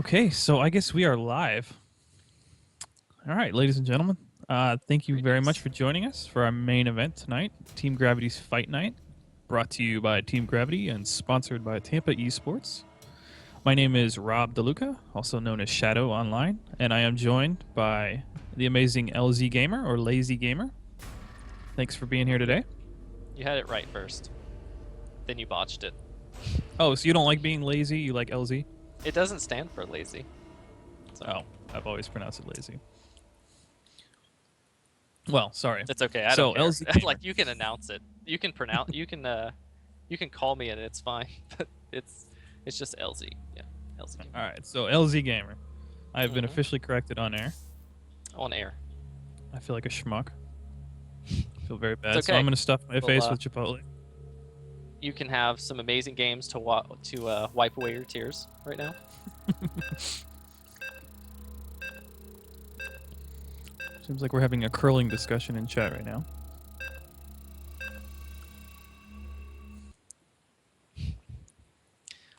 Okay, so I guess we are live. All right, ladies and gentlemen, thank you very much for joining us for our main event tonight, Team Gravity's Fight Night, brought to you by Team Gravity and sponsored by Tampa Esports. My name is Rob DeLuca, also known as Shadow Online, and I am joined by the amazing LZ Gamer, or Lazy Gamer. Thanks for being here today. You had it right first. Then you botched it. Oh, so you don't like being lazy, you like LZ? It doesn't stand for lazy. So. Oh, I've always pronounced it lazy. Well, sorry. It's okay. I don't care. LZ like you can announce it. You can pronounce. You can call me and it's fine. But it's just LZ. Yeah, LZ Gamer. All right. So LZ Gamer, I have been officially corrected on air. On air. I feel like a schmuck. I feel very bad. Okay. So I'm gonna stuff my face with Chipotle. You can have some amazing games to wipe away your tears right now. Seems like we're having a curling discussion in chat right now.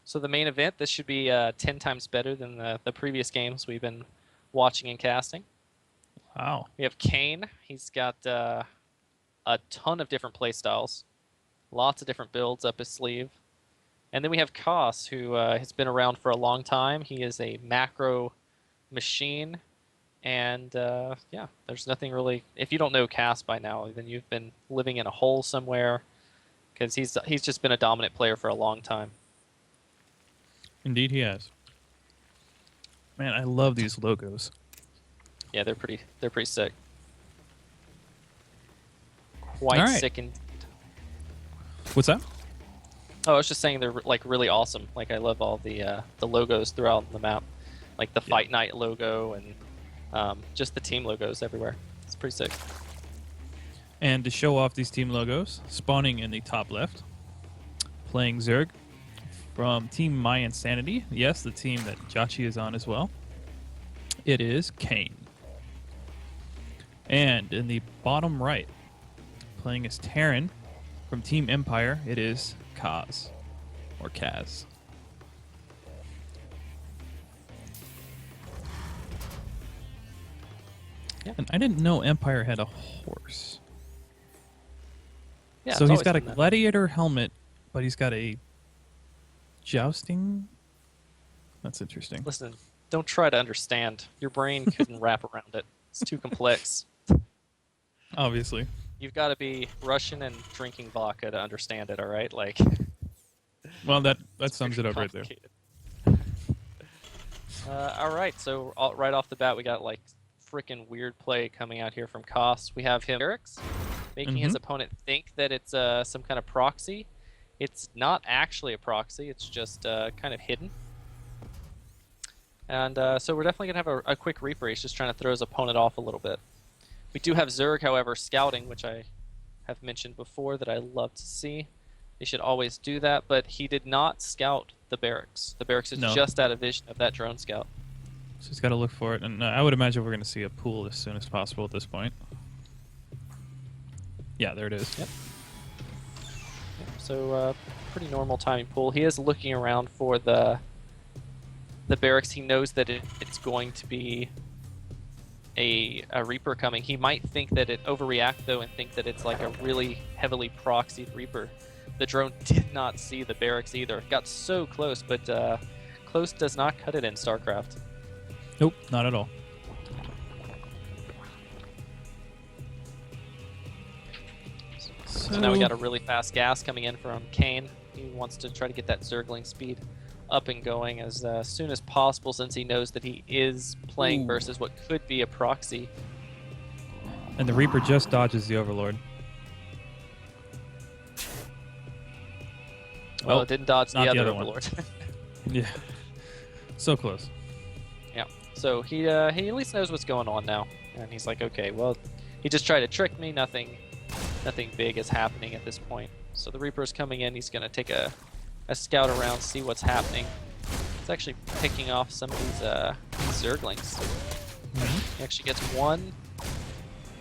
So the main event, this should be 10 times better than the previous games we've been watching and casting. Wow. We have Kane. He's got a ton of different play styles. Lots of different builds up his sleeve. And then we have Koss, who has been around for a long time. He is a macro machine. And yeah, there's nothing really... If you don't know Cass by now, then you've been living in a hole somewhere. Because he's just been a dominant player for a long time. Indeed he has. Man, I love these logos. Yeah, they're pretty sick. Quite sick and... What's that? Oh, I was just saying they're like really awesome. Like I love all the logos throughout the map, like the Fight Night logo and just the team logos everywhere. It's pretty sick. And to show off these team logos, spawning in the top left, playing Zerg from Team mYi Insanity. Yes, the team that Jachi is on as well. It is Kane. And in the bottom right, playing as Terran from Team Empire, it is Kaz, or Kaz. Yeah. And I didn't know Empire had a horse. Yeah, so he's got a gladiator helmet, but he's got a jousting? That's interesting. Listen, don't try to understand. Your brain couldn't wrap around it. It's too complex. Obviously. You've got to be Russian and drinking vodka to understand it, all right? Like, well, that sums it up right there. All right, so right off the bat, we got like freaking weird play coming out here from Koss. We have him Eric's, making his opponent think that it's some kind of proxy. It's not actually a proxy. It's just kind of hidden. And so we're definitely going to have a quick Reaper. He's just trying to throw his opponent off a little bit. We do have Zerg, however, scouting, which I have mentioned before that I love to see. They should always do that, but he did not scout the barracks. The barracks is just out of vision of that drone scout. So he's got to look for it, and I would imagine we're going to see a pool as soon as possible at this point. Yeah, there it is. Yep. So pretty normal timing pool. He is looking around for the barracks. He knows that it's going to be a Reaper coming. He might think that it overreact though and think that it's like a really heavily proxied Reaper. The drone did not see the barracks either. Got so close, but close does not cut it in StarCraft. Nope, not at all. So now we got a really fast gas coming in from Kane. He wants to try to get that Zergling speed up and going as soon as possible, since he knows that he is playing versus what could be a proxy. And the Reaper just dodges the Overlord. Well, it didn't dodge the other Overlord. Yeah. So close. Yeah. So he at least knows what's going on now. And he's like, okay, well, he just tried to trick me. Nothing big is happening at this point. So the Reaper's coming in. He's going to take a scout around, see what's happening. He's actually picking off some of these Zerglings. He actually gets one,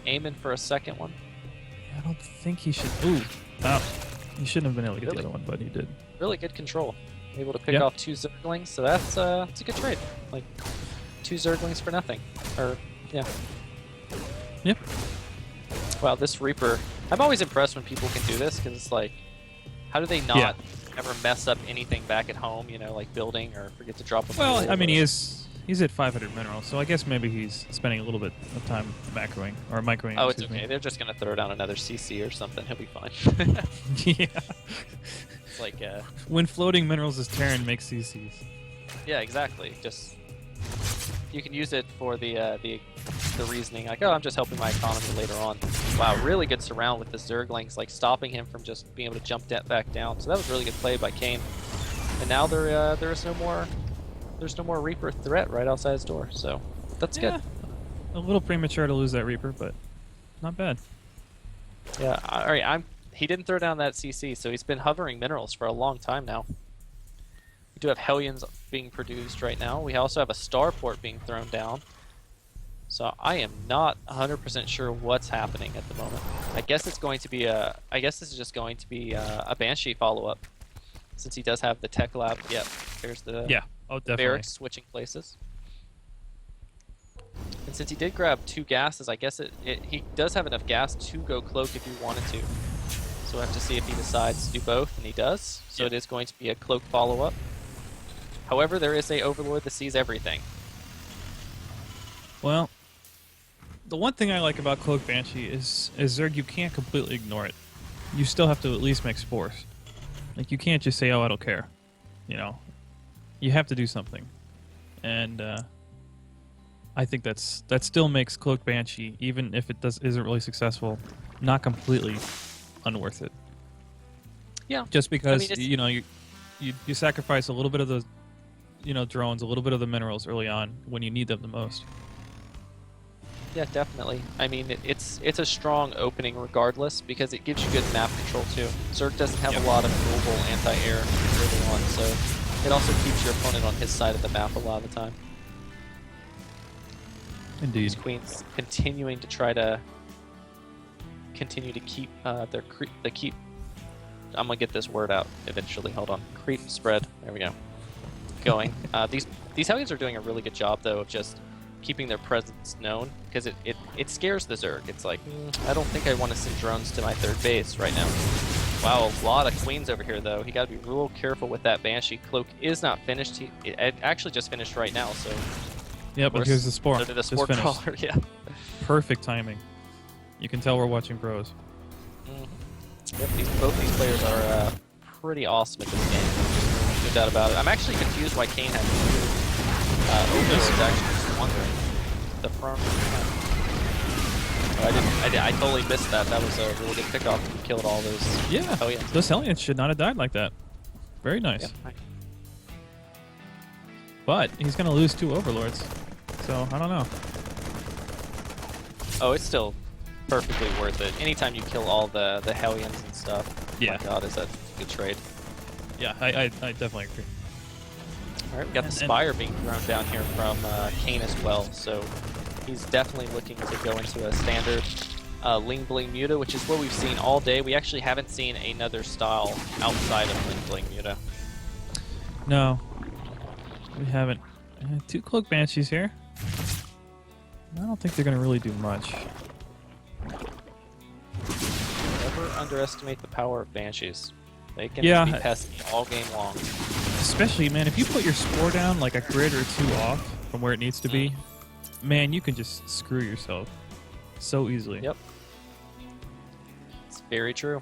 aiming for a second one. I don't think he should... Ooh. Oh. He shouldn't have been able to get the other one, but he did. Really good control. Able to pick Yeah. off 2 Zerglings, so that's a good trade. Like 2 Zerglings for nothing, or yeah. Yep. Wow, this Reaper. I'm always impressed when people can do this because it's like, how do they not ever mess up anything back at home? You know, like building or forget to drop a. Well, I mean, he's at 500 minerals, so I guess maybe he's spending a little bit of time macroing or microing. Oh, it's excuse okay. me. They're just gonna throw down another CC or something. He'll be fine. Yeah. It's like, When floating minerals is Terran makes CCs. yeah, exactly. Just you can use it for the reasoning, like, oh, I'm just helping my economy later on. Wow, really good surround with the Zerglings, like stopping him from just being able to jump back down. So that was really good play by Kane. And now there is no more. There's no more Reaper threat right outside his door. So that's good. A little premature to lose that Reaper, but not bad. Yeah. All right. He didn't throw down that CC, so he's been hovering minerals for a long time now. We do have Hellions being produced right now. We also have a Starport being thrown down. So I am not 100% sure what's happening at the moment. I guess it's going to be a. I guess this is just going to be a Banshee follow-up, since he does have the tech lab. Yep. There's the definitely. barracks switching places. And since he did grab 2 gases, I guess he does have enough gas to go cloak if he wanted to. So we'll have to see if he decides to do both, and he does. So it is going to be a cloak follow-up. However, there is a Overlord that sees everything. Well, the one thing I like about Cloak Banshee is Zerg, you can't completely ignore it. You still have to at least make spores. Like, you can't just say, oh, I don't care. You know, you have to do something. And I think that still makes Cloak Banshee, even if it isn't really successful, not completely unworth it. Yeah. Just because, I mean, you know, you sacrifice a little bit of the, you know, drones, a little bit of the minerals early on when you need them the most. Yeah, definitely. I mean, it's a strong opening regardless, because it gives you good map control too. Zerg doesn't have a lot of mobile anti-air early on, so it also keeps your opponent on his side of the map a lot of the time. Indeed. These queens continuing to try to keep their keep. I'm gonna get this word out eventually. Hold on. Creep spread. There we go. Going. These Hellions are doing a really good job though of just keeping their presence known, because it scares the Zerg. It's like, I don't think I want to send drones to my third base right now. Wow, a lot of queens over here though. He got to be real careful with that Banshee. Cloak is not finished. It actually just finished right now. So. Yeah, but here's the spore. So did the spore crawler, yeah. Perfect timing. You can tell we're watching pros. Yep, both these players are pretty awesome at this game. No doubt about it. I'm actually confused why Kane has Overlords actually just wondering the front. Oh, I totally missed that. That was a really good pickoff. He killed all those. Yeah. Oh yeah. Those Hellions should not have died like that. Very nice. Yeah. But he's going to lose 2 Overlords. So, I don't know. Oh, it's still perfectly worth it. Anytime you kill all the Hellions and stuff. Yeah. My God, is that a good trade. Yeah, I definitely agree. All right, we got the Spire being thrown down here from Kane as well. So he's definitely looking to go into a standard Ling Bling Muta, which is what we've seen all day. We actually haven't seen another style outside of Ling Bling Muta. No. We haven't. 2 Cloak Banshees here. I don't think they're going to really do much. Never underestimate the power of Banshees. They can be pesky all game long. Especially, man, if you put your spore down like a grid or 2 off from where it needs to be, man, you can just screw yourself so easily. Yep. It's very true.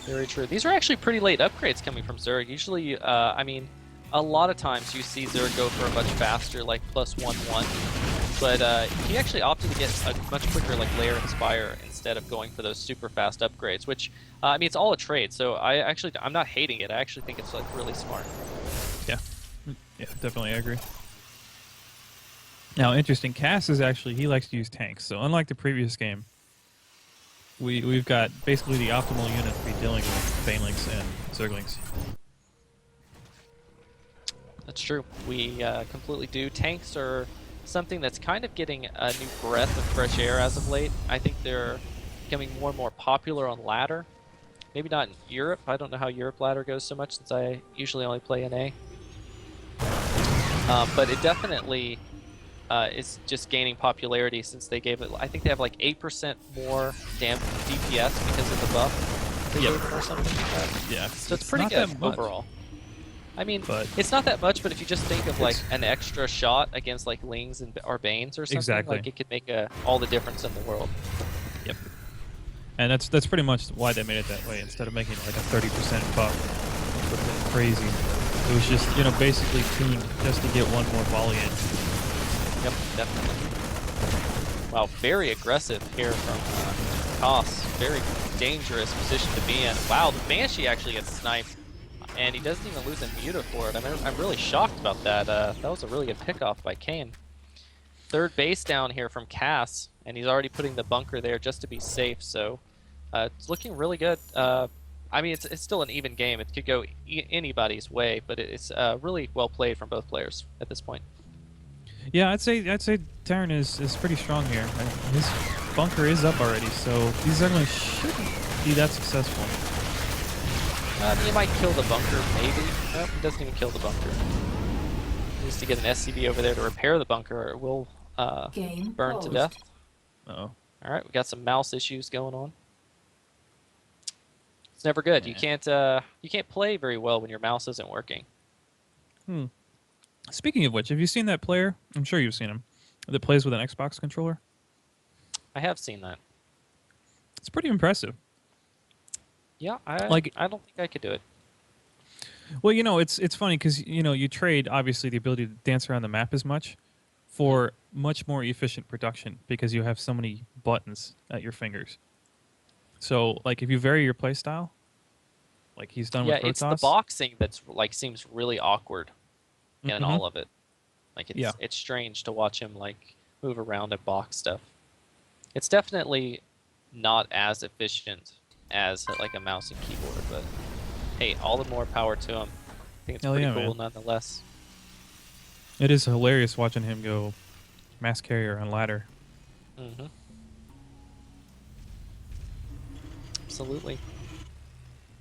Very true. These are actually pretty late upgrades coming from Zerg. Usually, I mean, a lot of times you see Zerg go for a much faster, like +1/1, but he actually opted to get a much quicker, like Lair and Spire instead of going for those super fast upgrades. Which, I mean, it's all a trade. So I'm not hating it. I actually think it's like really smart. Yeah, definitely, I agree. Now, interesting. Cass is actually, he likes to use tanks. So unlike the previous game, we've got basically the optimal unit to be dealing with Banelings and Zerglings. That's true. We completely do. Tanks are something that's kind of getting a new breath of fresh air as of late. I think they're becoming more and more popular on ladder. Maybe not in Europe. I don't know how Europe ladder goes so much since I usually only play NA. But it definitely is just gaining popularity since they gave it. I think they have like 8% more DPS because of the buff they Yep. gave it or something like that. Yeah. So it's pretty not good that much, overall. I mean, but it's not that much, but if you just think of like an extra shot against like Lings and or Banes or something, Exactly. like it could make all the difference in the world. Yep. And that's pretty much why they made it that way. Instead of making it like a 30% buff, which would have been crazy. It was just, you know, basically tuned just to get one more volley in. Yep, definitely. Wow, very aggressive here from Koss. Very dangerous position to be in. Wow, the Banshee actually gets sniped, and he doesn't even lose a Muta for it. I'm really shocked about that. That was a really good pickoff by Kane. Third base down here from Cass, and he's already putting the bunker there just to be safe, so it's looking really good. I mean, it's still an even game. It could go anybody's way, but it's really well played from both players at this point. Yeah, I'd say Terran is pretty strong here. His bunker is up already, so he certainly shouldn't be that successful. He might kill the bunker, maybe. Nope, he doesn't even kill the bunker. He needs to get an SCV over there to repair the bunker, or it will burn to death. Uh-oh. All right, we got some mouse issues going on. It's never good. You can't play very well when your mouse isn't working. Speaking of which, have you seen that player? I'm sure you've seen him. That plays with an Xbox controller. I have seen that. It's pretty impressive. Yeah, I don't think I could do it. Well, you know, it's funny because you know you trade obviously the ability to dance around the map as much for much more efficient production because you have so many buttons at your fingers. So, like, if you vary your playstyle, like he's done with Protoss. It's the boxing that's like seems really awkward in all of it. Like it's strange to watch him like move around and box stuff. It's definitely not as efficient as like a mouse and keyboard, but hey, all the more power to him. I think it's pretty cool nonetheless. It is hilarious watching him go mass carrier on ladder. Mm-hmm. Absolutely.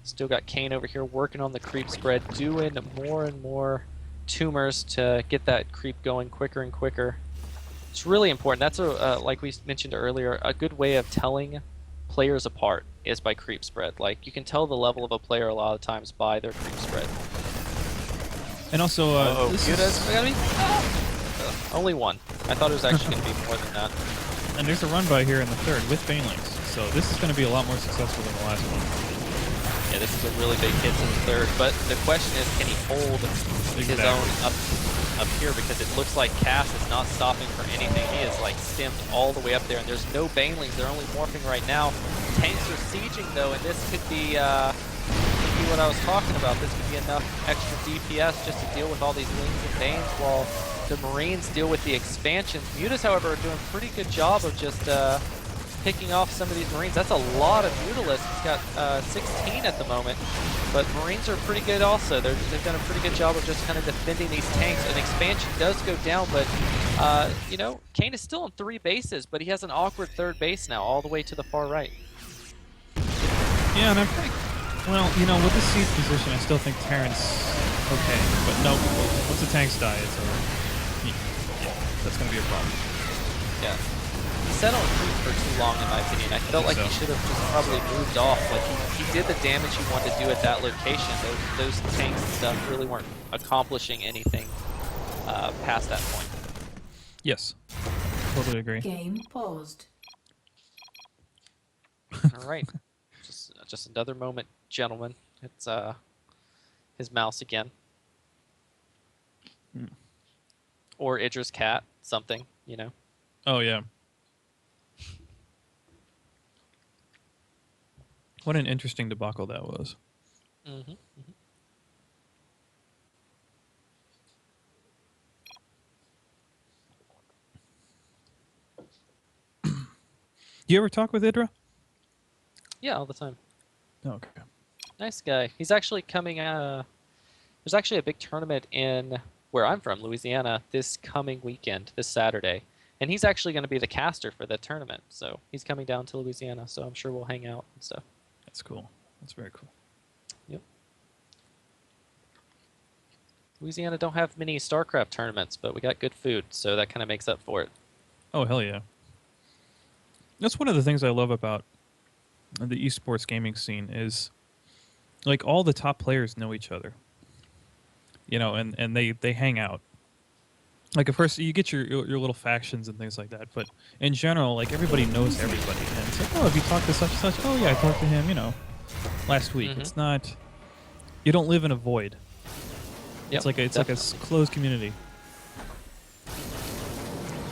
Still got Kane over here working on the creep spread, doing more and more tumors to get that creep going quicker and quicker. It's really important. That's like we mentioned earlier, a good way of telling players apart is by creep spread. Like you can tell the level of a player a lot of times by their creep spread. And also, only one. I thought it was actually going to be more than that. And there's a run by here in the third with Banelings, so this is going to be a lot more successful than the last one. Yeah, this is a really big hit in the third, but the question is, can he hold his own up here? Because it looks like Cass is not stopping for anything. He is like stemmed all the way up there, and there's no Banelings. They're only morphing right now. Tanks are sieging though, and this could be what I was talking about. This could be enough extra DPS just to deal with all these Lings and Banes while the Marines deal with the expansions. Mutas, however, are doing a pretty good job of just picking off some of these Marines. That's a lot of Mutalisks. He's got 16 at the moment, but Marines are pretty good also. They've done a pretty good job of just kind of defending these tanks. An expansion does go down, but you know, Kane is still on 3 bases, but he has an awkward third base now, all the way to the far right. Yeah, and I think, well, you know, with the siege position, I still think Terran's okay, but no, once the tanks die, it's yeah, that's going to be a problem. Yeah. He sat on creep for too long, in my opinion. I felt like he should have just probably moved off. Like he did the damage he wanted to do at that location. Those tanks and stuff really weren't accomplishing anything past that point. Yes, totally agree. Game paused. All right, just another moment, gentlemen. It's his mouse again, or Idra's cat, something, you know. Oh yeah. What an interesting debacle that was. Mm-hmm. You ever talk with Idra? Yeah, all the time. Oh, okay. Nice guy. He's actually coming. There's actually a big tournament in where I'm from, Louisiana, this coming weekend, this Saturday, and he's actually going to be the caster for that tournament. So he's coming down to Louisiana. So I'm sure we'll hang out and stuff. That's cool. That's very cool. Yep. Louisiana don't have many StarCraft tournaments, but we got good food, so that kind of makes up for it. Oh, hell yeah. That's one of the things I love about the esports gaming scene is, like, all the top players know each other. You know, and they hang out. Like, of course, you get your little factions and things like that, but in general, like, everybody knows everybody. And it's like, oh, have you talked to such and such? Oh, yeah, I talked to him, you know, last week. Mhm. It's not... You don't live in a void. Yep, It's like a closed community.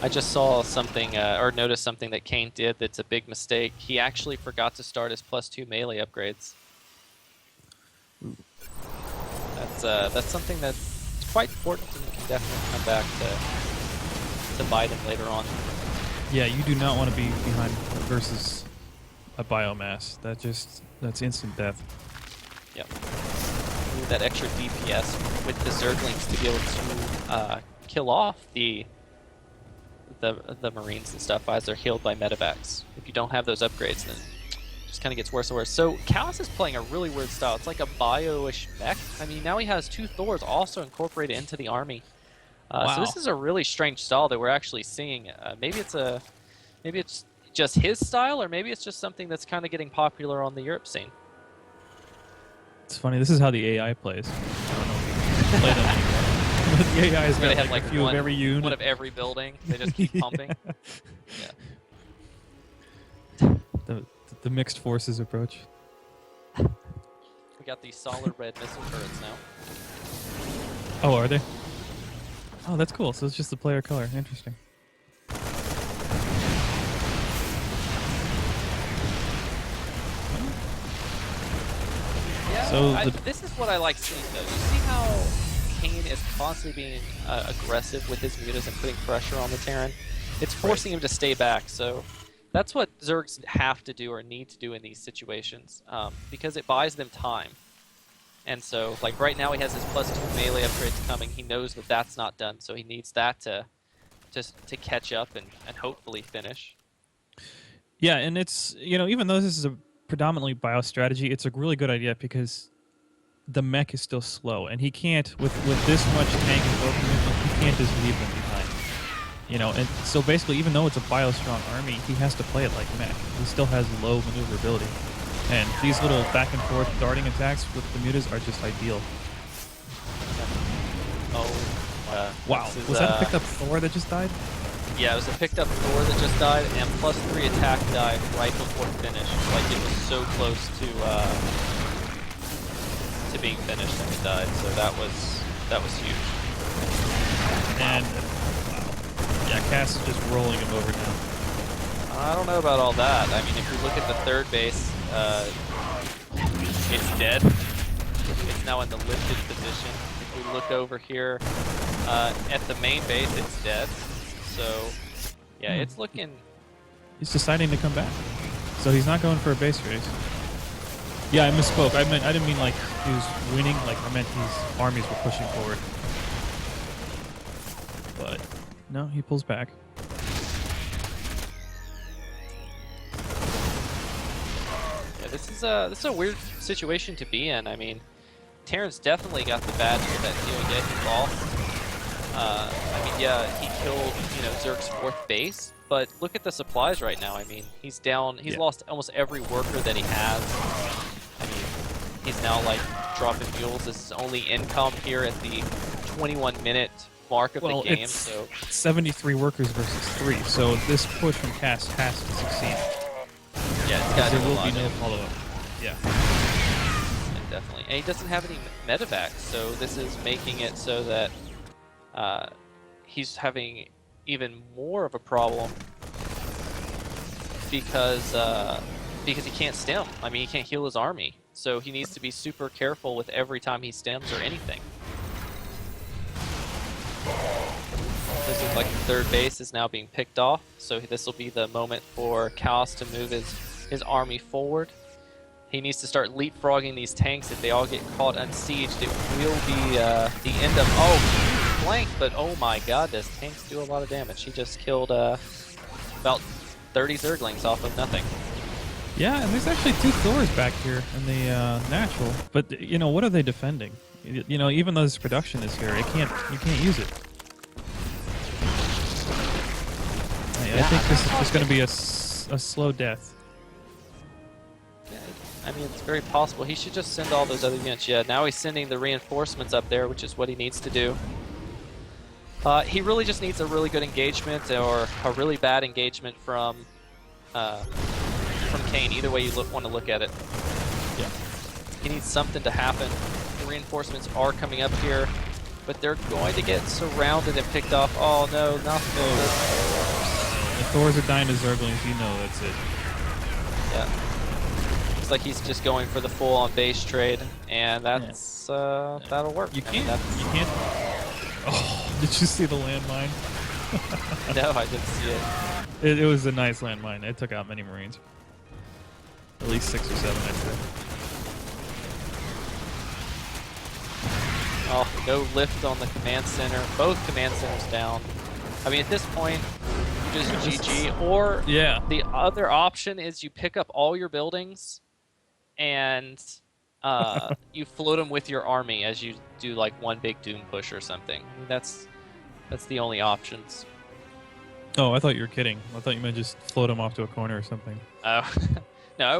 I just saw something, or noticed something that Kane did that's a big mistake. He actually forgot to start his +2 melee upgrades. That's something that's quite important and can definitely come back to bite him later on. Yeah, you do not want to be behind versus a biomass. That's instant death. Yep. Ooh, that extra DPS with the Zerglings to be able to kill off the Marines and stuff as they're healed by medevacs. If you don't have those upgrades, then it just kind of gets worse and worse. So Chaos is playing a really weird style. It's like a bio-ish mech. I mean, now he has 2 Thors also incorporated into the army. Wow. So this is a really strange style that we're actually seeing. Maybe it's just his style, or maybe it's just something that's kind of getting popular on the Europe scene. It's funny. This is how the AI plays. I don't know if you play them anymore. But the AI has Where got they have like like a few of every unit. one of every building. They just keep pumping. Yeah. The mixed forces approach. We got these solid red missile turrets now. Oh, are they? Oh, that's cool. So it's just the player color. Interesting. Yeah, So this is what I like seeing, though. You see how Kane is constantly being aggressive with his mutas and putting pressure on the Terran? It's forcing him to stay back, so that's what Zergs have to do or need to do in these situations, because it buys them time. And so, like, right now he has his +2 melee upgrades coming. He knows that that's not done, so he needs that to catch up and hopefully finish. Yeah, and it's, you know, even though this is a predominantly bio strategy, it's a really good idea because the mech is still slow, and he can't with this much tank and bow commitment, he can't just leave them behind. You know, and so basically, even though it's a bio strong army, he has to play it like mech. He still has low maneuverability, and these little back and forth darting attacks with the mutas are just ideal. Oh, wow! Was that a picked up Thor that just died? Yeah, it was a picked up Thor that just died, and +3 attack died right before finish. Like, it was so close to being finished and it died. So that was huge. And wow, yeah, Cass is just rolling him over now. I don't know about all that. I mean, if you look at the third base, it's dead. It's now in the lifted position. If we look over here at the main base, it's dead. So, yeah, it's looking... He's deciding to come back. So he's not going for a base race. Yeah, I misspoke. I didn't mean like he was winning. Like, I meant his armies were pushing forward. But no, he pulls back. Yeah, this is a weird situation to be in. I mean, Terran's definitely got the badge for that deal. Yeah, he lost. I mean, yeah, he killed, you know, Zerg's 4th base, but look at the supplies right now. I mean, he's down. He's lost almost every worker that he has. I mean, he's now like dropping mules. This is only income here at the 21-minute mark of the game. It's so 73 workers versus 3. So this push from Cass has to succeed. Yeah, it's got to there will be no follow-up. Yeah. Definitely. And he doesn't have any medevacs, so this is making it so that he's having even more of a problem because he can't stem. I mean, he can't heal his army, so he needs to be super careful with every time he stems or anything. This looks like the third base is now being picked off, so this will be the moment for Chaos to move his army forward. He needs to start leapfrogging these tanks. If they all get caught unsieged, it will be the end of... Oh, huge flank, but oh my god, does tanks do a lot of damage. He just killed about 30 Zerglings off of nothing. Yeah, and there's actually 2 Thors back here in the natural. But what are they defending? Even though this production is here, you can't use it. I think this is just going to be a slow death. Yeah, I mean, it's very possible. He should just send all those other units. Yeah, now he's sending the reinforcements up there, which is what he needs to do. He really just needs a really good engagement or a really bad engagement from Kane. Either way you want to look at it. Yeah. He needs something to happen. The reinforcements are coming up here, but they're going to get surrounded and picked off. Oh no, not The Thors are dying to Zerglings, that's it. Yeah. Looks like he's just going for the full-on base trade, and that's that'll work. You can't. You can't. Oh, did you see the landmine? No, I didn't see it. It was a nice landmine. It took out many Marines. At least 6 or 7, I'd say. Oh, no lift on the command center. Both command centers down. I mean, at this point, you just GG. Or the other option is you pick up all your buildings and you float them with your army as you do like one big Doom push or something. I mean, that's the only options. Oh, I thought you were kidding. I thought you meant just float them off to a corner or something. Oh, no, I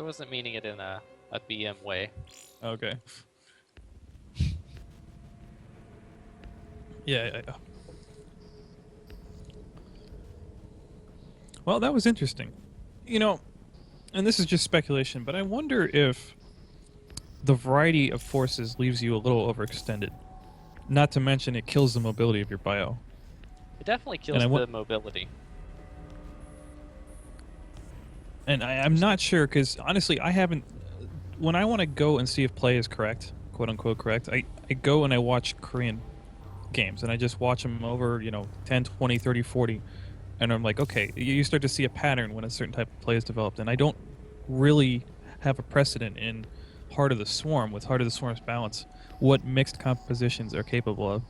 wasn't meaning it in a BM way. Okay. Yeah. Well, that was interesting. And this is just speculation, but I wonder if the variety of forces leaves you a little overextended. Not to mention it kills the mobility of your bio. It definitely kills the mobility. And I'm not sure, because honestly, I haven't... When I want to go and see if play is correct, quote-unquote correct, I go and I watch Korean games, and I just watch them over, 10, 20, 30, 40, and I'm like, okay, you start to see a pattern when a certain type of play is developed, and I don't really have a precedent in Heart of the Swarm, with Heart of the Swarm's balance, what mixed compositions are capable of.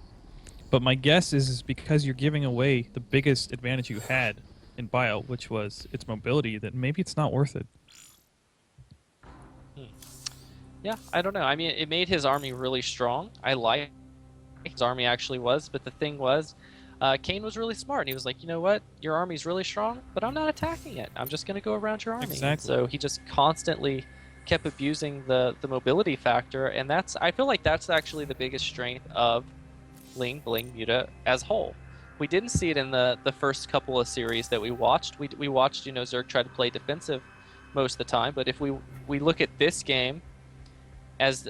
But my guess is because you're giving away the biggest advantage you had in bio, which was its mobility, that maybe it's not worth it. Yeah, I don't know. I mean, it made his army really strong. I like his army actually was, but the thing was, Kane was really smart, and he was like, you know what? Your army's really strong, but I'm not attacking it. I'm just going to go around your army. Exactly. So he just constantly kept abusing the mobility factor, and I feel like that's actually the biggest strength of Bling Muta as a whole. We didn't see it in the first couple of series that we watched. We watched, Zerg try to play defensive most of the time, but if we look at this game as,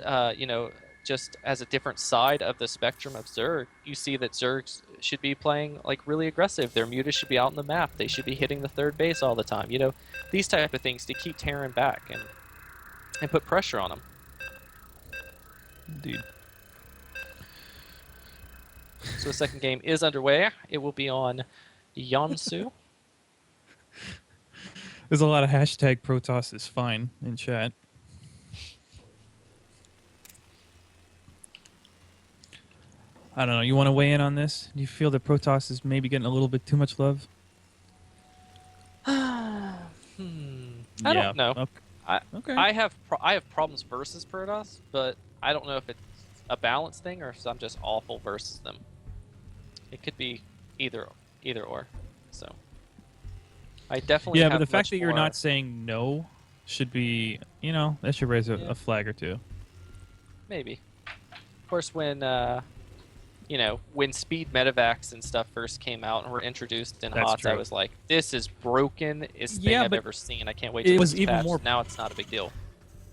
just as a different side of the spectrum of Zerg, you see that Zergs should be playing like really aggressive. Their mutas should be out on the map. They should be hitting the third base all the time. These type of things to keep tearing back and put pressure on them. Indeed. So the second game is underway. It will be on Yonsu. There's a lot of hashtag Protoss is fine in chat. I don't know. You want to weigh in on this? Do you feel that Protoss is maybe getting a little bit too much love? I don't know. Okay. I have problems versus Protoss, but I don't know if it's a balance thing or if I'm just awful versus them. It could be either or. So I definitely but have the fact that you're more... not saying no should be, that should raise a flag or two. Maybe. Of course, when when speed medevacs and stuff first came out and were introduced in HOTS, I was like, this is brokenest thing I've ever seen. I can't wait to was even more. Now it's not a big deal.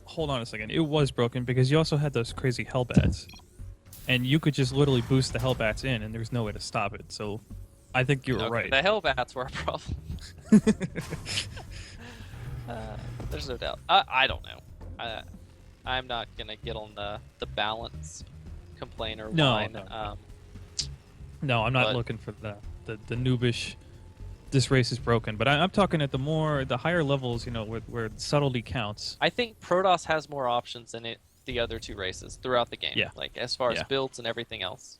Hold on a second. It was broken because you also had those crazy Hellbats. And you could just literally boost the Hellbats in, and there's no way to stop it. So I think you were right. The Hellbats were a problem. There's no doubt. I don't know. I'm not going to get on the balance complainer line. No, I'm not looking for the noobish, this race is broken. But I'm talking at the higher levels, where subtlety counts. I think Protoss has more options than the other two races throughout the game. Yeah. Like as far as builds and everything else.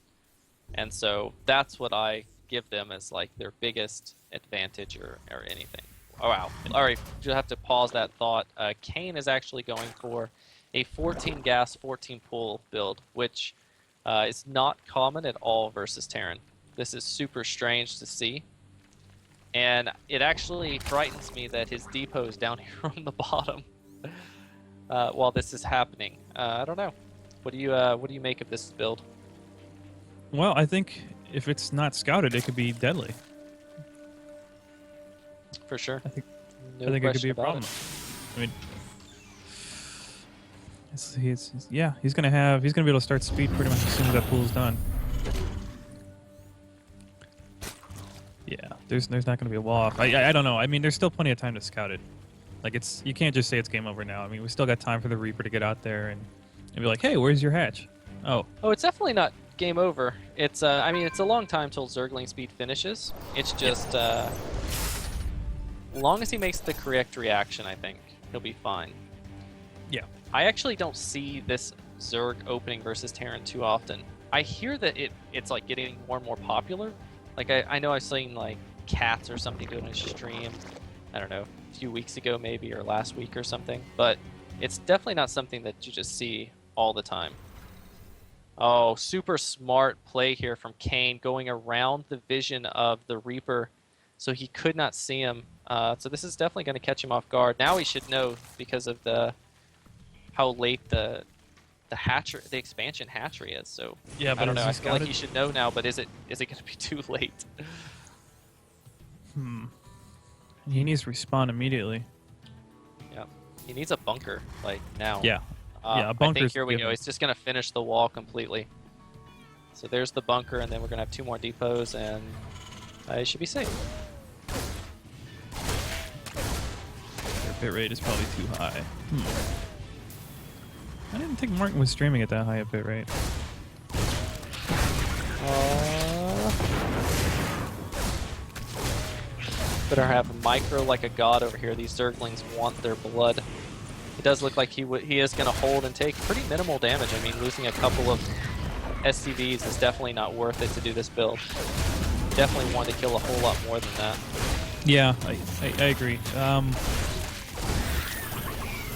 And so that's what I give them as like their biggest advantage or anything. Oh, wow. All right, you have to pause that thought. Kane is actually going for a 14 gas, 14 pull build, which is not common at all versus Terran. This is super strange to see. And it actually frightens me that his depot is down here on the bottom while this is happening. I don't know. What do you make of this build? Well, I think if it's not scouted, it could be deadly. For sure. I think No I think it could be question a about problem. it. I mean, he's gonna be able to start speed pretty much as soon as that pool's done. Yeah, there's not gonna be a wall off. I don't know. I mean, there's still plenty of time to scout it. Like you can't just say it's game over now. I mean, we still got time for the Reaper to get out there and be like, hey, where's your hatch? Oh, Oh, it's definitely not game over. It's I mean, it's a long time till Zergling speed finishes. It's just long as he makes the correct reaction, I think he'll be fine. yeah. I actually don't see this Zerg opening versus Terran too often. I hear that it's like getting more and more popular. Like I know I've seen like Cats or something doing a stream, I don't know, a few weeks ago maybe, or last week or something, but it's definitely not something that you just see all the time. Oh, super smart play here from Kane, going around the vision of the Reaper so he could not see him. So this is definitely going to catch him off guard. Now he should know because of how late the expansion hatchery is. So Yeah, but I don't is know. he I feel like scouted? he should know now, but is it going to be too late? He needs to respawn immediately. Yeah, he needs a bunker like now. Yeah. Yeah, a I think bunker's here we go. given. He's just going to finish the wall completely. So there's the bunker, and then we're going to have 2 more depots, and it should be safe. Their bit rate is probably too high. I didn't think Martin was streaming at that high a bit rate. Better have micro like a god over here. These Zerglings want their blood. It does look like he is going to hold and take pretty minimal damage. I mean, losing a couple of SCVs is definitely not worth it to do this build. Definitely want to kill a whole lot more than that. Yeah, I agree. I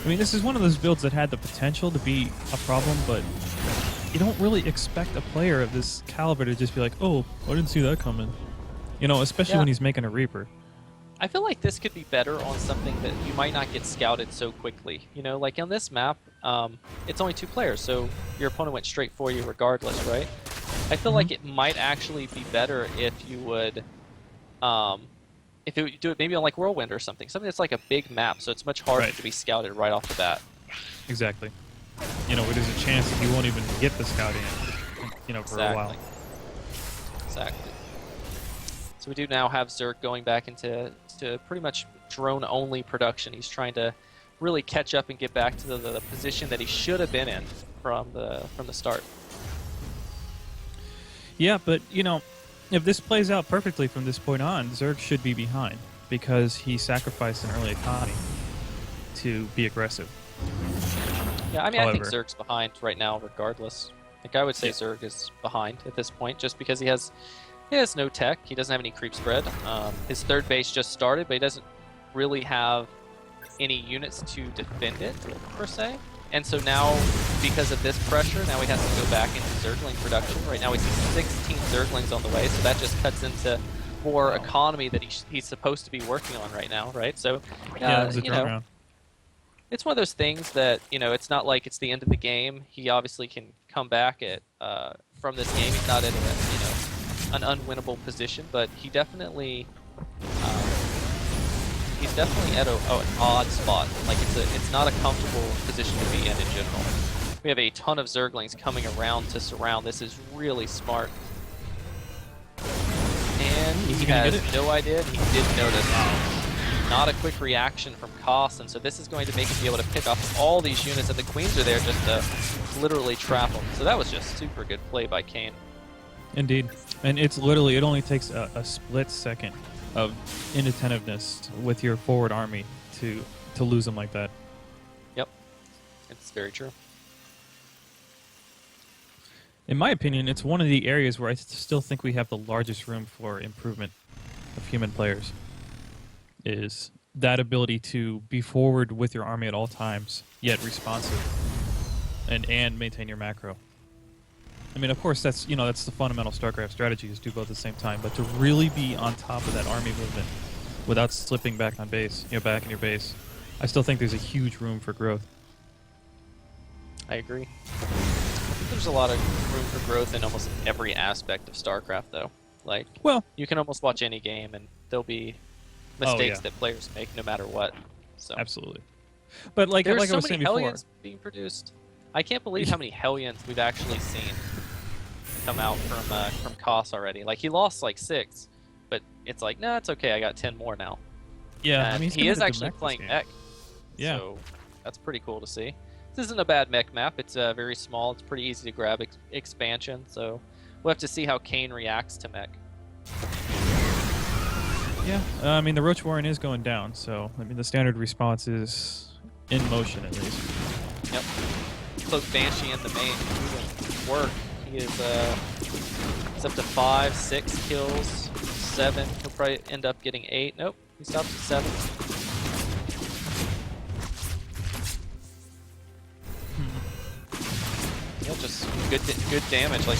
mean, this is one of those builds that had the potential to be a problem, but you don't really expect a player of this caliber to just be like, oh, I didn't see that coming. You know, especially when he's making a Reaper. I feel like this could be better on something that you might not get scouted so quickly. You know, like on this map, it's only 2 players, so your opponent went straight for you regardless, right? I feel like it might actually be better if you would, do it maybe on like Whirlwind or something that's like a big map, so it's much harder to be scouted right off the bat. Exactly. You know, there's a chance that you won't even get the scouting, you know, for a while. Exactly. So we do now have Zerg going back into pretty much drone-only production. He's trying to really catch up and get back to the position that he should have been in from the start. Yeah, but, you know, if this plays out perfectly from this point on, Zerg should be behind because he sacrificed an early economy to be aggressive. Yeah, I mean, I think However, Zerg's behind right now regardless. Like, I would say Zerg is behind at this point just because he has no tech. He doesn't have any creep spread. His 3rd base just started, but he doesn't really have any units to defend it, per se. And so now, because of this pressure, now he has to go back into Zergling production. Right now we see 16 Zerglings on the way, so that just cuts into more economy that he's supposed to be working on right now, right? So, yeah, it was a drone round. it's one of those things that, you know, it's not like it's the end of the game. He obviously can come back from this game. He's not in an unwinnable position, but he definitely he's definitely at an odd spot. Like it's not a comfortable position to be in general. We have a ton of Zerglings coming around to surround. This is really smart. And he has no idea. He did notice. Not a quick reaction from Koss, and so this is going to make him be able to pick off all these units, and the Queens are there just to literally trap them. So that was just super good play by Kane. Indeed. And it only takes a split second of inattentiveness with your forward army to lose them like that. Yep. It's very true. In my opinion, it's one of the areas where I still think we have the largest room for improvement of human players. Is that ability to be forward with your army at all times, yet responsive, and maintain your macro. I mean, of course, that's that's the fundamental StarCraft strategy is do both at the same time. But to really be on top of that army movement without slipping back on base, back in your base, I still think there's a huge room for growth. I agree. I think there's a lot of room for growth in almost every aspect of StarCraft, though. Like, Well, you can almost watch any game, and there'll be mistakes that players make no matter what. So absolutely. But like there's I so was many saying before, Hellions being produced. I can't believe how many Hellions we've actually seen come out from Koss already. Like, he lost like 6, but it's like, nah, it's okay. I got 10 more now. yeah, And I mean, he is actually playing mech. Yeah. So that's pretty cool to see. This isn't a bad mech map. It's very small. It's pretty easy to grab expansion. So we'll have to see how Kane reacts to mech. Yeah, I mean, the Roach Warren is going down, so I mean, the standard response is in motion at least. Yep. Cloak Banshee in the main doing work. He is he's up to 5, 6 kills, 7. He'll probably end up getting 8. Nope, he stopped at 7. Yeah, just good damage. Like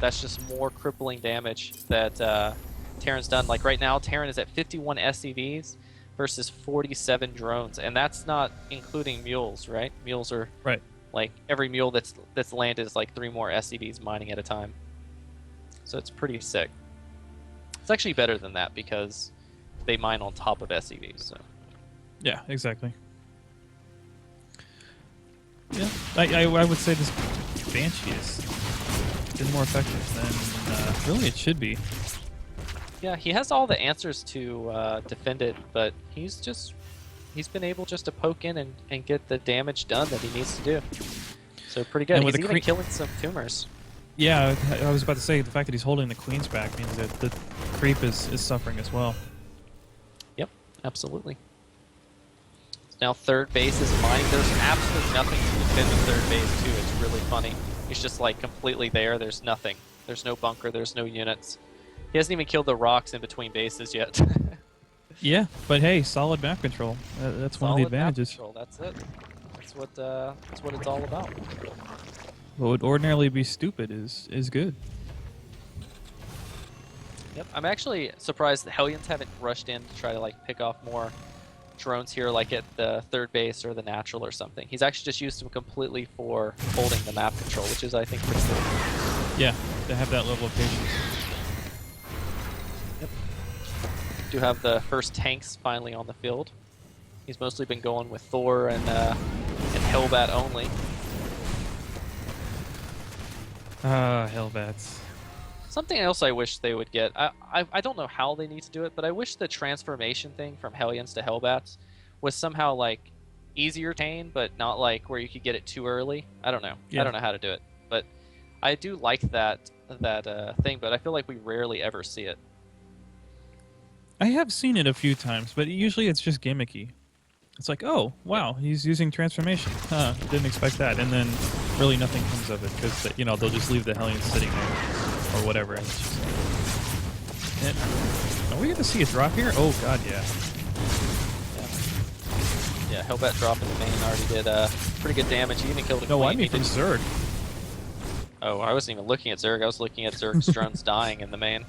that's just more crippling damage that Terran's done. Like right now, Terran is at 51 SCVs versus 47 drones, and that's not including mules, right? Mules are right. Like every mule that's landed is like 3 more SCVs mining at a time. So it's pretty sick. It's actually better than that because they mine on top of SCVs. So yeah, exactly. Yeah, I would say this Banshee is been more effective than really it should be. yeah, he has all the answers to defend it, but he's been able just to poke in and get the damage done that he needs to do. So pretty good. He's even killing some tumors. Yeah, I was about to say the fact that he's holding the queens back means that the creep is suffering as well. Yep, absolutely. Now third base is mining. There's absolutely nothing to defend the third base too. It's really funny. He's just like completely there. There's nothing. There's no bunker. There's no units. He hasn't even killed the rocks in between bases yet. Yeah, but hey, solid map control. That's one of the advantages. Map control, that's it. That's what it's all about. What would ordinarily be stupid is good. Yep, I'm actually surprised the Hellions haven't rushed in to try to like pick off more drones here, like at the third base or the natural or something. He's actually just used them completely for holding the map control, which is, I think, pretty cool. Yeah, to have that level of patience. Yep. Do have the first tanks finally on the field. He's mostly been going with Thor and Hellbat only. Hellbats. Something else I wish they would get. I don't know how they need to do it, but I wish the transformation thing from Hellions to Hellbats was somehow like easier to attain, but not like where you could get it too early. I don't know. Yeah. I don't know how to do it, but I do like that thing. But I feel like we rarely ever see it. I have seen it a few times, but usually it's just gimmicky. It's like, oh, wow, he's using transformation. Huh, didn't expect that. And then really nothing comes of it because, they'll just leave the Hellions sitting there or whatever. And it's just, are we going to see a drop here? Oh, God, yeah. Yeah, Hellbat drop in the main already did pretty good damage. He even killed a queen. No, I mean from Zerg. Oh, I wasn't even looking at Zerg. I was looking at Zerg's drones dying in the main.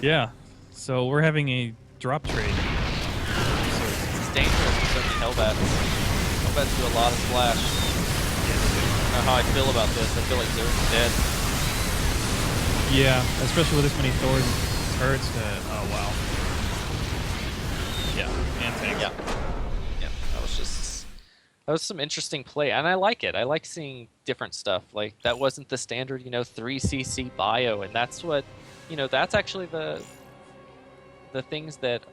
Yeah, so we're having a drop trade. It's dangerous with so many Hellbats. Hellbats do a lot of splash. I don't know how I feel about this. I feel like Zerg's dead. Yeah, especially with this many Thors and turrets. Oh, wow. Yeah, and tanks. Yeah. Yeah, that was some interesting play, and I like it. I like seeing different stuff. Like, that wasn't the standard, 3cc bio, and that's what, that's actually the things that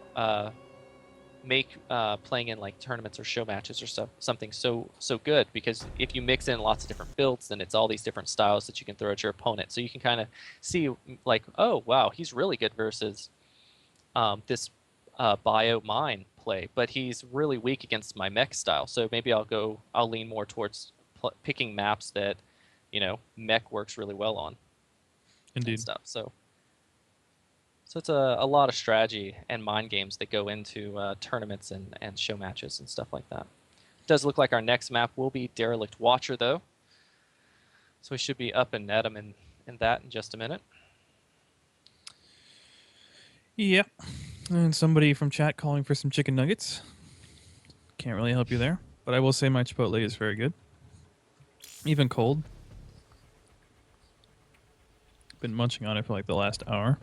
make playing in like tournaments or show matches or something so good, because if you mix in lots of different builds, then it's all these different styles that you can throw at your opponent. So you can kind of see like, oh wow, he's really good versus this bio mine play, but he's really weak against my mech style. So maybe I'll lean more towards picking maps that mech works really well on. Indeed. And stuff. So So it's a lot of strategy and mind games that go into tournaments and show matches and stuff like that. It does look like our next map will be Derelict Watcher, though. So we should be up and at 'em in that in just a minute. Yep. And somebody from chat calling for some chicken nuggets. Can't really help you there. But I will say my Chipotle is very good. Even cold. Been munching on it for like the last hour.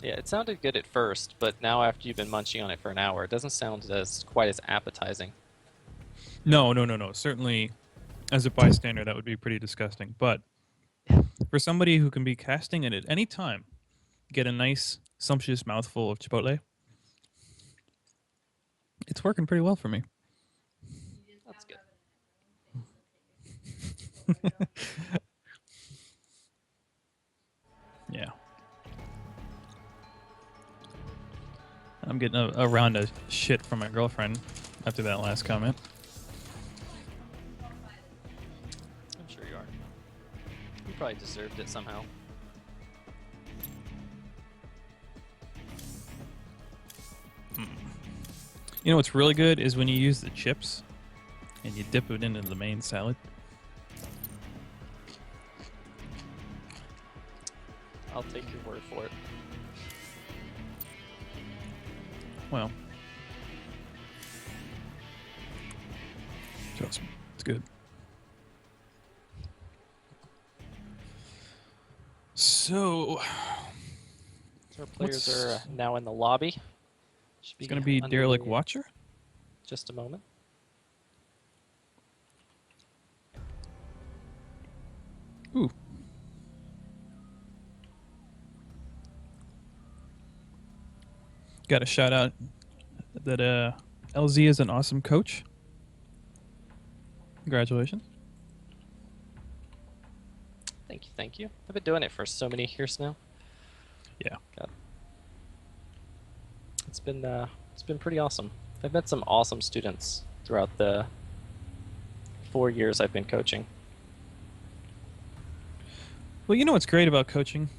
Yeah, it sounded good at first, but now after you've been munching on it for an hour, it doesn't sound quite as appetizing. No. Certainly, as a bystander, that would be pretty disgusting. But for somebody who can be casting it at any time, get a nice, sumptuous mouthful of Chipotle, it's working pretty well for me. That's good. Yeah. I'm getting a round of shit from my girlfriend after that last comment. I'm sure you are. You probably deserved it somehow. You know what's really good is when you use the chips and you dip it into the main salad. I'll take your word for it. Well, trust me, it's good. So, Our players are now in the lobby. Should it's going to be Derelict underway in Watcher. just a moment. Ooh. Got a shout out that LZ is an awesome coach. Congratulations. Thank you, thank you. I've been doing it for so many years now. Yeah. God. It's been pretty awesome. I've met some awesome students throughout the 4 years I've been coaching. Well, you know what's great about coaching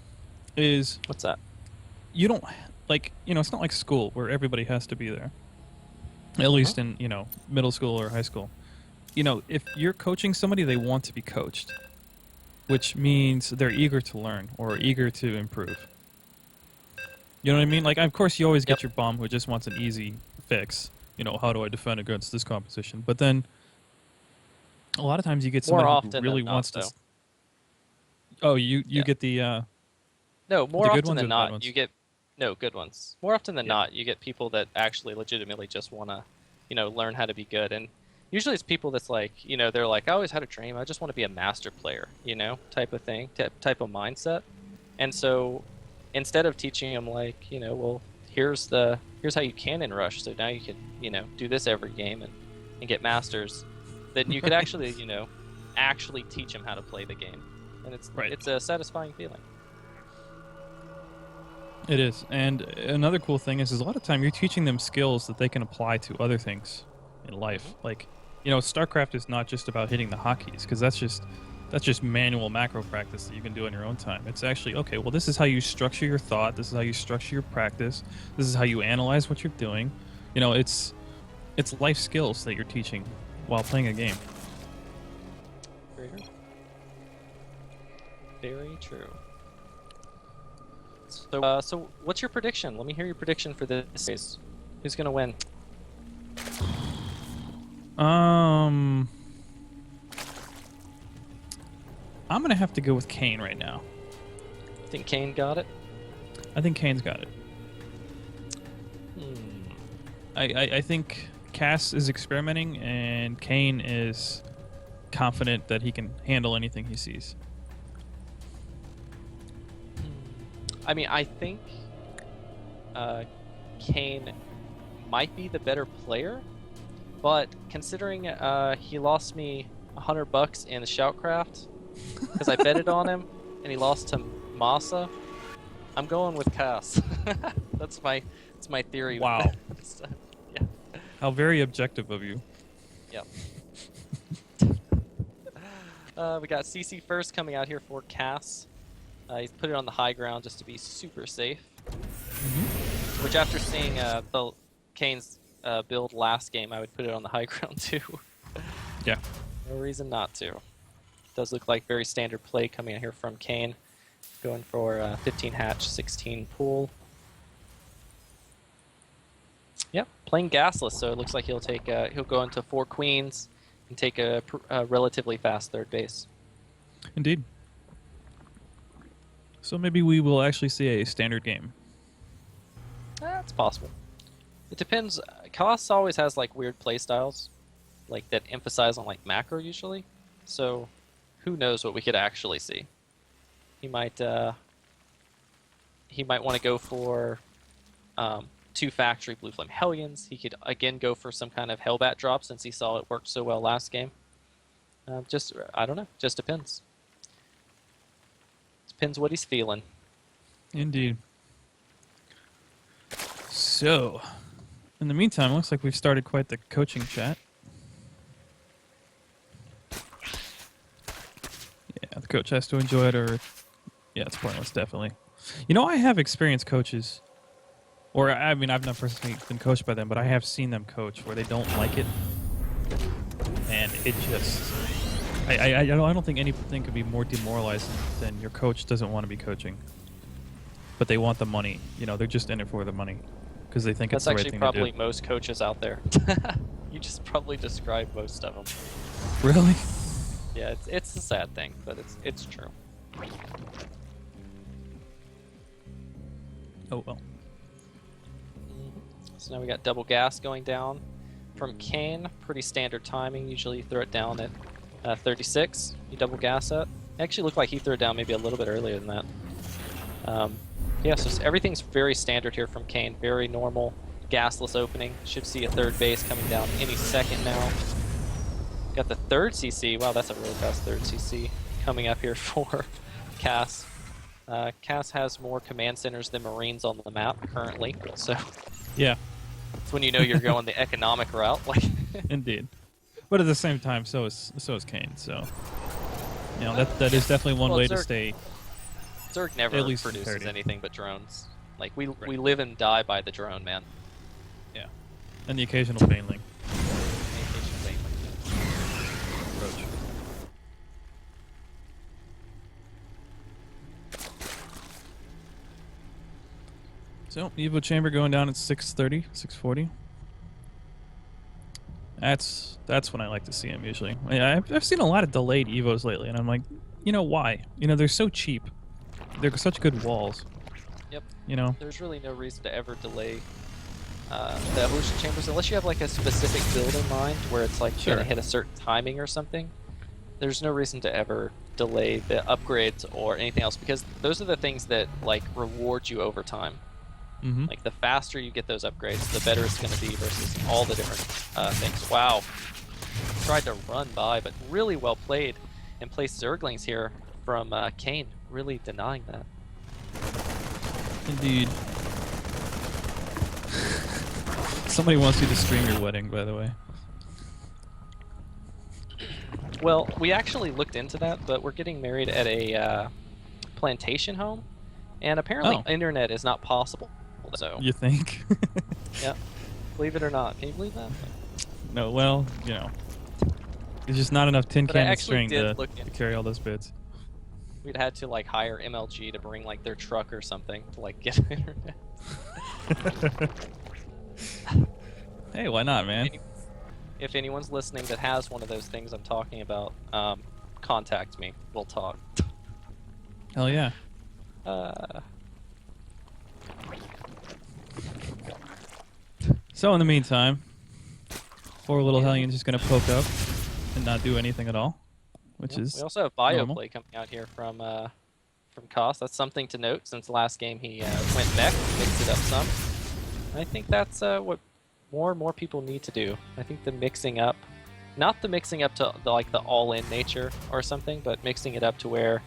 is What's that? you don't like, it's not like school where everybody has to be there. At least in, middle school or high school. If you're coaching somebody, they want to be coached, which means they're eager to learn or eager to improve. You know what I mean? Like, of course, you always get your bum who just wants an easy fix. How do I defend against this composition? But then a lot of times you get somebody who really wants to. Oh, you get the. No, more often than not, ones? you get good ones. More often than not, you get people that actually legitimately just want to, learn how to be good. And usually it's people that's like, they're like, I always had a dream. I just want to be a master player, type of thing, type of mindset. And so instead of teaching them like, well, here's how you can in Rush. So now you can, do this every game and get masters. Then you could actually, actually teach them how to play the game. And it's a satisfying feeling. It is. And another cool thing is a lot of time you're teaching them skills that they can apply to other things in life. Like, StarCraft is not just about hitting the hotkeys, because that's just manual macro practice that you can do on your own time. It's actually, okay, well, this is how you structure your thought. This is how you structure your practice. This is how you analyze what you're doing. It's life skills that you're teaching while playing a game. Very true. Very true. So what's your prediction? Let me hear your prediction for this race. Who's gonna win? I'm gonna have to go with Kane right now. You think Kane got it? I think Kane's got it. I think Cass is experimenting and Kane is confident that he can handle anything he sees. I mean, I think Kane might be the better player, but considering he lost me $100 in the Shoutcraft because I betted on him and he lost to Masa, I'm going with Cass. That's my theory. Wow. Yeah. How very objective of you. Yep. We got CC first coming out here for Cass. He's put it on the high ground just to be super safe. Mm-hmm. Which, after seeing the Kane's build last game, I would put it on the high ground too. Yeah. No reason not to. Does look like very standard play coming in here from Kane. Going for 15 hatch, 16 pool. Yep, playing gasless, so it looks like he'll take he'll go into 4 queens and take a relatively fast third base. Indeed. So maybe we will actually see a standard game. That's possible. It depends. Koss always has like weird play styles, like that emphasize on like macro usually. So who knows what we could actually see? He might want to go for 2 factory Blue Flame Hellions. He could again go for some kind of Hellbat drop since he saw it worked so well last game. I don't know. Just depends. Depends what he's feeling. Indeed. So, in the meantime, it looks like we've started quite the coaching chat. Yeah, the coach has to enjoy it, or yeah, it's pointless, definitely. You know, I have experienced coaches, or I mean, I've not personally been coached by them, but I have seen them coach where they don't like it, and it just, I don't think anything could be more demoralizing than your coach doesn't want to be coaching, but they want the money. You know, they're just in it for the money because they think it's the right thing to do. That's actually probably most coaches out there. You just probably described most of them. Really? Yeah, it's a sad thing, but it's true. Oh well. So now we got double gas going down from Kane. Pretty standard timing. Usually you throw it down at 36. You double gas it. Actually looked like he threw it down maybe a little bit earlier than that. Yeah, so everything's very standard here from Kane. Very normal gasless opening. Should see a third base coming down any second now. Got the third CC. Wow, that's a really fast third CC coming up here for Cass. Cass has more command centers than Marines on the map currently, so Yeah. that's when you know you're going the economic route. Like, Indeed. But at the same time, so is Kane. So, you know, that is definitely one way to stay. Zerg never At least produces 30. anything but drones. Like we Right. live and die by the drone, man. Yeah. And the occasional baneling approach. So, Evo Chamber going down at 630, 640. That's when I like to see him usually. I've seen a lot of delayed Evos lately, and I'm like, you know, why? You know, they're so cheap. They're such good walls. Yep. You know? There's really no reason to ever delay the evolution chambers unless you have like a specific build in mind where it's like Sure. gonna hit a certain timing or something. There's no reason to ever delay the upgrades or anything else because those are the things that like reward you over time. Mm-hmm. Like the faster you get those upgrades, the better it's going to be versus all the different things. Wow. Tried to run by, but really well played and placed Zerglings here from Kane, really denying that. Indeed. Somebody wants you to stream your wedding, by the way. Well, we actually looked into that, but we're getting married at a plantation home, and apparently internet is not possible. So You think? yeah, believe it or not. Can you believe that? No, well, you know. There's just not enough tin But I can and actually string did to look into carry all those bits. We'd had to like hire MLG to bring like their truck or something to like get internet. Hey, why not, man? If anyone's listening that has one of those things I'm talking about, contact me. We'll talk. Hell yeah. So in the meantime, poor little Hellions just gonna poke up and not do anything at all, which is we also have bio normal. play coming out here from Koss. That's something to note since last game he went mech, mixed it up some. I think that's what more and more people need to do. I think the mixing up, not the mixing up to like the all-in nature or something, but mixing it up to where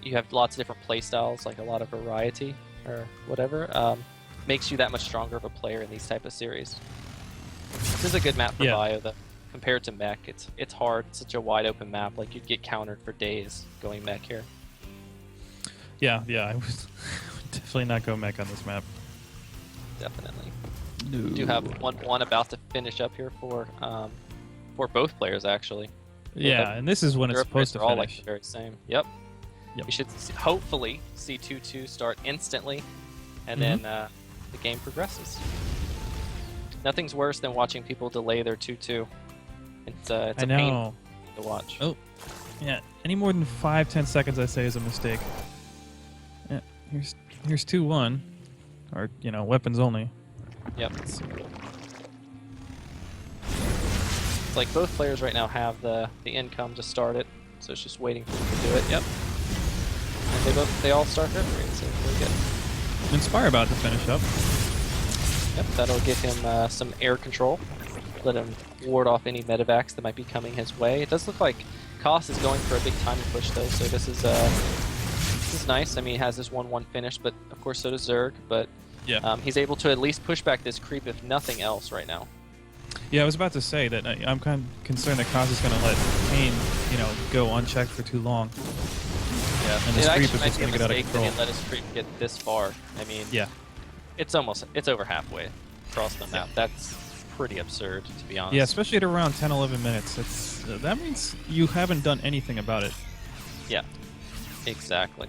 you have lots of different play styles, like a lot of variety or whatever, makes you that much stronger of a player in these type of series. This is a good map for bio, though. Compared to mech, it's hard. It's such a wide open map. Like you'd get countered for days going mech here. Yeah, I would definitely not go mech on this map. Definitely. No. We do have 1-1 about to finish up here for both players actually. Yeah, and this is when it's Their supposed to are all finish. like the very same. Yep. Yep. We should hopefully see 2-2 start instantly, and then the game progresses. Nothing's worse than watching people delay their 2-2. It's a pain to watch. Oh, yeah. Any more than 5-10 seconds, I say, is a mistake. Yeah. Here's 2-1, or weapons only. Yep. It's like both players right now have the income to start it, so it's just waiting for them to do it. Yep. And they all start their free, so really good. Inspire about to finish up. Yep, that'll give him some air control. Let him ward off any medevacs that might be coming his way. It does look like Koss is going for a big timing push though, so this is nice. I mean, he has this 1-1 finish, but of course so does Zerg. But yeah, he's able to at least push back this creep if nothing else right now. Yeah, I was about to say that I'm kind of concerned that Koss is going to let Kane, go unchecked for too long. Yeah, and this it creep is actually might just be a going to get out of mistake control. that he let his creep get this far. I mean, yeah, it's over halfway across the map. That's pretty absurd, to be honest. Yeah, especially at around 10-11 minutes. That means you haven't done anything about it. Yeah, exactly.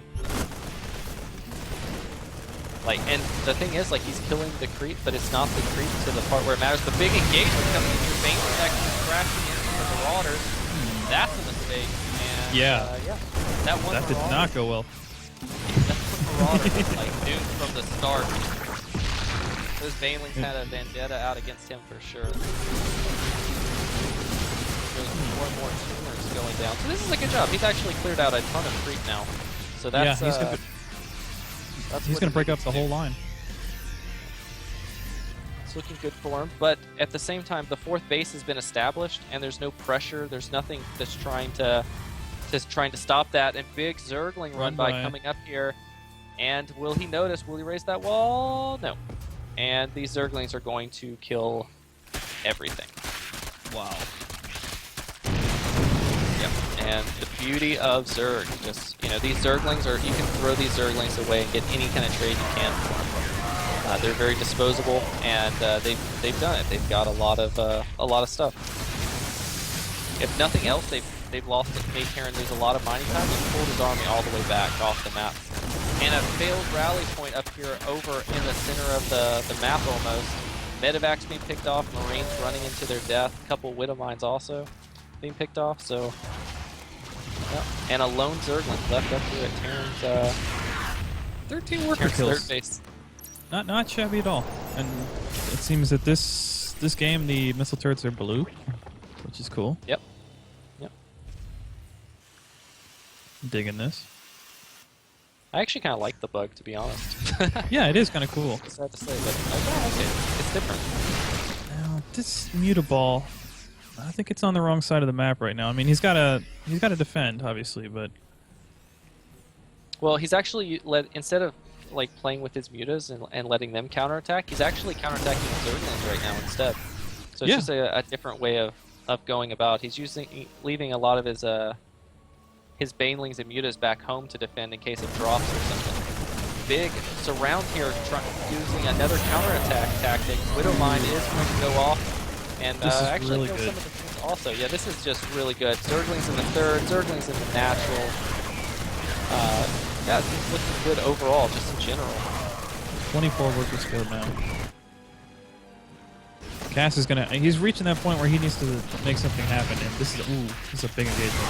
Like, and the thing is, like, he's killing the creep, but it's not the creep to the part where it matters. The big engagement coming in your vein protection, crashing into the Marauders. That's a mistake. And, yeah, that did not go well. That Marauder was, like, doomed from the start. Those Banelings had a vendetta out against him for sure. There's more and more tuners going down. So this is a good job. He's actually cleared out a ton of creep now. So that's he's gonna break up the whole line. It's looking good for him, but at the same time, the fourth base has been established, and there's no pressure. There's nothing that's trying to stop that. And big Zergling run by coming up here, and will he notice? Will he raise that wall? No. And these Zerglings are going to kill everything. Wow. Yep. And the beauty of Zerg, just these Zerglings are, you can throw these Zerglings away and get any kind of trade you can for them. They're very disposable, and they've done it. They've got a lot of stuff. If nothing else, they've lost it. Made Karen lose a lot of mining time and pulled his army all the way back off the map. And a failed rally point up here over in the center of the map almost. Medevacs being picked off, Marines running into their death, a couple Widow Mines also being picked off, so yeah. And a lone Zergling left up here at Terran's 13 worker kills. Third base. Not shabby at all. And it seems that this game the missile turrets are blue, which is cool. Yep. Digging this. I actually kind of like the bug, to be honest. Yeah, it is kind of cool. It's sad to say, but I like it. It's different. Now, this Mutaball, I think it's on the wrong side of the map right now. I mean, he's got to defend, obviously, but well, he's actually instead of like playing with his mutas and letting them counterattack, he's actually counterattacking the Zerglings right now instead. So it's just a different way of going about. He's leaving a lot of his Banelings and mutas back home to defend in case of drops or something. Big surround here, using another counterattack tactic. Widow Mine is going to go off, and actually really kill good. some of the things also. Yeah, this is just really good. Zerglings in the third, Zerglings in the natural. Yeah, it's looking good overall, just in general. 24 workers killed now. Cass is he's reaching that point where he needs to make something happen, and this is a big engagement.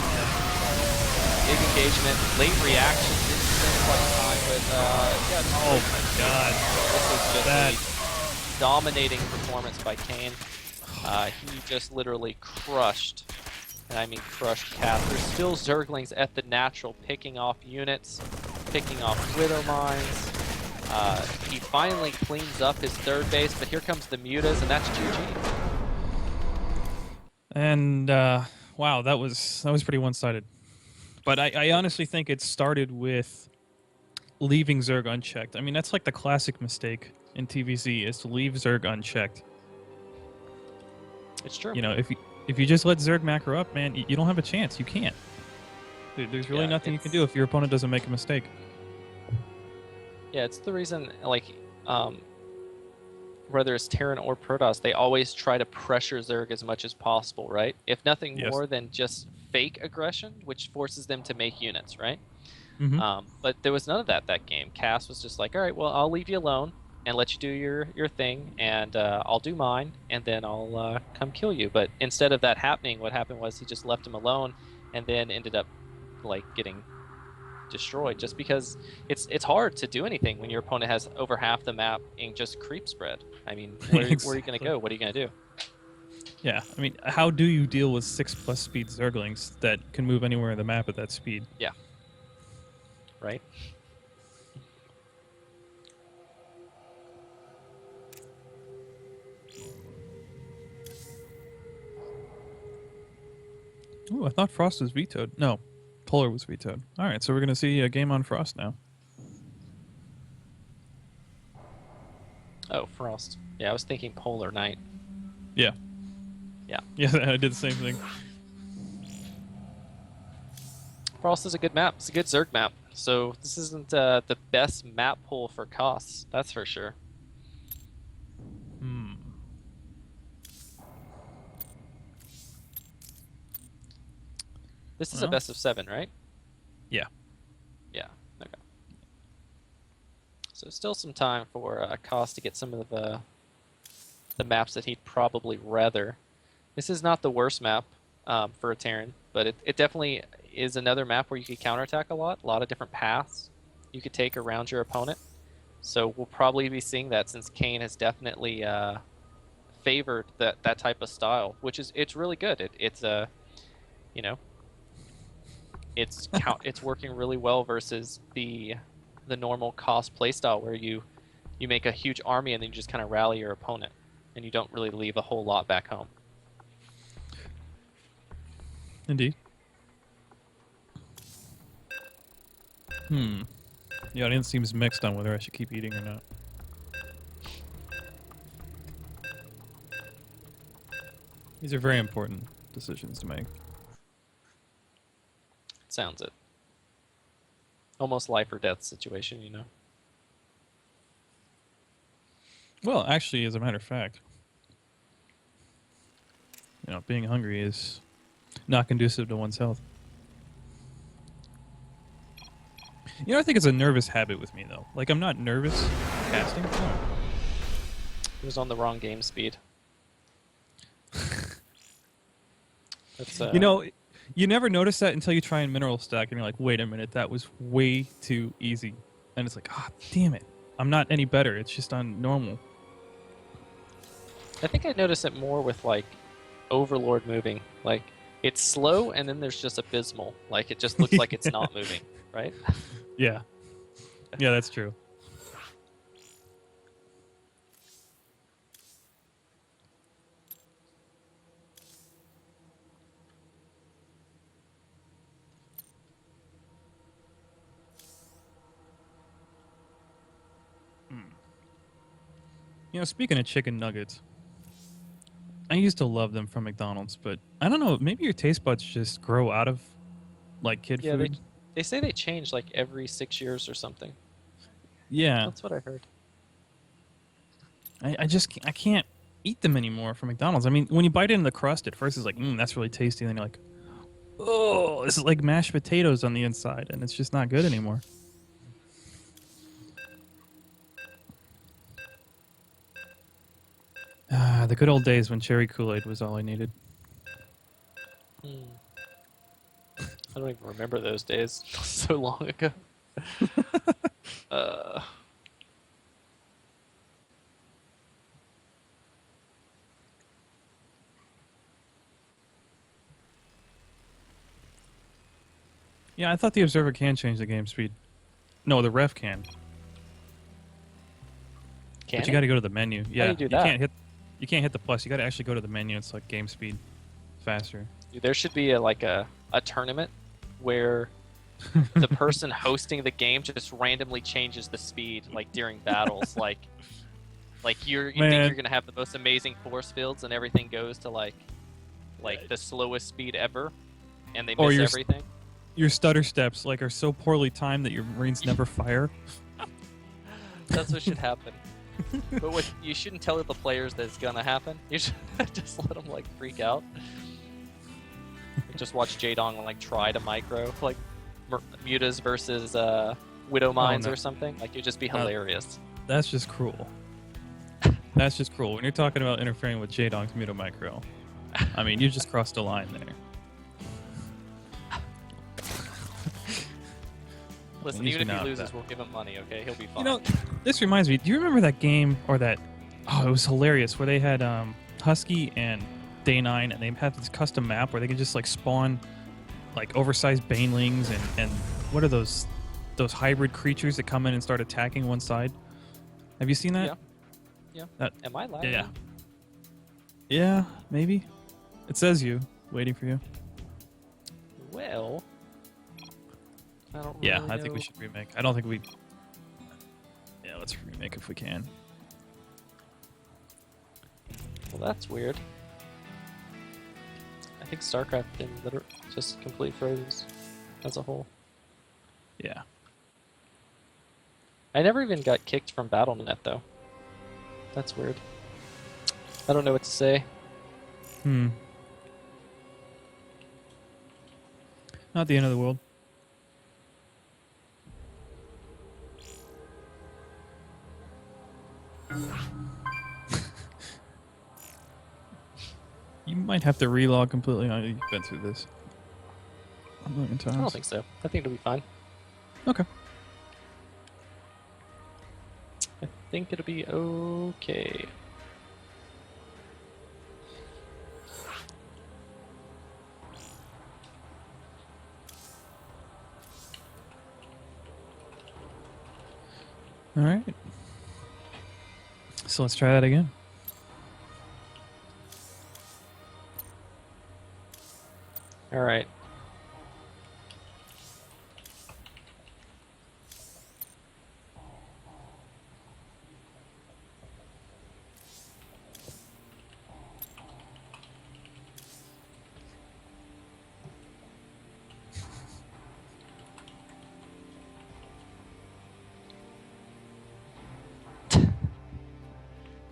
Big engagement, late reaction, didn't spend much time, but yeah. Oh my god. This is just a dominating performance by Kane. He just literally crushed, and I mean crushed Cass. There's still Zerglings at the natural, picking off units, picking off Widow Mines. He finally cleans up his third base, but here comes the mutas, and that's GG. And wow, that was pretty one-sided. But I honestly think it started with leaving Zerg unchecked. I mean, that's like the classic mistake in TVZ is to leave Zerg unchecked. It's true. If you just let Zerg macro up, man, you don't have a chance. You can't. There's really nothing you can do if your opponent doesn't make a mistake. Yeah, it's the reason, like, um, whether it's Terran or Protoss, they always try to pressure Zerg as much as possible, right? If nothing Yes. more than just fake aggression, which forces them to make units, right? Mm-hmm. But there was none of that game. Cass was just like, all right, well, I'll leave you alone and let you do your thing, and I'll do mine, and then I'll come kill you. But instead of that happening, what happened was he just left him alone, and then ended up like getting destroyed just because it's hard to do anything when your opponent has over half the map in just creep spread. I mean, where are you going to Exactly. go? What are you going to do? Yeah, I mean, how do you deal with 6+ speed Zerglings that can move anywhere in the map at that speed? Yeah, right. Oh, I thought Frost was vetoed. No, Polar was vetoed. All right, so we're gonna see a game on Frost now. Oh, Frost. Yeah, I was thinking Polar Knight. Yeah. Yeah. Yeah, I did the same thing. Frost is a good map. It's a good Zerg map. So this isn't the best map pool for costs. That's for sure. Hmm. This is a Well, best of 7, right? yeah. Yeah. Okay. So still some time for Cost to get some of the maps that he'd probably rather. This is not the worst map for a Terran, but it definitely is another map where you could counterattack a lot of different paths you could take around your opponent. So we'll probably be seeing that since Kane has definitely favored that type of style, which is it's really good. It's you know it's working really well versus the normal Cost playstyle where you make a huge army and then you just kind of rally your opponent and you don't really leave a whole lot back home. Indeed. Hmm. The audience seems mixed on whether I should keep eating or not. These are very important decisions to make. Sounds it. Almost life or death situation, you know. Well, actually, as a matter of fact, being hungry is not conducive to one's health. I think it's a nervous habit with me, though. Like, I'm not nervous casting. No. It was on the wrong game speed. That's You never notice that until you try and mineral stack, and you're like, wait a minute, that was way too easy. And it's like, ah, damn it. I'm not any better. It's just on normal. I think I notice it more with like Overlord moving. Like it's slow and then there's just abysmal. Like it just looks like it's not moving, right? Yeah. Yeah, that's true. Speaking of chicken nuggets, I used to love them from McDonald's, but I don't know, maybe your taste buds just grow out of like kid Yeah, food. they say they change like every 6 years or something. Yeah. That's what I heard. I can't eat them anymore from McDonald's. I mean, when you bite into the crust, at first it's like, that's really tasty. And then you're like, oh, this is like mashed potatoes on the inside, and it's just not good anymore. The good old days when cherry Kool-Aid was all I needed. I don't even remember those days. So long ago. uh, Yeah, I thought the observer can change the game speed. No, the ref can. But you got to go to the menu. Yeah, you do that? You can't hit the plus. You got to actually go to the menu. It's like game speed faster. Dude, there should be a tournament where the person hosting the game just randomly changes the speed like during battles. like you think you're gonna have the most amazing force fields and everything goes to like the slowest speed ever, and they miss everything. Your stutter steps are so poorly timed that your Marines never fire. That's what should happen. But what you shouldn't tell the players that it's gonna happen. You should just let them like freak out. Just watch Jaedong like try to micro like mutas versus Widow Mines no. or something. Like it'd just be hilarious. That's just cruel. That's just cruel. When you're talking about interfering with Jaedong's Muto Micro, I mean, you just crossed a line there. Listen, even if he loses, we'll give him money, okay? He'll be fine. You know, this reminds me. Do you remember that game or that? Oh, it was hilarious. Where they had Husky and Day 9, and they had this custom map where they could just like spawn like oversized banelings and what are those hybrid creatures that come in and start attacking one side? Have you seen that? Yeah. That, Am I lagging? yeah. Yeah, maybe. It says you. Waiting for you. Well, I don't Yeah, really I think know. we should remake. I don't think we... Yeah, let's remake if we can. Well, that's weird. I think StarCraft can literally just complete froze as a whole. Yeah. I never even got kicked from BattleNet, though. That's weird. I don't know what to say. Not the end of the world. You might have to relog completely. I know you've been through this a million times. I don't think so. I think it'll be fine. Okay. I think it'll be okay. All right. So let's try that again. All right.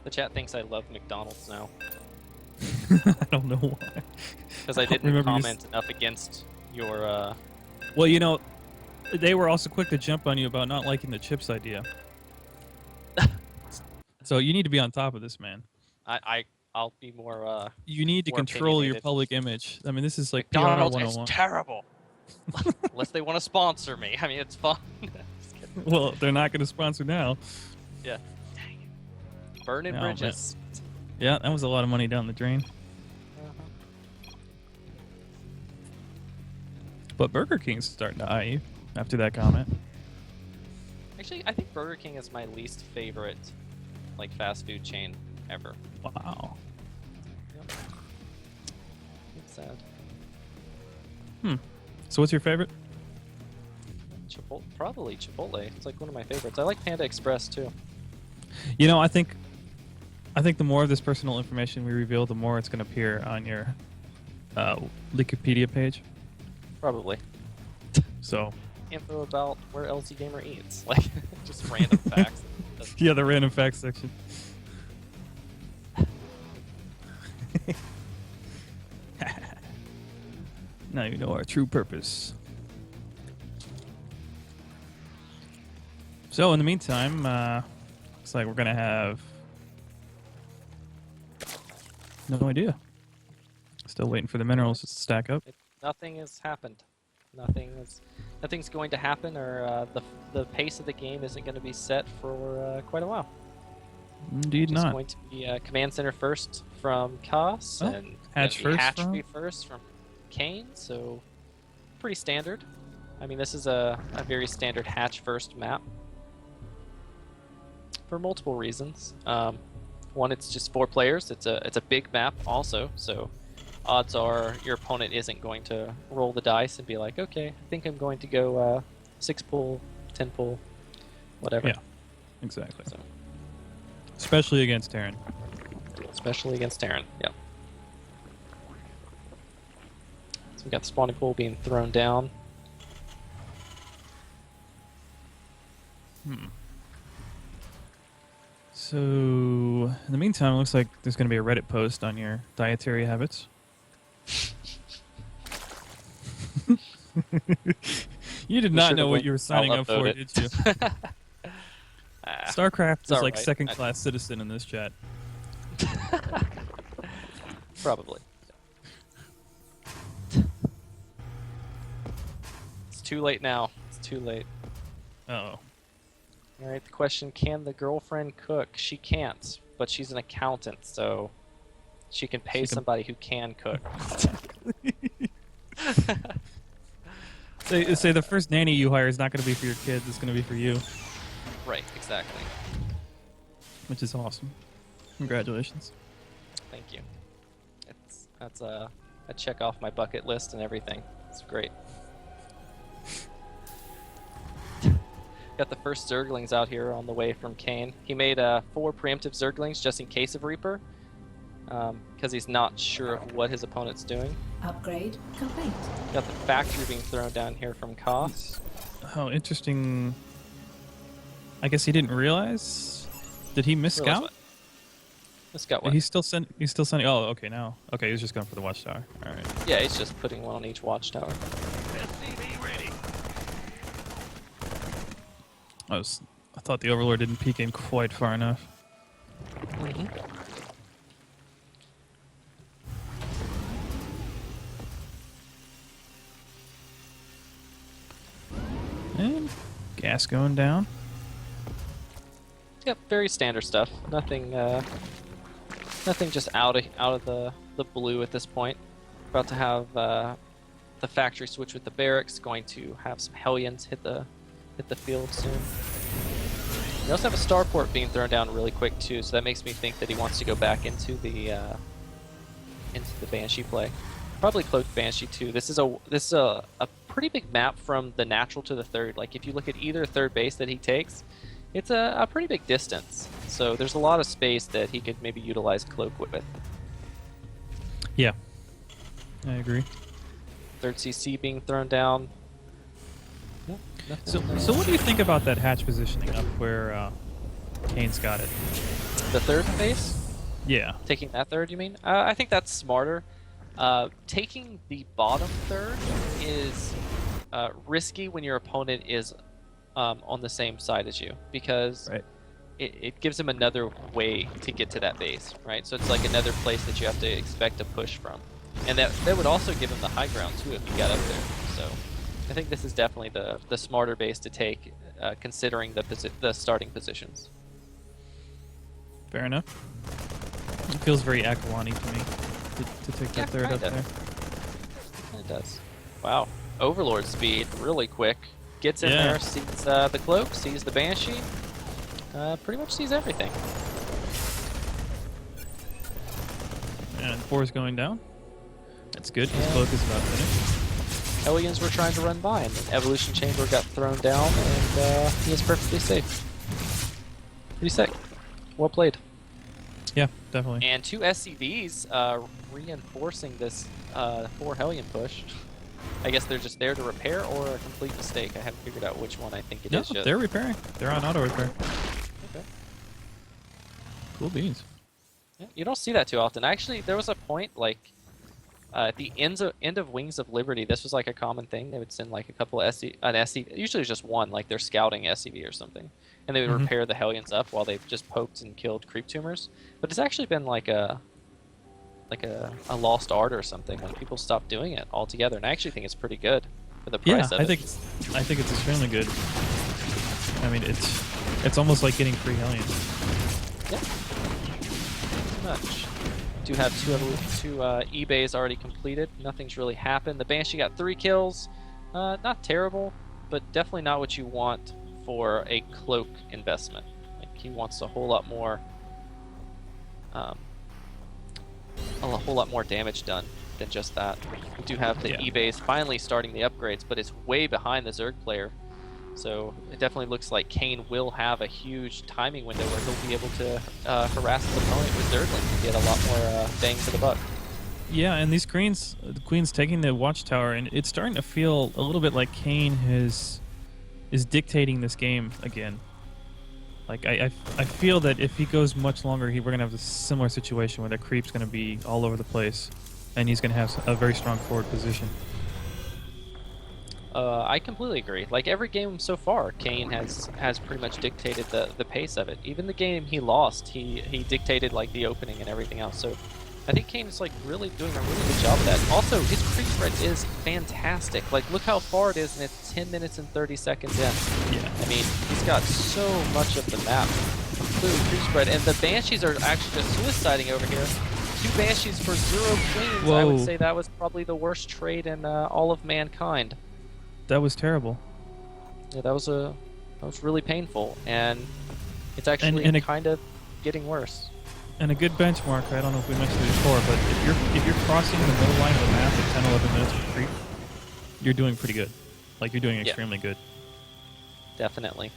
The chat thinks I love McDonald's now I don't know why. because I didn't remember you comment enough against your. Well, you know, they were also quick to jump on you about not liking the chips idea. So you need to be on top of this, man. I'll be more. You need to more control your opinionated. public image. I mean, this is like PR McDonald's is 101. terrible. Unless they want to sponsor me. I mean, it's fun. Just kidding. Well, they're not going to sponsor now. Yeah. Dang it. Burning No, bridges. Yeah, that was a lot of money down the drain. But Burger King's starting to eye you after that comment. Actually, I think Burger King is my least favorite, like, fast food chain ever. Wow. Yep. It's sad. So what's your favorite? Probably Chipotle. It's like one of my favorites. I like Panda Express too. You know, I think the more of this personal information we reveal, the more it's going to appear on your Wikipedia page. Probably. So Info about where LZ Gamer eats. Like, just random facts. yeah, the random facts section. Now you know our true purpose. So in the meantime, looks like we're gonna have no idea. Still waiting for the minerals to stack up. Nothing has happened. Nothing's going to happen, or the pace of the game isn't going to be set for quite a while. Indeed It's not. going to be Command Center first from Kos, Oh, and Hatch gonna be first Hatchery from? first from Kane, so pretty standard. I mean, this is a very standard Hatch first map for multiple reasons. One, it's just 4 players. It's a big map also, so odds are your opponent isn't going to roll the dice and be like, okay, I think I'm going to go 6 pull, 10 pull, whatever. Yeah, exactly. So, Especially against Terran. especially against Terran. Yep. So we got the spawning pool being thrown down. So, in the meantime, it looks like there's going to be a Reddit post on your dietary habits. You did Be not sure to know what link. you were signing I'll up for, upload did you? it. Ah, StarCraft it's is all like right. second-class citizen in this chat. Probably. It's too late now. It's too late. Uh-oh. All right, the question, can the girlfriend cook? She can't, but she's an accountant, so she can pay She can- somebody who can cook. Say the first nanny you hire is not going to be for your kids. It's going to be for you, Right, exactly. which is awesome. Congratulations. Thank you. That's a check off my bucket list and everything. It's great. Got the first Zerglings out here on the way from Kane. He made 4 preemptive Zerglings just in case of Reaper, because he's not sure of what his opponent's doing. Upgrade complete. Got the factory being thrown down here from Koss. How interesting. I guess he didn't realize. Did he miss Realize scout? what? Let's go one. He's still sending. Oh, okay. Now, okay. He's just going for the watchtower. All right. Yeah, he's just putting one on each watchtower. I thought the Overlord didn't peek in quite far enough. Mm-hmm. And gas going down. Yep, very standard stuff. Nothing, nothing just out of the blue at this point. About to have the factory switch with the barracks. Going to have some Hellions hit the field soon. We also have a starport being thrown down really quick too, so that makes me think that he wants to go back into the Banshee play. Probably cloaked Banshee too. This is a pretty big map from the natural to the third. Like if you look at either third base that he takes, it's a pretty big distance. So there's a lot of space that he could maybe utilize cloak with. Yeah, I agree. Third CC being thrown down. Yep, So what do you think about that hatch positioning up where Kane's got it? the third base? Yeah. Taking that third, you mean? I think that's smarter. Taking the bottom third is risky when your opponent is on the same side as you, because Right. it gives him another way to get to that base, right? So it's like another place that you have to expect to push from. And that would also give him the high ground too if he got up there. So I think this is definitely the smarter base to take, considering the starting positions. Fair enough. It feels very Akwani to me to take Yeah, that third up kinda. there. It does. Wow. Overlord speed, really quick. Gets in Yeah. there, sees the cloak, sees the Banshee. Pretty much sees everything. And 4 is going down. That's good. His Yeah. cloak is about finished. Hellions were trying to run by, and the Evolution Chamber got thrown down, and he is perfectly safe. Pretty sick. Well played. Yeah, definitely. And 2 SCVs reinforcing this 4 Hellion push. I guess they're just there to repair or a complete mistake. I haven't figured out which one I think it No, is yet. they're repairing. They're on auto repair. Okay. Cool beans. Yeah, you don't see that too often. Actually, there was a point like at the end of Wings of Liberty. This was like a common thing. They would send like a couple of SCV. Usually, it was just one, like they're scouting SCV or something, and they would Mhm. repair the Hellions up while they've just poked and killed creep tumors. But it's actually been like a lost art or something when people stop doing it altogether. And I actually think it's pretty good for the Yeah, price of I it. think it's extremely good. I mean, it's almost like getting free Hellions. Yeah. Pretty much. Do have two eBays already completed. Nothing's really happened. The Banshee got 3 kills. Not terrible, but definitely not what you want for a cloak investment. Like he wants a whole lot more, damage done than just that. We do have the Yeah. eBays finally starting the upgrades, but it's way behind the Zerg player. So it definitely looks like Kane will have a huge timing window where he'll be able to harass his opponent with Zerglings and get a lot more bang for the buck. Yeah, and these queens, the queen's taking the watchtower, and it's starting to feel a little bit like Kane is dictating this game again. Like I feel that if he goes much longer, we're gonna have a similar situation where the creep's gonna be all over the place, and he's gonna have a very strong forward position. I completely agree. Like every game so far, Kane has pretty much dictated the pace of it. Even the game he lost, he dictated like the opening and everything else. So I think Kane is like really doing a really good job of that. Also, his creep spread is fantastic. Like look how far it is, and it's 10 minutes and 30 seconds in. Yeah. I mean, he's got so much of the map completely creep spread, and the Banshees are actually just suiciding over here. 2 Banshees for 0 queens. Whoa. I would say that was probably the worst trade in all of mankind. That was terrible. Yeah, that was really painful, and it's actually kind of getting worse. And a good benchmark, I don't know if we mentioned it before, but if you're crossing the middle line of the map at 10-11 minutes for creep, you're doing pretty good. Like you're doing extremely good. Definitely.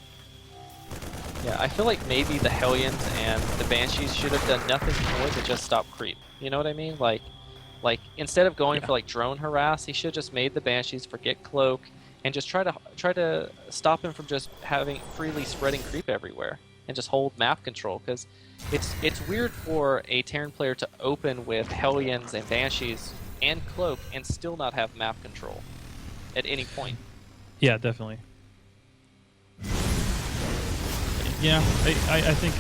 Yeah, I feel like maybe the Hellions and the Banshees should have done nothing more than just stop creep. You know what I mean? Like instead of going for like drone harass, he should have just made the Banshees forget cloak and just try to stop him from just having freely spreading creep everywhere and just hold map control, because it's weird for a Terran player to open with Hellions and Banshees and cloak and still not have map control at any point. Yeah, definitely. Yeah, I think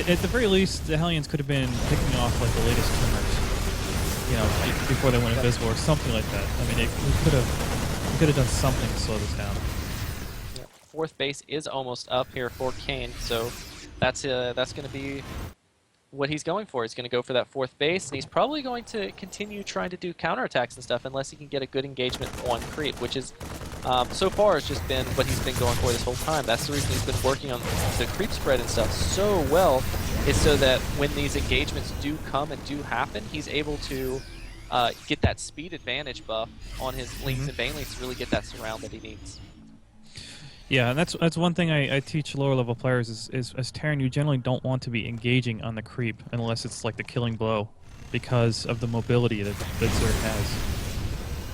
at the very least the Hellions could have been picking off like the latest trimmers, you know, before they went invisible or something like that. I mean, we could have done something to slow this down. Yeah, 4th base is almost up here for Kane, so that's going to be what he's going for. He's going to go for that 4th base, and he's probably going to continue trying to do counterattacks and stuff unless he can get a good engagement on creep, which is so far has just been what he's been going for this whole time. That's the reason he's been working on the creep spread and stuff so well, is so that when these engagements do come and do happen, he's able to get that speed advantage buff on his links and banelings to really get that surround that he needs. Yeah, and that's one thing I teach lower level players is as Terran, you generally don't want to be engaging on the creep unless it's like the killing blow, because of the mobility that Zerg has.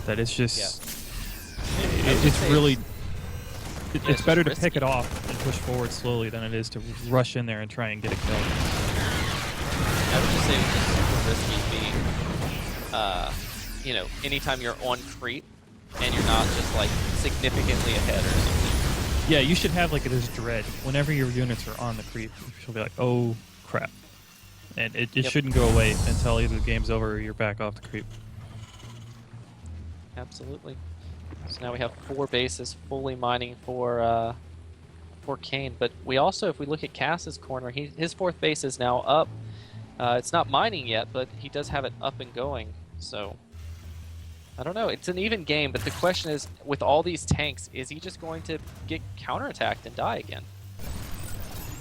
That it's just it's really it's better to pick it off and push forward slowly than it is to rush in there and try and get a kill. I would just say it's just super risky being you know, anytime you're on creep and you're not just like significantly ahead or something. Yeah, you should have like this dread. Whenever your units are on the creep, you'll be like, oh crap. And it shouldn't go away until either the game's over or you're back off the creep. Absolutely. So now we have 4 bases fully mining for Kane. But we also, if we look at Cass's corner, his 4th base is now up. It's not mining yet, but he does have it up and going. So I don't know. It's an even game, but the question is, with all these tanks, is he just going to get counterattacked and die again?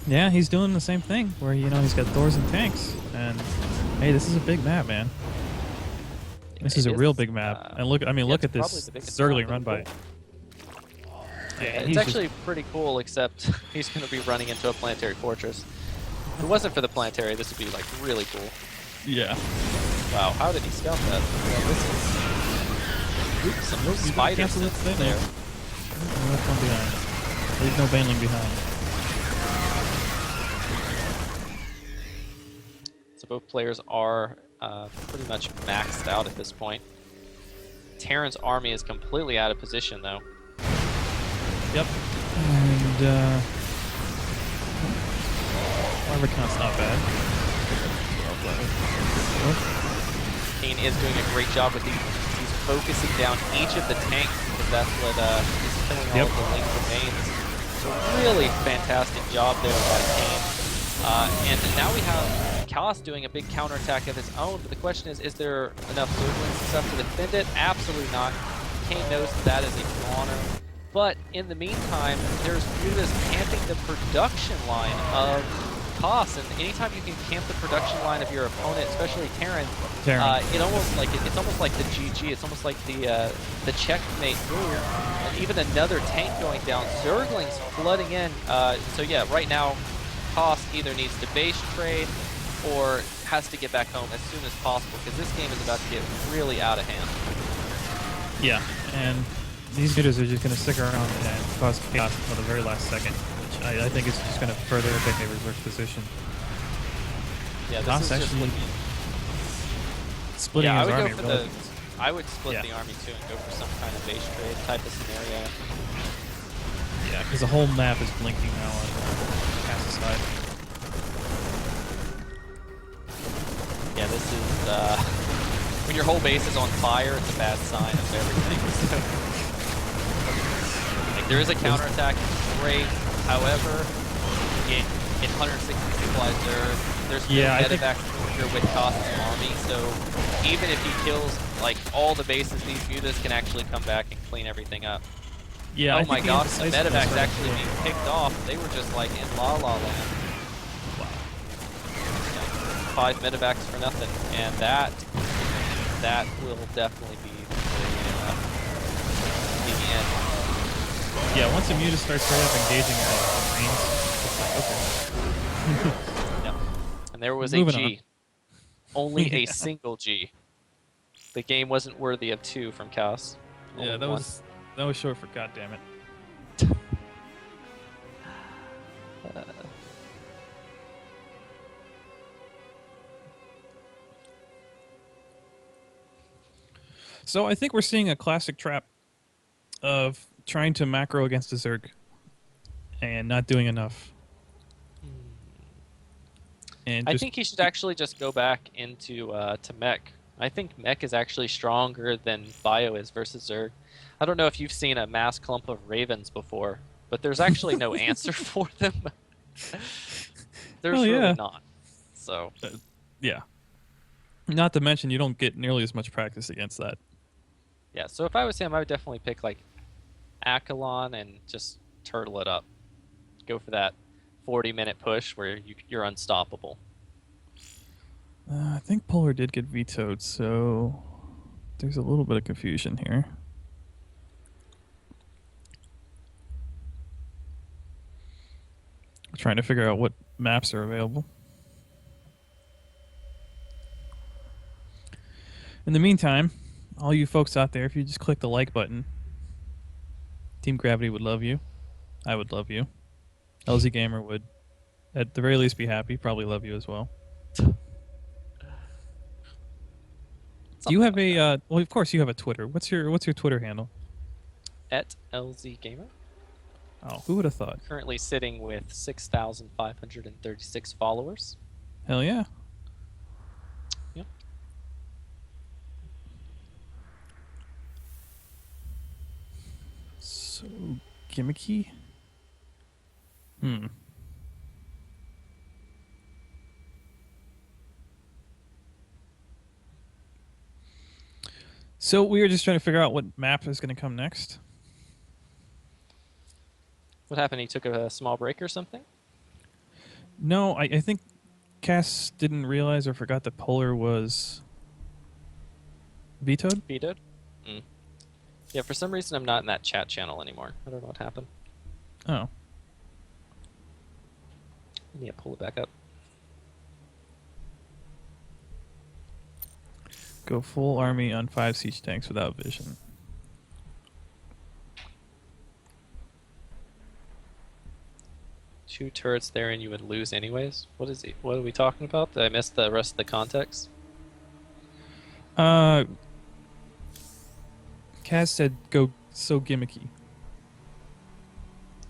Yeah, he's doing the same thing, where, you know, he's got Thors and tanks. And, hey, this is a big map, man. This is a real big map. And look, I mean, look at this Zergling run by. Yeah, it's actually pretty cool, except he's going to be running into a planetary fortress. If it wasn't for the planetary, this would be, like, really cool. Yeah. Wow, how did he scout that? Yeah, this is... Oops, some spiders there. Left one behind. Leave no baneling behind. So both players are pretty much maxed out at this point. Terran's army is completely out of position, though. Yep. And armor count's not bad. Kane is doing a great job with these. He's focusing down each of the tanks, because that's what is killing all of the links and mains. So really fantastic job there by Kane. And now we have Chaos doing a big counterattack of his own, but the question is there enough Zerglings and stuff to defend it? Absolutely not. Kane knows that is a goner. But in the meantime, there's Brutus camping the production line of Chaos, and anytime you can camp the production line of your opponent, especially Terran, it's almost like the GG. It's almost like the checkmate move. And even another tank going down, Zerglings flooding in. So yeah, right now, Chaos either needs to base trade or has to get back home as soon as possible, because this game is about to get really out of hand. Yeah, and these hitters are just going to stick around and cause chaos until the very last second, which I think it's just going to further affect a reverse position. Yeah, this Haas is just actually looking. splitting Yeah, I his would army. go for relatively- I would split Yeah. the army too and go for some kind of base trade type of scenario. Yeah, because the whole map is blinking now on Cass's side. Yeah, this is when your whole base is on fire, it's a bad sign of everything. Like there is a counterattack, great. However, in 160 supplies there's no Yeah, I think- medevac here with Cost's army, so even if he kills like all the bases, these mutas can actually come back and clean everything up. Yeah. Oh I my think gosh, the indecisiveness medevac's hurt him actually too. being picked off. They were just like in la la land. Wow. 5 medevacs for nothing, and that will definitely be the end. Yeah, once the muta starts straight up engaging the Marines, it's like, okay. Yep. And there was Moving a G. on. Only a Yeah. single G. The game wasn't worthy of 2 from Chaos. Yeah, Only that one. was short for goddamn it. So I think we're seeing a classic trap of trying to macro against a Zerg and not doing enough. And I just think he should actually just go back into to mech. I think mech is actually stronger than bio is versus Zerg. I don't know if you've seen a mass clump of ravens before, but there's actually no answer for them. There's Hell really yeah. not. So yeah. Not to mention you don't get nearly as much practice against that. yeah, so if I was him, I would definitely pick like Akalon and just turtle it up. Go for that 40-minute push where you're unstoppable. I think Polar did get vetoed, so there's a little bit of confusion here. Trying to figure out what maps are available. In the meantime, all you folks out there, if you just click the like button, Team Gravity would love you. I would love you. LZ Gamer would, at the very least, be happy. Probably love you as well. Do you have a? Well, of course, you have a Twitter. What's your Twitter handle? At LZ Gamer. Oh, who would have thought? Currently sitting with 6,536 followers. Hell yeah! Yep. So gimmicky. Hmm. So we were just trying to figure out what map is going to come next. What happened? He took a small break or something? No, I think Cass didn't realize or forgot that Polar was vetoed. Vetoed? Mm. Yeah, for some reason I'm not in that chat channel anymore. I don't know what happened. Oh. I need to pull it back up. Go full army on 5 siege tanks without vision. Two turrets there and you would lose anyways? What is he? What are we talking about? Did I miss the rest of the context? Kaz said go so gimmicky.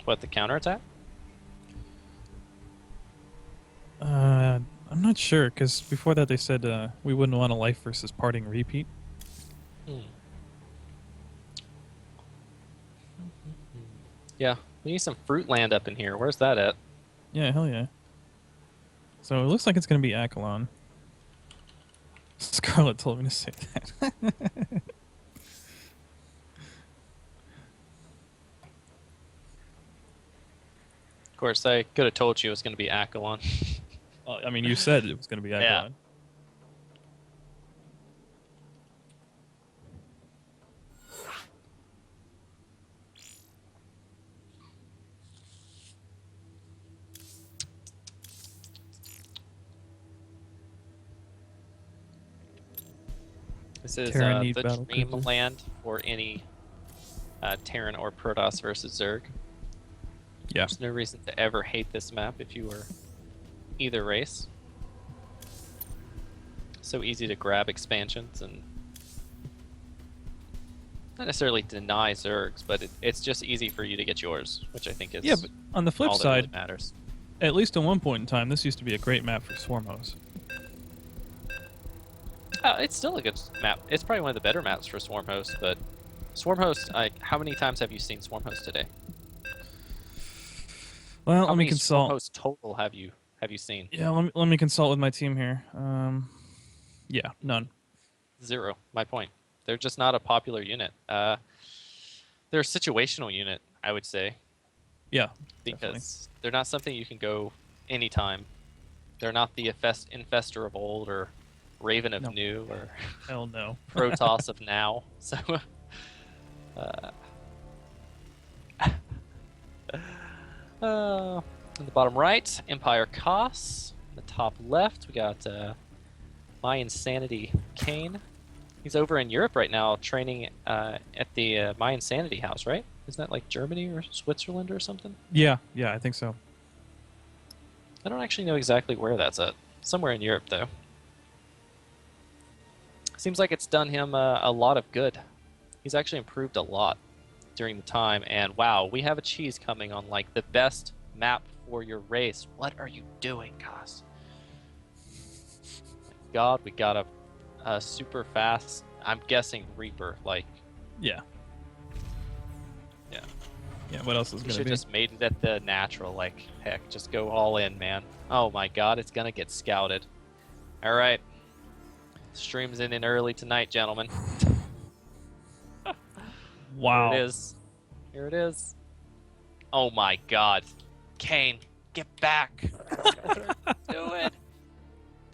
What, the counterattack? I'm not sure, because before that they said we wouldn't want a life versus parting repeat. Hmm. Yeah, we need some fruit land up in here. Where's that at? Yeah, hell yeah. So it looks like it's going to be Akalon. Scarlet told me to say that. Of course, I could have told you it was going to be Akalon. Well, I mean, you said it was going to be Akalon. Yeah. This is Terran the need battle dream cruiser. land for any Terran or Protoss versus Zerg. Yeah. There's no reason to ever hate this map if you were either race. So easy to grab expansions and not necessarily deny Zergs, but it's just easy for you to get yours, which I think is Yeah, but on the flip all that side, really matters. at least at one point in time, this used to be a great map for swarm hosts. It's still a good map. It's probably one of the better maps for Swarm Host, but Swarm Host, how many times have you seen Swarm Host today? Well, How let me many Swarm consult. Hosts total have you seen? Yeah, let me consult with my team here. Yeah, none. 0. My point. They're just not a popular unit. They're a situational unit, I would say, Yeah, because definitely. they're not something you can go anytime. They're not the Infestor of old or Raven of No. new or Hell no. Protoss of now. So, in the bottom right, Empire Koss. In the top left, we got mYi Insanity Kane. He's over in Europe right now training at the mYi Insanity house, right? Isn't that like Germany or Switzerland or something? Yeah, I think so. I don't actually know exactly where that's at. Somewhere in Europe, though. Seems like it's done him a lot of good. He's actually improved a lot during the time, and wow, we have a cheese coming on like the best map for your race. What are you doing, Koss? God, we got a super fast, I'm guessing Reaper, like, Yeah. yeah. Yeah, what else is You going to should be? just made it at the natural, like, heck, just go all in, man. Oh my god, it's gonna get scouted. Alright. Stream's in early tonight, gentlemen. Wow. Here it is. Here it is. Oh my god. Kane, get back. Do it.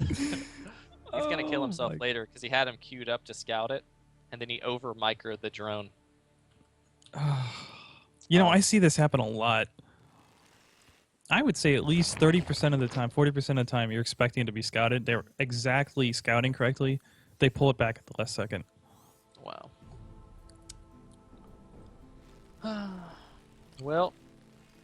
He's gonna kill himself later because he had him queued up to scout it, and then he over microed the drone. You know, I see this happen a lot. I would say at least 30% of the time, 40% of the time, you're expecting to be scouted. They're exactly scouting correctly. They pull it back at the last second. Wow. Well,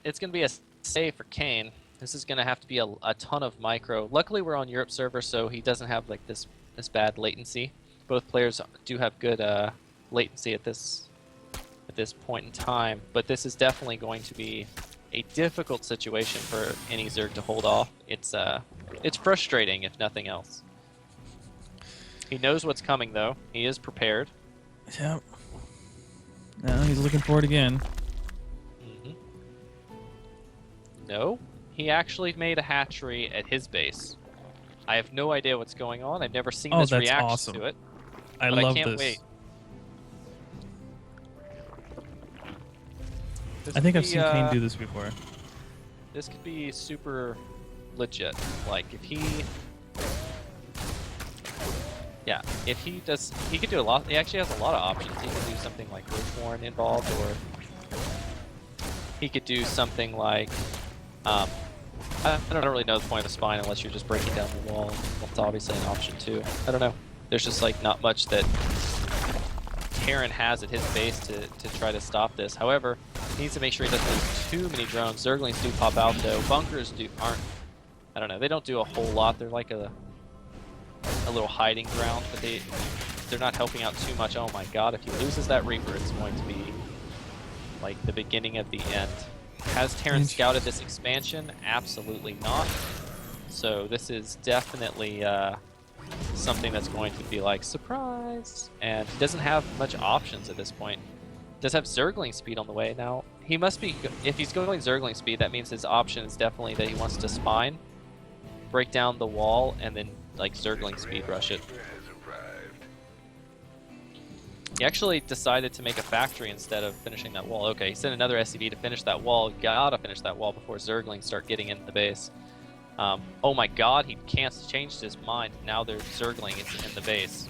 it's going to be a save for Kane. This is going to have to be a ton of micro. Luckily, we're on Europe server, so he doesn't have like this bad latency. Both players do have good latency at this point in time, but this is definitely going to be a difficult situation for any Zerg to hold off. It's frustrating, if nothing else. He knows what's coming, though. He is prepared. Yep. Now he's looking for it again. Mm-hmm. No, he actually made a hatchery at his base. I have no idea what's going on. I've never seen this that's reaction awesome. to it. I but love I can't this. wait. This I think could I've be, seen Kane do this before. This could be super legit. Like, if he... Yeah, if he does... He could do a lot... He actually has a lot of options. He could do something like Rootborn involved, or... He could do something like... I don't really know the point of a spine unless you're just breaking down the wall. That's obviously an option, too. I don't know. There's just, like, not much that Terran has at his base to try to stop this. However, he needs to make sure he doesn't lose too many drones. Zerglings do pop out, though. Bunkers aren't... I don't know. They don't do a whole lot. They're like a little hiding ground, but they're not helping out too much. Oh my god, if he loses that Reaper, it's going to be like the beginning of the end. Has Terran scouted this expansion? Absolutely not. So this is definitely something that's going to be like, surprise! And he doesn't have much options at this point. Does have Zergling speed on the way. Now, he must be, if he's going Zergling speed, that means his option is definitely that he wants to spine, break down the wall, and then like Zergling speed rush it. He actually decided to make a factory instead of finishing that wall. Okay, he sent another SCV to finish that wall. Gotta finish that wall before Zerglings start getting into the base. Oh my god, he changed his mind. Now there's Zergling in the base.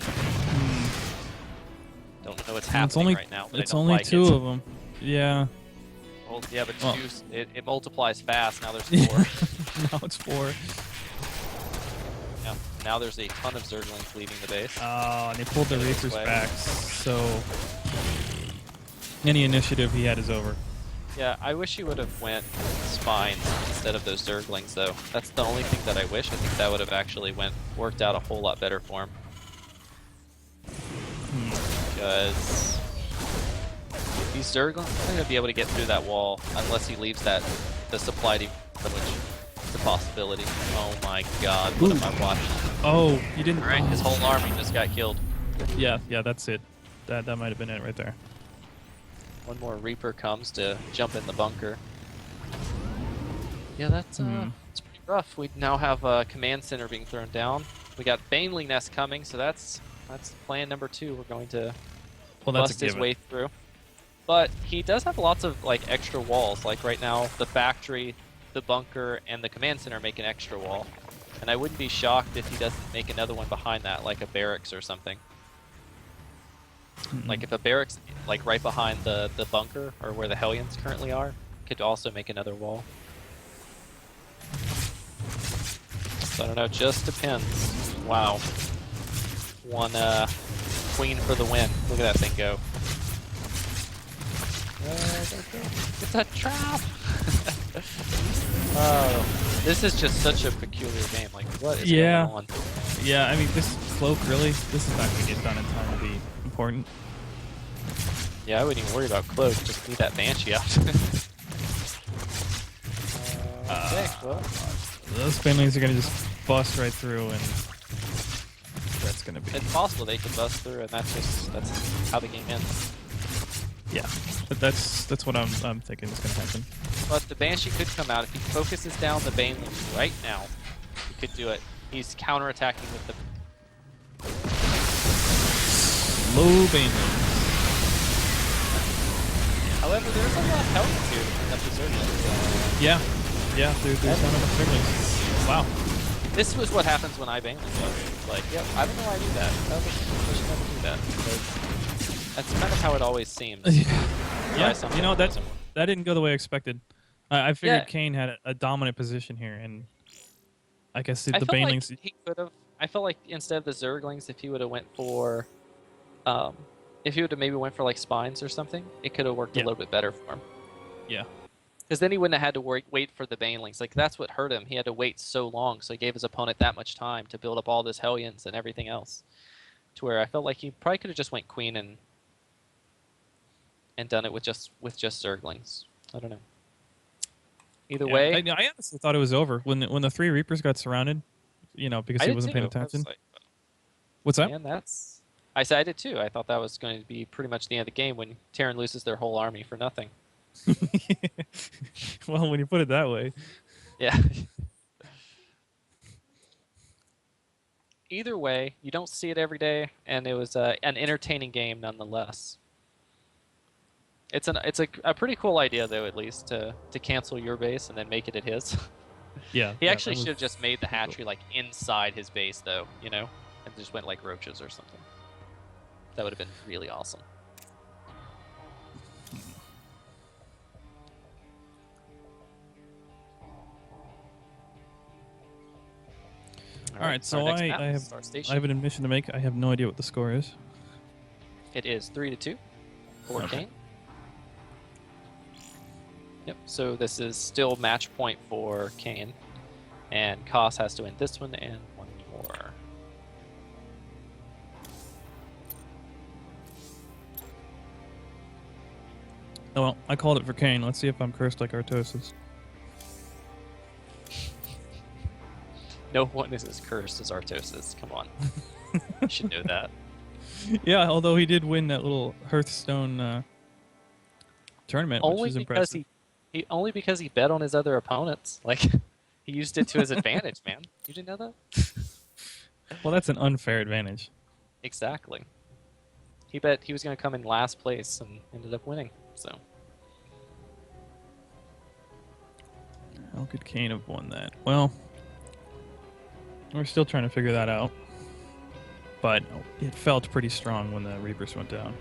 Don't know what's happening right now, but it's I don't only like two it. of them. Yeah. Well, yeah, but Well. it multiplies fast. Now there's Yeah. 4. Now it's 4. Yeah, now there's a ton of Zerglings leaving the base. Oh, and they pulled the This Reapers way. back, so any initiative he had is over. Yeah, I wish he would have went spines instead of those zerglings, though. That's the only thing that I wish. I think that would have actually worked out a whole lot better for him. Because these zerglings aren't going to be able to get through that wall unless he leaves the supply depot, which is a possibility. Oh my god, what am I watching? Oh, you didn't. Alright, his whole army just got killed. Yeah, that's it. That might have been it right there. One more Reaper comes to jump in the bunker. Yeah, that's it's pretty rough. We now have a command center being thrown down. We got Baneling Nest coming, so that's plan number 2. We're going to bust his way through. But he does have lots of like extra walls. Like right now, the factory, the bunker, and the command center make an extra wall. And I wouldn't be shocked if he doesn't make another one behind that, like a barracks or something. Like if a barracks, like right behind the bunker or where the Hellions currently are, could also make another wall. So I don't know, just depends. Wow. One queen for the win. Look at that thing go. It's a trap! Oh, this is just such a peculiar game. Like, what is going on? Yeah, I mean, this cloak, really, this is not going to get done in time to be important. Yeah, I wouldn't even worry about cloak. Just need that Banshee out. Okay, well. Those Banelings are going to just bust right through, and that's going to be... It's possible they can bust through, and that's how the game ends. Yeah, but that's what I'm thinking is going to happen. But the Banshee could come out if he focuses down the Baneling right now. He could do it. He's counterattacking with the slow Baneling. However, there's a lot of Hellions here to bring up the Zerglings. Yeah, there's not enough Zerglings. Wow. This was what happens when I Baneling go. Like, yep, I don't know why I do that. I should never do that. Because that's kind of how it always seems. Yeah, you know, that didn't go the way I expected. I figured Kane had a dominant position here, and I guess the Banelings... Like he could have... I felt like instead of the Zerglings, if he would have went for... if he would have maybe went for like spines or something, it could have worked a little bit better for him. Yeah. Because then he wouldn't have had to wait for the Banelings. Like, that's what hurt him. He had to wait so long, so he gave his opponent that much time to build up all this Hellions and everything else. To where I felt like he probably could have just went Queen and done it with just Zerglings. I don't know. Either way... I honestly thought it was over. When the 3 Reapers got surrounded, you know, because he wasn't paying attention. Like, what's that? Man, that's... I said I did too. I thought that was going to be pretty much the end of the game when Terran loses their whole army for nothing. Well, when you put it that way. Yeah. Either way, you don't see it every day, and it was an entertaining game nonetheless. It's a pretty cool idea though, at least to cancel your base and then make it at his. Yeah. He actually should have just made the hatchery like inside his base though, you know, and just went like roaches or something. That would have been really awesome. All right, so I have an admission to make. I have no idea what the score is. It is 3-2 for Kane. Yep. So this is still match point for Kane, and Koss has to win this one and one more. Oh well, I called it for Kane. Let's see if I'm cursed like Artosis. No one is as cursed as Artosis. Come on. You should know that. Yeah, although he did win that little Hearthstone tournament, which is impressive. Only because he bet on his other opponents. Like, he used it to his advantage, man. You didn't know that? Well, that's an unfair advantage. Exactly. He bet he was going to come in last place and ended up winning. So. How could Kane have won that? Well, we're still trying to figure that out. But it felt pretty strong when the Reapers went down.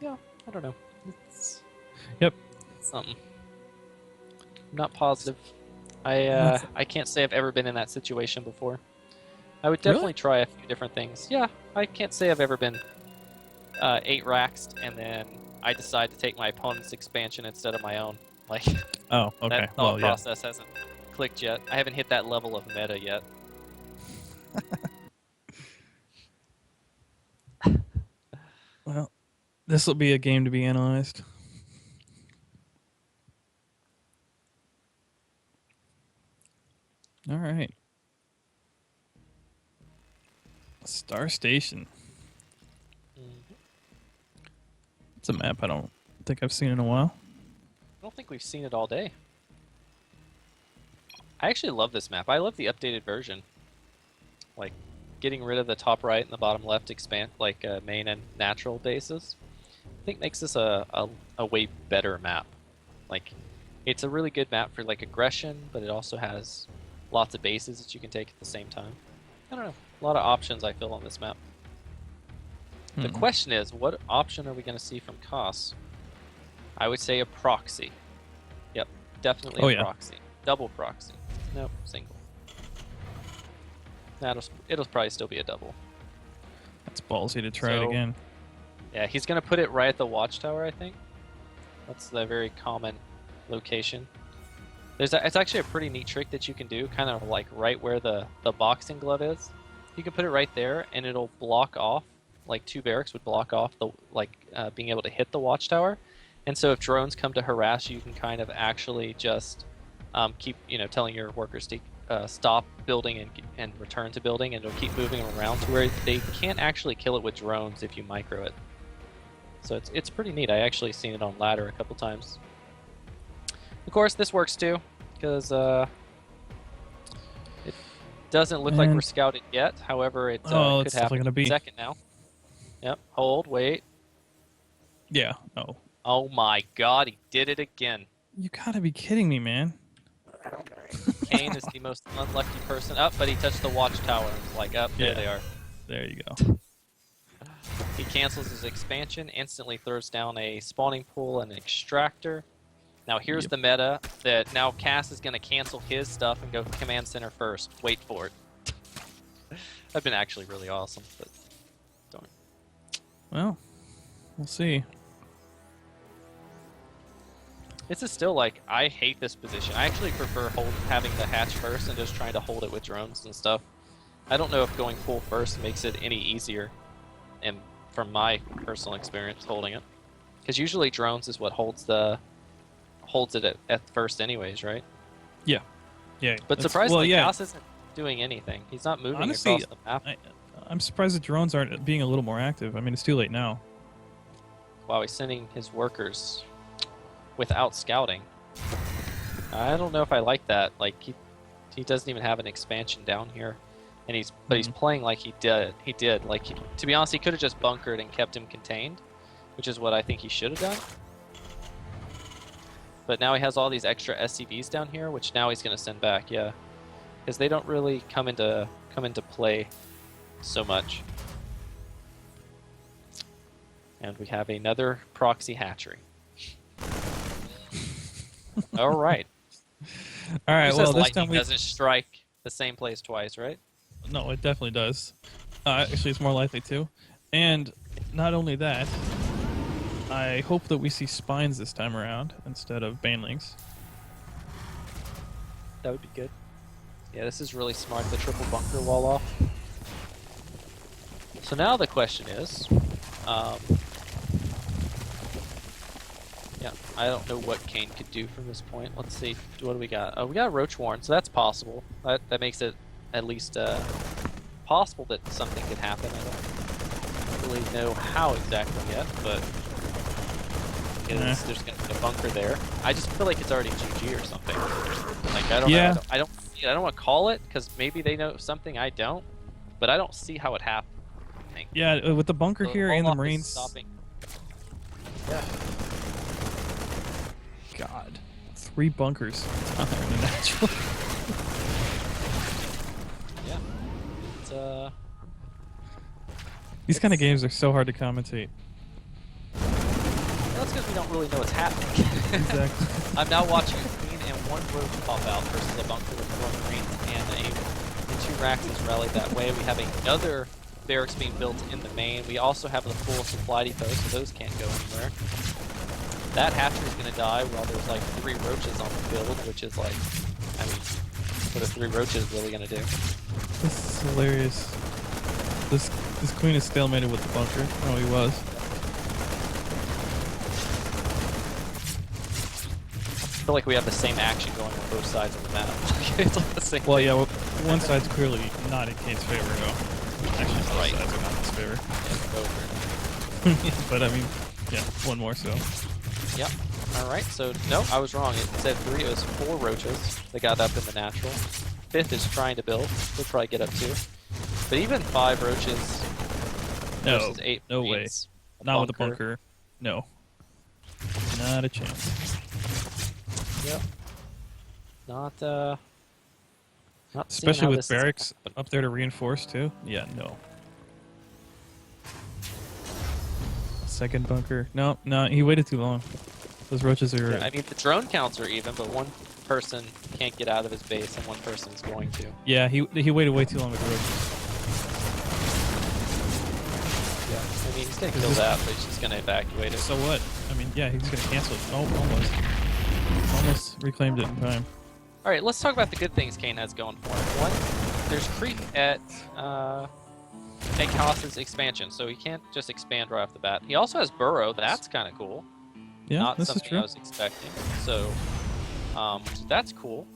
Yeah, I don't know. It's yep. Something. I'm not positive. I can't say I've ever been in that situation before. I would Really? definitely try a few different things. Yeah, I can't say I've ever been 8 raxed and then I decide to take my opponent's expansion instead of my own. Like, Oh, okay. that thought Well, yeah. process hasn't clicked yet. I haven't hit that level of meta yet. Well, this will be a game to be analyzed. All right. Star Station. Mhm. It's a map I don't think I've seen in a while. I don't think we've seen it all day. I actually love this map. I love the updated version. Like, getting rid of the top right and the bottom left expand, like main and natural bases. I think makes this a way better map. Like, it's a really good map for like aggression, but it also has lots of bases that you can take at the same time. I don't know. A lot of options I feel on this map. The question is, what option are we going to see from Koss? I would say a proxy. Yep, definitely a proxy. Double proxy. Nope, single. It'll probably still be a double. That's ballsy to try it again. Yeah, he's going to put it right at the watchtower, I think. That's the very common location. It's actually a pretty neat trick that you can do, kind of like right where the boxing glove is. You can put it right there, and it'll block off, like 2 barracks would block off the being able to hit the watchtower. And so if drones come to harass you, you can kind of actually just keep telling your workers to stop building and return to building, and it'll keep moving them around to where they can't actually kill it with drones if you micro it. So it's pretty neat. I actually seen it on ladder a couple times. Of course, this works too, because it doesn't look like we're scouted yet. However, it could happen in a second now. Yep, hold, wait. Yeah, oh. Oh my god, he did it again. You gotta be kidding me, man. Kane is the most unlucky person. Up, but he touched the watchtower. Like, up, there they are. There you go. He cancels his expansion, instantly throws down a spawning pool and an extractor. Now here's the meta that now Cass is going to cancel his stuff and go command center first. Wait for it. That'd been actually really awesome, but darn. Well, we'll see. This is still like, I hate this position. I actually prefer having the hatch first and just trying to hold it with drones and stuff. I don't know if going full first makes it any easier, and from my personal experience holding it, because usually drones is what holds it at first anyways, right? Yeah. But surprisingly, Cass isn't doing anything. He's not moving across the map. I'm surprised the drones aren't being a little more active. I mean, it's too late now. Wow, he's sending his workers without scouting. I don't know if I like that. Like, he doesn't even have an expansion down here, and he's playing like he did. Like, to be honest, he could have just bunkered and kept him contained, which is what I think he should have done. But now he has all these extra SCVs down here, which now he's going to send back, yeah. Because they don't really come into play so much. And we have another proxy hatchery. All right. All right, well, this time doesn't strike the same place twice, right? No, it definitely does. Actually, it's more likely to. And not only that, I hope that we see spines this time around instead of banelings. That would be good. Yeah, this is really smart, the triple bunker wall off. So now the question is, yeah, I don't know what Kane could do from this point. Let's see, what do we got? Oh, we got Roach Warren, so that's possible. That makes it at least possible that something could happen. I don't really know how exactly yet, but there's going to be a bunker there. I just feel like it's already GG or something. Like, I don't know. I don't want to call it, because maybe they know something I don't, but I don't see how it happened. Yeah, with the bunker here and the Marines. Yeah. God, 3 bunkers down there in the natural. Yeah. It's These kind of games are so hard to commentate. That's because we don't really know what's happening. Exactly. I'm now watching a Queen and 1 Roach pop out versus a bunker with 4 Marines and a 2 Raxes rallied that way. We have another barracks being built in the main. We also have the full supply depot, so those can't go anywhere. That hatchery is going to die while there's like 3 roaches on the field, which is like, I mean, what are 3 roaches really going to do? This is hilarious. This queen is stalemated with the bunker. Oh, he was. I feel like we have the same action going on both sides of the map. It's like the same. Well, yeah, one side's clearly not in Kane's favor, though. Actually, both Right. sides are not in his favor. Over. But I mean, yeah, one more so. Yep. All right. So no, I was wrong. It said 3. It was 4 roaches that got up in the natural. 5th is trying to build. He'll probably get up too. But even 5 roaches No, versus 8 no way. marines, a Not with the bunker. No. Not a chance. Yep. Not seeing Especially how with this is barracks happening. up there to reinforce too. Yeah, no. Second bunker. No, he waited too long. Those roaches are. Yeah, I mean, the drone counts are even, but one person can't get out of his base, and one person's going to. Yeah, he waited way too long with the roaches. Yeah. I mean, he's gonna kill that, but he's just gonna evacuate it. So what? I mean, yeah, he's gonna cancel it. Oh, almost reclaimed it in time. All right, let's talk about the good things Kane has going for him. One, there's creep at Chaos's expansion, so he can't just expand right off the bat. He also has burrow. That's kind of cool. Yeah, Not this is something true. I was expecting. So that's cool.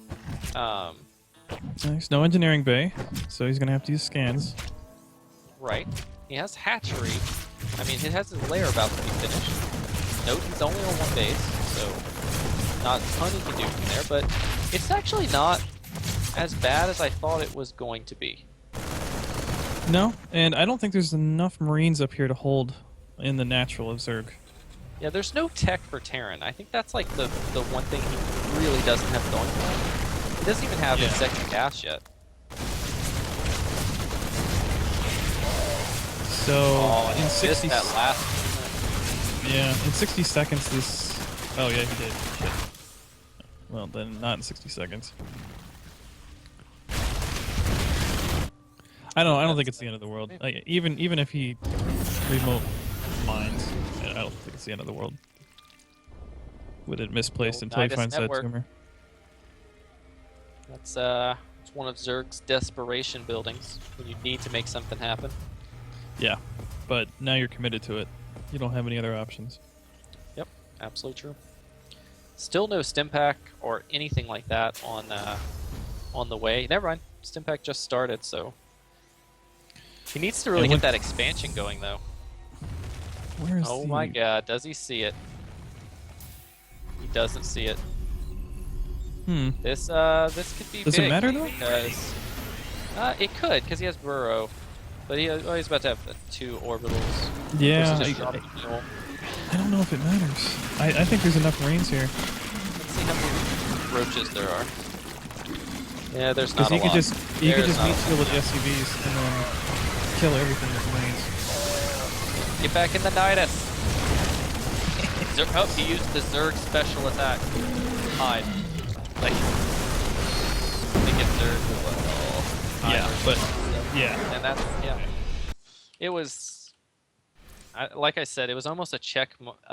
Nice. No engineering bay, so he's gonna have to use scans. Right. He has hatchery. I mean, he has his lair about to be finished. Note he's only on 1 base, so not a ton he can do from there, but it's actually not as bad as I thought it was going to be. No, and I don't think there's enough Marines up here to hold in the natural of Zerg. Yeah, there's no tech for Terran. I think that's like the one thing he really doesn't have going for him. He doesn't even have his second gas yet. So in missed 60 that last yeah, in 60 seconds this. Oh yeah, he did. Shit. Well then, not in 60 seconds. I don't think it's the end of the world. Like, even if he remote mines, I don't think it's the end of the world. With it misplaced until he Nidus finds network. that tumor. That's it's one of Zerg's desperation buildings when you need to make something happen. Yeah, but now you're committed to it. You don't have any other options. Yep, absolutely true. Still no stim pack or anything like that on the way. Never mind, stim pack just started, so he needs to really get that expansion going though. Where is Oh the... my god, does he see it? He doesn't see it. This could be Does big it matter though? because it could, because he has burrow, but he's about to have the 2 orbitals. Yeah, versus just dropping mule. I don't know if it matters. I think there's enough Marines here. Let's see how many roaches there are. Yeah, there's not Because a he lot. could just There's not meat a steal with the SCVs and then kill everything with Marines. Get back in the Nidus. Oh, he used the Zerg special attack. Hide. Like, I think it's Zerg with Yeah, but yeah, and that's It was, like I said, it was almost a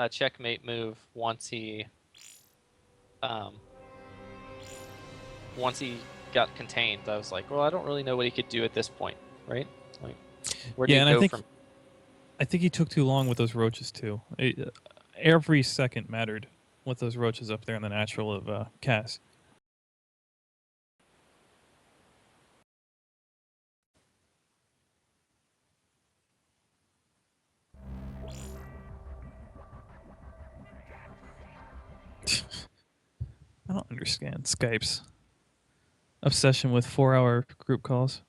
checkmate move once he got contained. I was like, well, I don't really know what he could do at this point, right? Like, where do Yeah, you and go from? I think he took too long with those roaches too. Every second mattered with those roaches up there in the natural of Cass. I don't understand Skype's obsession with 4-hour group calls.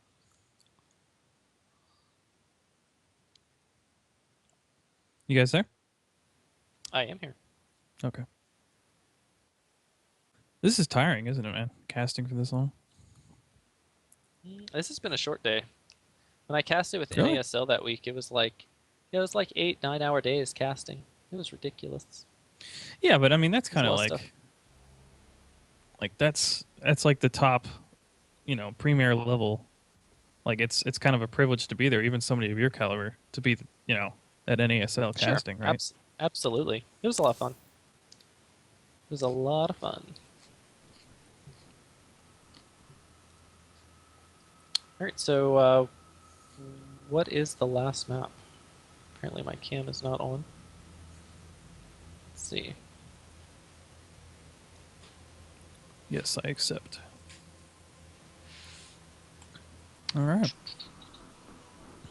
You guys there? I am here. Okay. This is tiring, isn't it, man? Casting for this long. This has been a short day. When I cast it with Really? NASL that week, it was like 8-9 hour days casting. It was ridiculous. Yeah, but I mean that's There's kind a of lot of like, stuff. that's like the top, premier level Like it's kind of a privilege to be there, even somebody of your caliber, to be at NASL Sure. casting, right? Absolutely. It was a lot of fun. It was a lot of fun. All right, so what is the last map? Apparently my cam is not on. Let's see. Yes, I accept. All right.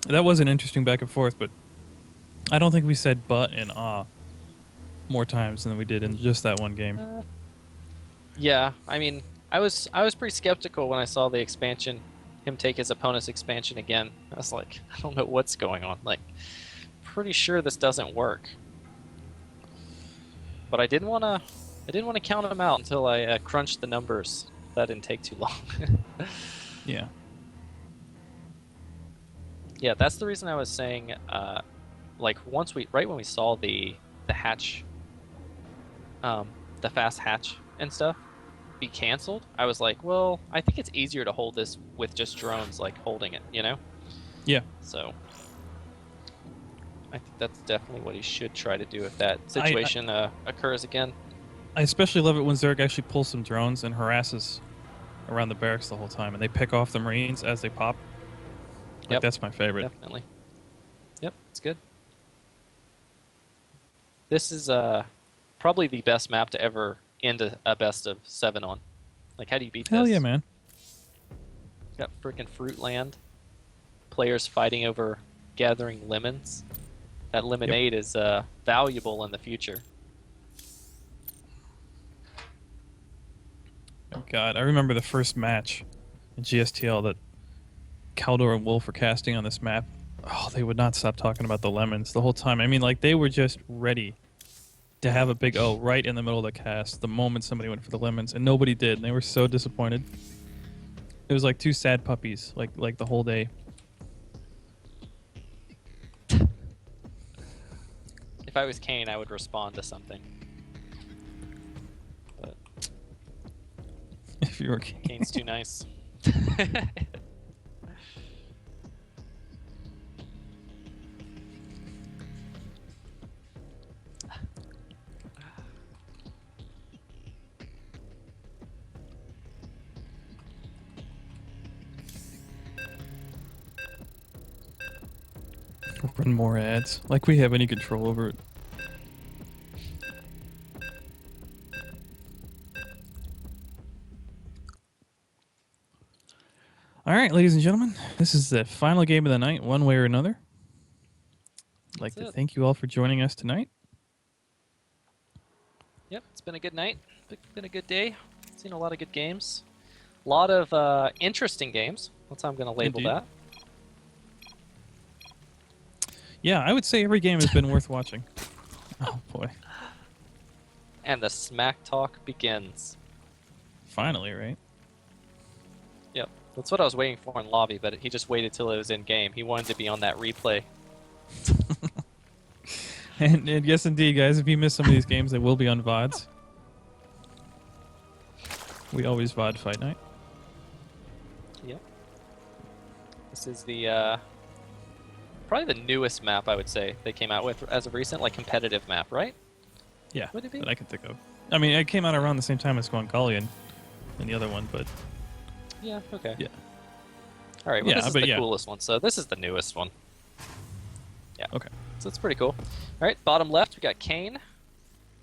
That was an interesting back and forth, but I don't think we said "but" and "ah" more times than we did in just that one game. Yeah, I mean, I was pretty skeptical when I saw the expansion, him take his opponent's expansion again. I was like, I don't know what's going on. Like, pretty sure this doesn't work. But I didn't want to count him out until I crunched the numbers. That didn't take too long. Yeah. Yeah, that's the reason I was saying, like right when we saw the hatch, the fast hatch and stuff be canceled, I was like, well, I think it's easier to hold this with just drones like holding it, you know? Yeah. So I think that's definitely what he should try to do if that situation occurs again. I especially love it when Zerg actually pulls some drones and harasses around the barracks the whole time, and they pick off the Marines as they pop. Like, Yep, that's my favorite. definitely. Yep, it's good. This is probably the best map to ever end a best of 7 on. Like, how do you beat Hell this? yeah, man. Got freaking fruit land. Players fighting over gathering lemons. That lemonade is valuable in the future. Oh, God, I remember the first match in GSTL that Caldor and Wolf were casting on this map. Oh, they would not stop talking about the lemons the whole time. I mean, like, they were just ready to have a big O right in the middle of the cast the moment somebody went for the lemons, and nobody did, and they were so disappointed. It was like two sad puppies, like the whole day. If I was Kane, I would respond to something. But If you were Kane. Kane's too nice. Run more ads. Like we have any control over it. All right, ladies and gentlemen, this is the final game of the night, one way or another. I'd like to thank you all for joining us tonight. Yep, it's been a good night. Been a good day. Seen a lot of good games. A lot of interesting games. That's how I'm going to label Indeed. that. Yeah, I would say every game has been worth watching. Oh, boy. And the smack talk begins. Finally, right? Yep. That's what I was waiting for in lobby, but he just waited till it was in game. He wanted to be on that replay. And yes, indeed, guys, if you miss some of these games, they will be on VODs. We always VOD Fight Night. Yep. This is the probably the newest map, I would say, they came out with as of recent, like competitive map, right? Yeah, Would it be? that I can think of. I mean, it came out around the same time as Guancalian and the other one, but Yeah, okay. yeah. All right, well, Yeah, this is but the yeah. coolest one, so this is the newest one. Yeah. Okay. So it's pretty cool. All right, bottom left, we got Kane,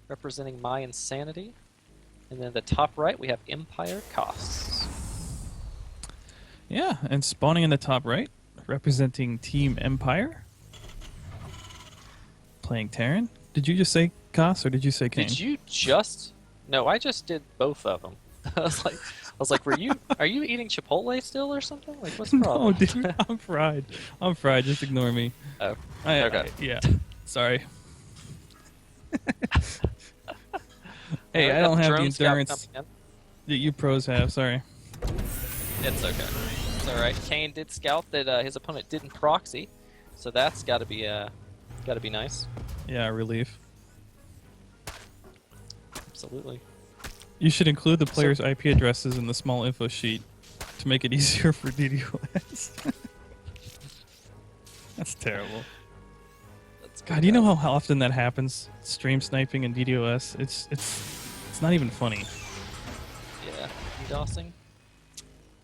representing my insanity. And then the top right, we have Empire Costs. Yeah, and spawning in the top right, representing Team Empire, playing Terran. Did you just say Koss or did you say Kane? Did you just? No, I just did both of them. I was like, are you eating Chipotle still or something? Like, what's the problem? No, dude, I'm fried. I'm fried. Just ignore me. Oh, okay. Yeah, sorry. Hey, Alright, I don't got have the drone scout endurance coming that you pros have. Sorry. in. It's okay. It's all right. Kane did scout that his opponent didn't proxy, so that's got to be nice. Yeah, relief. Absolutely. You should include the players' IP addresses in the small info sheet to to make it easier for DDoS. That's terrible. That's God, do you know how often that happens? Stream sniping and DDoS. It's not even funny. Yeah, DDoSing.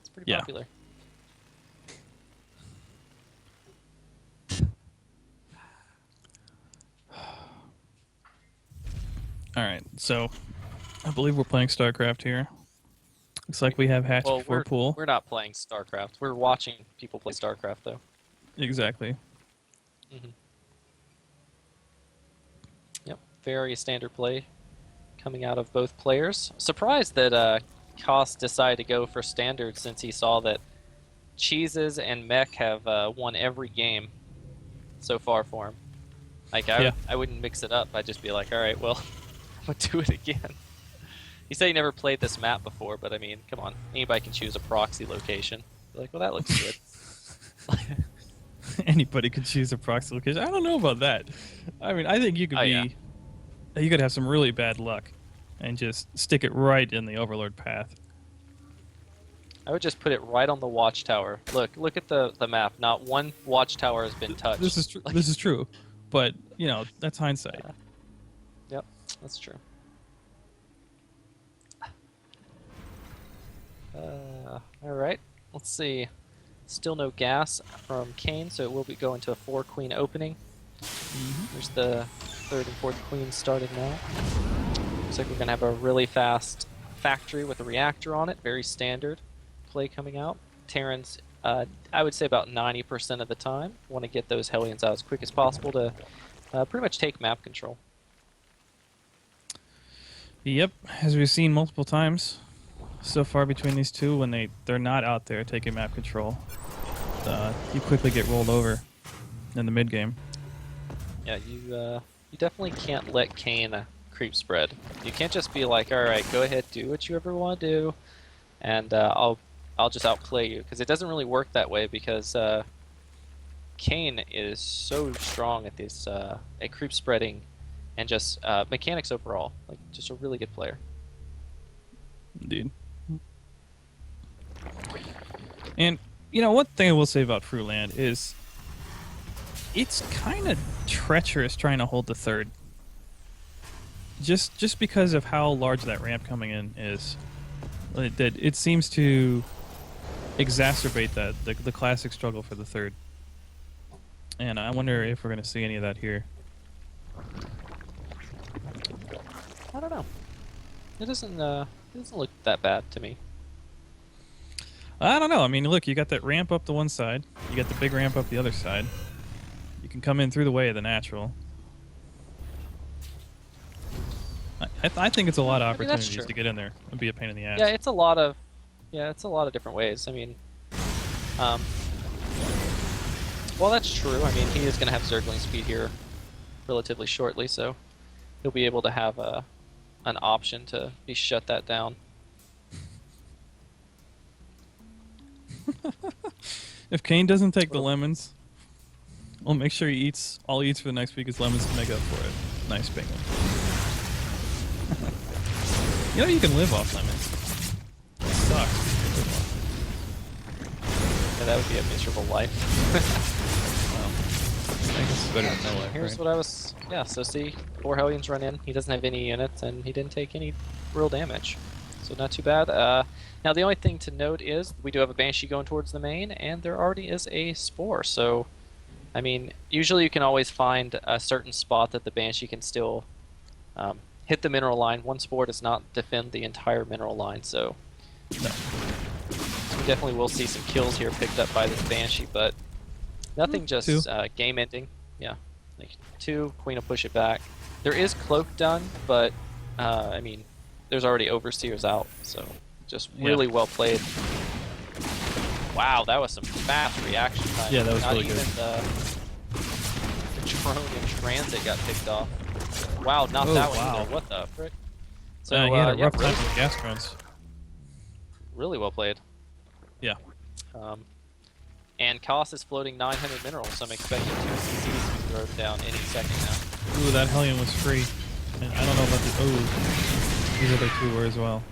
It's pretty Yeah. popular. All right, so I believe we're playing StarCraft here. Looks like we have hatched Well, before pool. we're not playing StarCraft. We're watching people play StarCraft, though. Exactly. Yep, very standard play coming out of both players. Surprised that Koss decided to go for standard since he saw that Cheeses and Mech have won every game so far for him. Like, I wouldn't mix it up. I'd just be like, all right, well, I'm going to do it again. He said he never played this map before, but I mean, come on. Anybody can choose a proxy location. Be like, well, that looks good. Anybody could choose a proxy location. I don't know about that. I mean, I think you could you could have some really bad luck and just stick it right in the Overlord path. I would just put it right on the watchtower. Look at the map. Not one watchtower has been touched. This is true. This is true. But, you know, that's hindsight. Yep, that's true. All right, let's see. Still no gas from Kane, so it will be going to a 4-queen opening. There's the 3rd and 4th queens starting now. Looks like we're going to have a really fast factory with a reactor on it. Very standard play coming out. Terrans, I would say about 90% of the time, want to get those Hellions out as quick as possible to pretty much take map control. Yep, as we've seen multiple times so far between these two, when they're not out there taking map control, you quickly get rolled over in the mid game. Yeah, you definitely can't let Kane creep spread. You can't just be like, all right, go ahead, do what you ever want to do, and I'll just outplay you, because it doesn't really work that way, because Kane is so strong at this at creep spreading and just mechanics overall. Like, just a really good player. Indeed. And, you know, one thing I will say about Fruitland is it's kind of treacherous trying to hold the 3rd. Just because of how large that ramp coming in is. It seems to exacerbate the classic struggle for the 3rd. And I wonder if we're going to see any of that here. I don't know. It doesn't look that bad to me. I don't know. I mean, look, you got that ramp up the one side. You got the big ramp up the other side. You can come in through the way of the natural. I think it's a lot of opportunities to get in there and be a pain in the ass. Yeah, it's a lot of different ways. I mean, well, that's true. I mean, he is going to have Zergling speed here relatively shortly, so he'll be able to have an option to shut that down. If Kane doesn't take the lemons, we'll make sure he eats all he eats for the next week is lemons to make up for it. Nice bingo. You know you can live off lemons. It sucks. Yeah, that would be a miserable life. Well, I guess it's better than no life, Here's right? what I was... Yeah, so see, 4 Hellions run in. He doesn't have any units, and he didn't take any real damage. So not too bad. Now, the only thing to note is we do have a Banshee going towards the main, and there already is a Spore. So, I mean, usually you can always find a certain spot that the Banshee can still hit the mineral line. One Spore does not defend the entire mineral line, so... No. So we definitely will see some kills here picked up by this Banshee, but nothing just game-ending. Yeah, like 2, Queen will push it back. There is Cloak done, but, I mean, there's already Overseers out, so just really well played. Wow, that was some fast reaction time. Yeah, that was really good. Not even the drone in transit got picked off. Wow, not that one either. What the frick? So, he had a rough time with the gas drones. Really well played. Yeah. And Koss is floating 900 minerals, so I'm expecting 2 CCs to be thrown down any second now. Ooh, that Hellion was free. And I don't know about the... Oh, these other 2 were as well.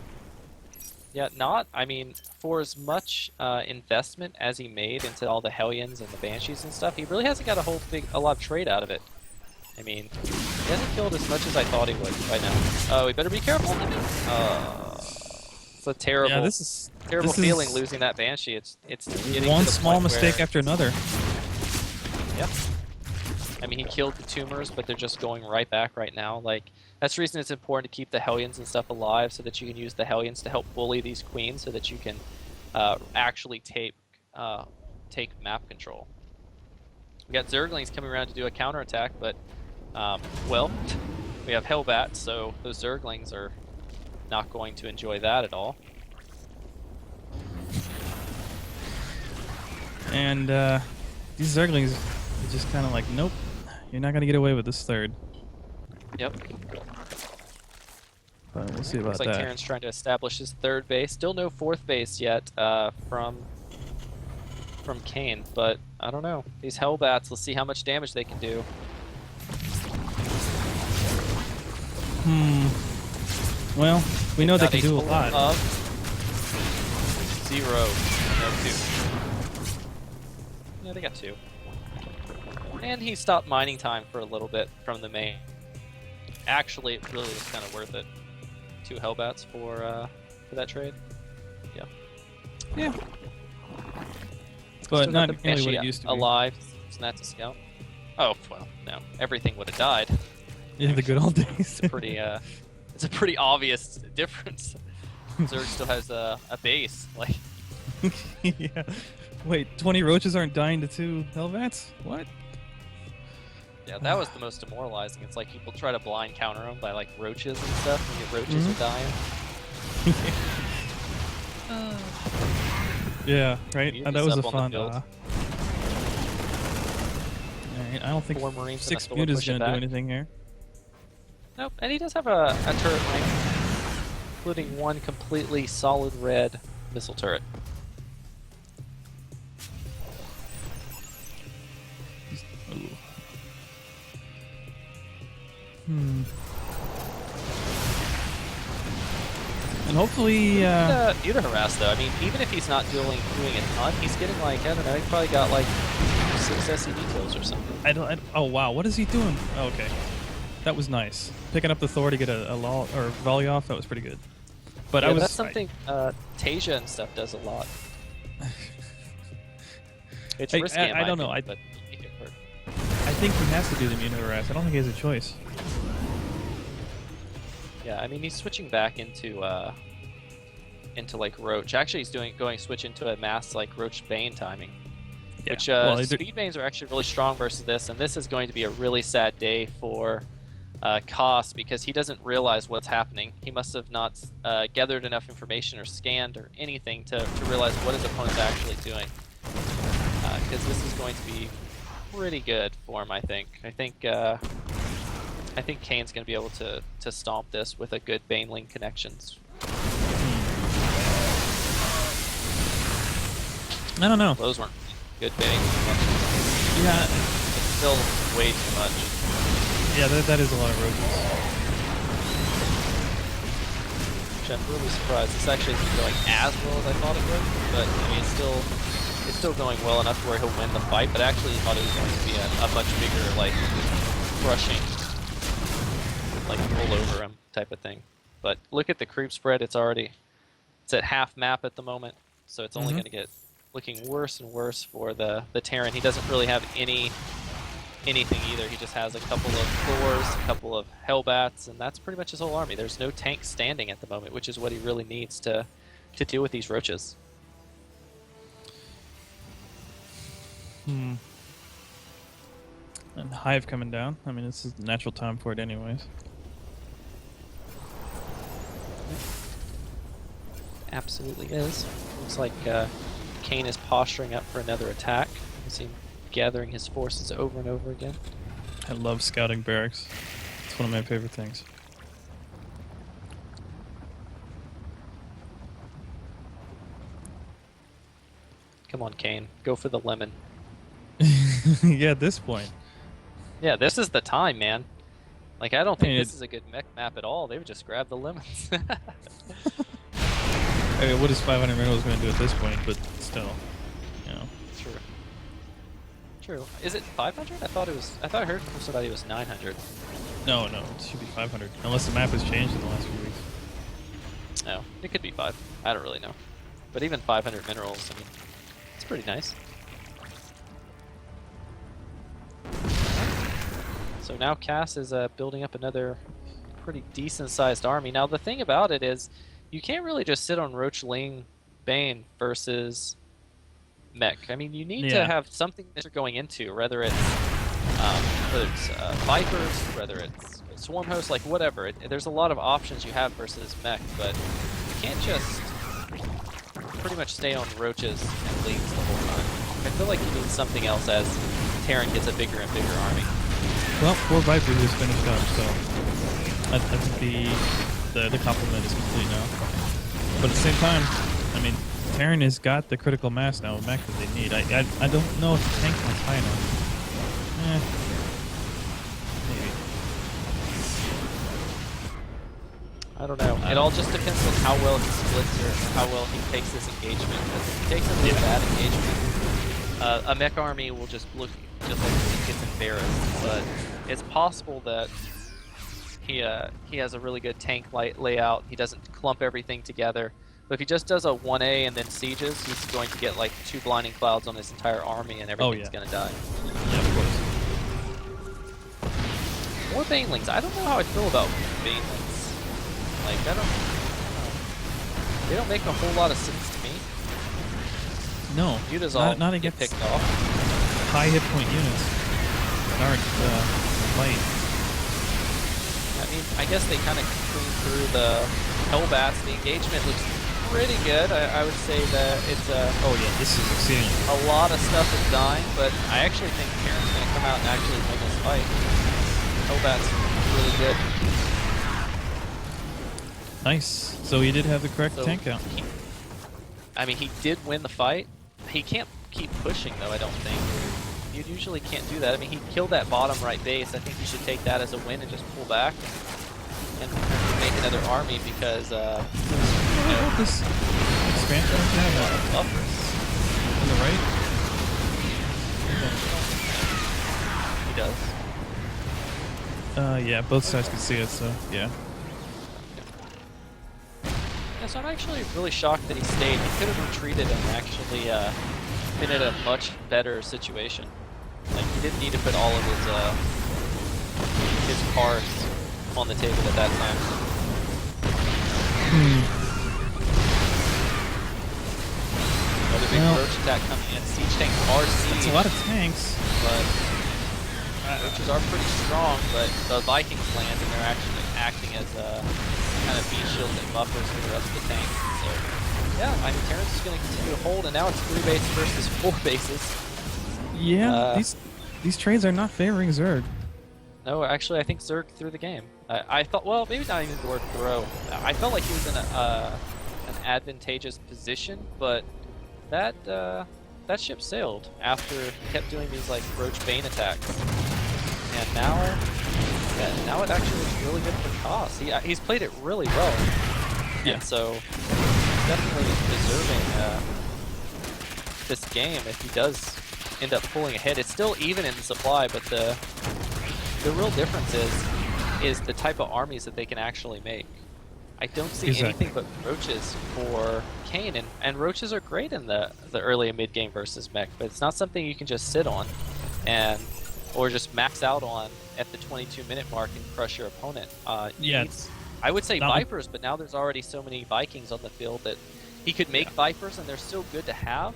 Yeah, not. I mean, for as much investment as he made into all the Hellions and the Banshees and stuff, he really hasn't got a lot of trade out of it. I mean, he hasn't killed as much as I thought he would by now. Oh, we better be careful. It's a terrible, Yeah, this is terrible feeling losing that Banshee. It's getting one to the small point mistake where, after another. Yep. I mean, he killed the tumors, but they're just going right back right now. Like, that's the reason it's important to keep the Hellions and stuff alive, so that you can use the Hellions to help bully these queens, so that you can actually take map control. We got Zerglings coming around to do a counterattack, but well, we have Hellbats, so those Zerglings are not going to enjoy that at all. And these Zerglings are just kind of like, nope, you're not going to get away with this third. Yep. But we'll see about Looks like that. Terran's trying to establish his third base. Still no fourth base yet from Kane, but I don't know. These Hellbats, let's see how much damage they can do. Well, we know they Got can do a total lot. Of 0. No, 2. Yeah, they got 2. And he stopped mining time for a little bit from the main. Actually, it really was kind of worth it. 2 Hellbats for that trade. Yeah. Yeah. But Still not got the nearly what Banshee it used to be. alive, so that's a scout. Oh well, no, everything would have died. In the good old days. It's a pretty obvious difference. Zerg still has a base, like. Yeah. Wait, 20 roaches aren't dying to 2 Hellbats? What? Yeah, that was the most demoralizing. It's like people try to blind counter them by like roaches and stuff, and your roaches are dying. Yeah, right? Mute That is was a up on the fun. field. Alright, I don't think 4 Marines 6 enough to Mute is push it going to do back. anything here. Nope, and he does have a turret ring, including one completely solid red missile turret. Ooh. And hopefully, Need to harass though. I mean, even if he's not doing a ton, he's getting like, I don't know, he probably got like 6 SCD kills or something. oh wow, what is he doing? Oh, okay. That was nice. Picking up the Thor to get a lull or volley off, that was pretty good. But Yeah, I was that's something Tasia and stuff does a lot. It's risky. I don't know. But you get hurt. I think he has to do the immune harass. I don't think he has a choice. Yeah, I mean he's switching back into like Roach. Actually, he's switch into a mass like Roach Bane timing. Yeah. Which Well, Speed Banes are actually really strong versus this, and this is going to be a really sad day for Koss because he doesn't realize what's happening. He must have not gathered enough information or scanned or anything to realize what his opponent's actually doing. Because this is going to be pretty good for him, I think. I think Kane's going to be able to stomp this with a good Baneling connections. I don't know. Those weren't good Baneling connections. Yeah. It's still way too much. Yeah, that is a lot of roaches. Which I'm really surprised. This actually isn't going as well as I thought it would, but I mean, it's still going well enough to where he'll win the fight. But I actually thought it was going to be a much bigger, like, crushing, like roll over him type of thing. But look at the creep spread. It's at half map at the moment, so it's only going to get looking worse and worse for the Terran. He doesn't really have anything either. He just has a couple of Thors, a couple of Hellbats, and that's pretty much his whole army. There's no tank standing at the moment, which is what he really needs to deal with these roaches. And Hive coming down. I mean, this is the natural time for it anyways. Absolutely is. Looks like Kane is posturing up for another attack. You see him gathering his forces over and over again. I love scouting barracks. It's one of my favorite things. Come on, Kane. Go for the lemon. Yeah, at this point. Yeah, this is the time, man. Like, I don't think this is a good mech map at all. They would just grab the lemons. I mean, what is 500 minerals going to do at this point? But still, you know. True. True. Is it 500? I thought it was. I thought I heard from somebody it was 900. No, it should be 500. Unless the map has changed in the last few weeks. No, it could be 5. I don't really know. But even 500 minerals, I mean, it's pretty nice. So now Cass is building up another pretty decent-sized army. Now the thing about it is, you can't really just sit on Roach Ling Bane versus mech. I mean, you need to have something that you're going into, whether it's Vipers, whether it's Swarm Host, like whatever. There's a lot of options you have versus mech, but you can't just pretty much stay on Roaches and Lings the whole time. I feel like you need something else as Terran gets a bigger and bigger army. Well, 4 Vipers just finished up, so I think the compliment is complete now. But at the same time, I mean, Terran has got the critical mass now, mech that they need. I don't know if the tank is high enough. Maybe. I don't know. It all just depends on how well he splits or how well he takes this engagement. Because if he takes a really bad engagement, a mech army will just look just like he gets embarrassed. But it's possible that he has a really good tank layout. He doesn't clump everything together. But if he just does a 1A and then sieges, he's going to get like 2 blinding clouds on his entire army and everything's going to die. Yeah, of course. More Banelings. I don't know how I feel about Banelings. Like, I don't know. They don't make a whole lot of sense to me. No. Mutas all not get against picked off. high hit point units that aren't light. I mean, I guess they kind of clean through the Hellbats. The engagement looks pretty good. I would say that it's oh yeah, this is exceedingly. a lot of stuff is dying, but I actually think Karen's going to come out and actually win this fight. Hellbats really good. Nice. So he did have the correct So tank count. I mean, he did win the fight. He can't keep pushing, though, I don't think. You usually can't do that. I mean, he killed that bottom right base. I think you should take that as a win and just pull back and make another army because, This expansion have buffers. on the right. He does. Yeah, both sides can see it, so yeah. Yeah, so I'm actually really shocked that he stayed. He could have retreated and actually been in a much better situation. Like, he didn't need to put all of his cards on the table at that time. Another big roach attack coming in. Siege tanks are siege. It's a lot of tanks. But roaches are pretty strong, but the Vikings land and they're actually acting as kind of beat shields and buffers for the rest of the tank. So, yeah, I mean, Terrence is going to continue to hold, and now it's 3 bases versus 4 bases. Yeah, these trades are not favoring Zerg. No, actually, I think Zerg threw the game. I thought, well, maybe not even the word throw. I felt like he was in an advantageous position, but that ship sailed after he kept doing these like Roach Bane attacks, and now it actually looks really good for Koss. He's played it really well, and so he's definitely deserving this game if he does end up pulling ahead. It's still even in the supply, but the real difference is the type of armies that they can actually make. I don't see anything but roaches for Kane, and roaches are great in the early and mid game versus mech, but it's not something you can just sit on or just max out on at the 22-minute mark and crush your opponent. Yeah, I would say Vipers, but now there's already so many Vikings on the field that he could make Vipers, and they're still good to have.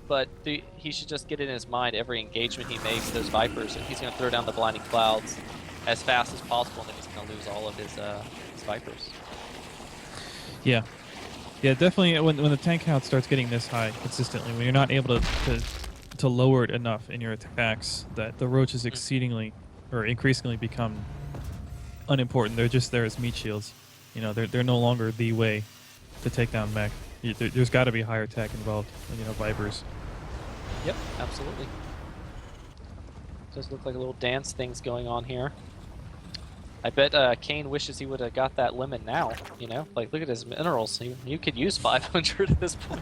But he should just get it in his mind every engagement he makes, those Vipers, and he's going to throw down the Blinding Clouds as fast as possible, and then he's going to lose all of his Vipers. Yeah, definitely. When the tank count starts getting this high consistently, when you're not able to lower it enough in your attacks, that the roaches increasingly become unimportant. They're just there as meat shields. You know, they're no longer the way to take down mech. There's got to be higher tech involved. Vipers. Yep, absolutely. Does look like a little dance things going on here. I bet Kane wishes he would have got that lemon now. You know, like look at his minerals. You could use 500 at this point.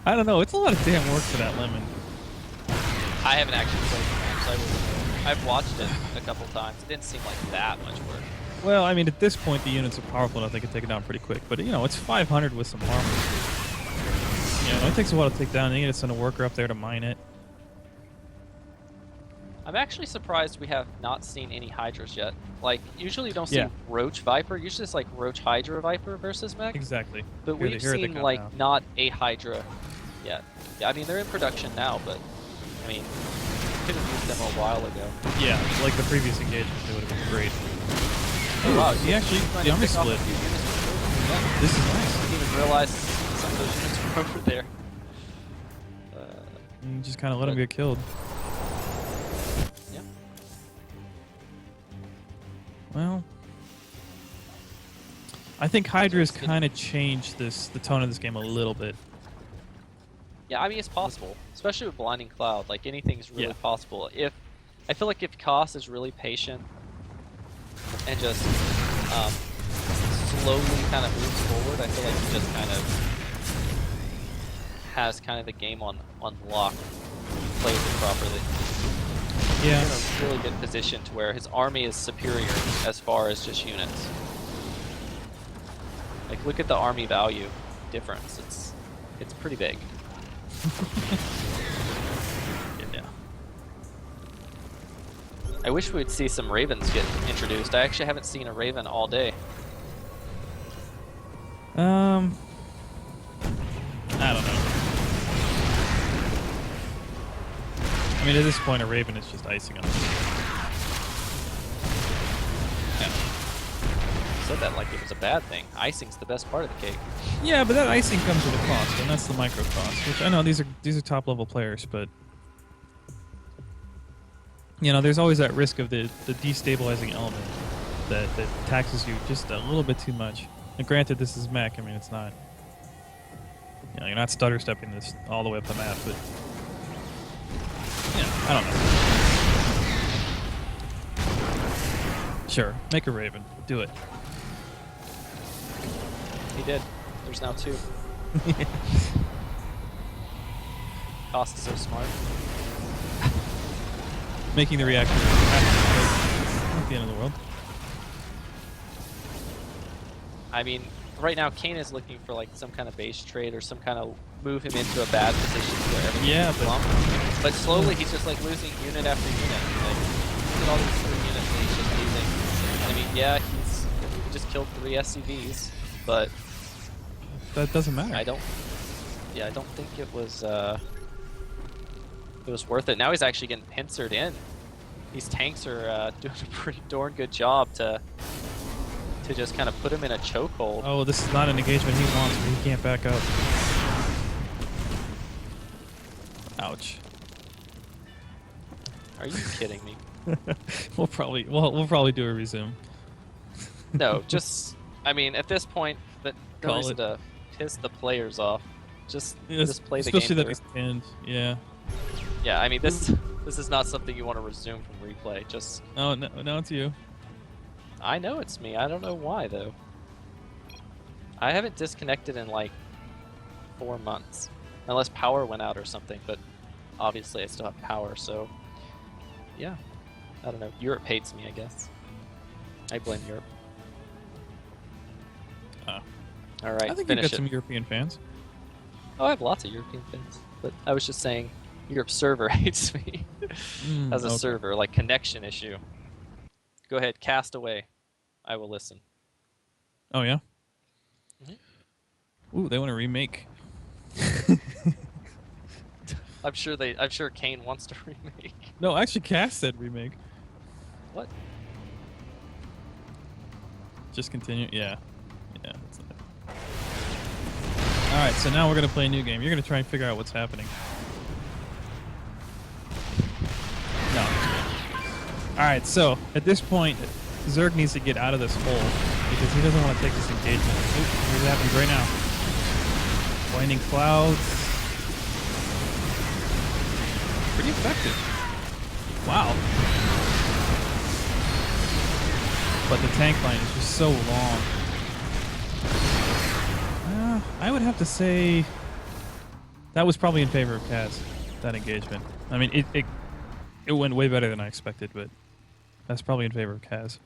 I don't know. It's a lot of damn work for that lemon. I haven't actually played the game, so I wouldn't know. I've watched it a couple times. It didn't seem like that much work. Well, I mean, at this point, the units are powerful enough they can take it down pretty quick. But, you know, it's 500 with some armor. You know, it takes a while to take down. You need to send a worker up there to mine it. I'm actually surprised we have not seen any Hydras yet. Like, usually you don't see Yeah. Roach Viper. Usually it's like Roach Hydra Viper versus mech. Exactly. But Here they- we've here they seen, come like, now. not a Hydra yet. Yeah, I mean, they're in production now, but, I mean, could have used them a while ago. Yeah, like the previous engagement, they would have been great. Oh, wow. He actually, trying the to army pick off a split. few units from over. Yeah. This is nice. I didn't even realize some of those units were over there. You just kind of let him But- get killed. Yeah. Well, I think Hydra's It's good. kind of changed the tone of this game a little bit. Yeah, I mean, it's possible. Especially with Blinding Cloud. Like, anything's really Yeah. possible. I feel like if Koss is really patient and just slowly kind of moves forward, I feel like he just kind of has kind of the game on lock, plays it properly. Yeah. He's in a really good position to where his army is superior as far as just units. Like, look at the army value difference. It's pretty big. Yeah. I wish we'd see some ravens get introduced. I actually haven't seen a raven all day. I don't know. I mean, at this point, a raven is just icing on the cake. Yeah. Said that like it was a bad thing. Icing's the best part of the cake. Yeah, but that icing comes with a cost, and that's the micro cost. Which I know these are top level players, but you know, there's always that risk of the destabilizing element that taxes you just a little bit too much. And granted, this is mech. I mean, it's not. You know, you're not stutter stepping this all the way up the map, but yeah, I don't know. Sure, make a raven. Do it. He did. There's now 2. Cost is so smart. Making the reactor not the end of the world. I mean, right now Kane is looking for like some kind of base trade or some kind of move him into a bad position where everything's Yeah, but- slumped. But slowly he's just like losing unit after unit. Like, look at all these 3 units that he's just losing. And I mean, yeah, he just killed 3 SCVs, but That doesn't matter. I don't think it was worth it. Now he's actually getting pincered in. These tanks are doing a pretty darn good job to just kind of put him in a chokehold. Oh, this is not an engagement he wants, but he can't back up. Ouch. Are you kidding me? we'll probably do a resume. No, just I mean, at this point, no Call reason it. to piss the players off. Just play the especially game that through. it's pinned. Yeah. Yeah, I mean this is not something you want to resume from replay. Just Oh no, no, it's you. I know it's me. I don't know why though. I haven't disconnected in like 4 months, unless power went out or something. But obviously, I still have power, so yeah. I don't know. Europe hates me, I guess. I blame Europe. Oh. All right, I think you've finish got it. some European fans. Oh, I have lots of European fans, but I was just saying, Europe server hates me as a okay. server, like connection issue. Go ahead, cast away. I will listen. Oh yeah. Mhm. Ooh, they want to remake. I'm sure Kane wants to remake. No, actually, Cass said remake. What? Just continue. Yeah. Yeah. That's it. All right. So now we're gonna play a new game. You're gonna try and figure out what's happening. No. All right. So at this point, Zerg needs to get out of this hole because he doesn't want to take this engagement. Oop, here's what happens right now. Blinding clouds. Pretty effective. Wow. but the tank line is just so long. I would have to say that was probably in favor of Kaz, that engagement. I mean, it went way better than I expected, but that's probably in favor of Kaz.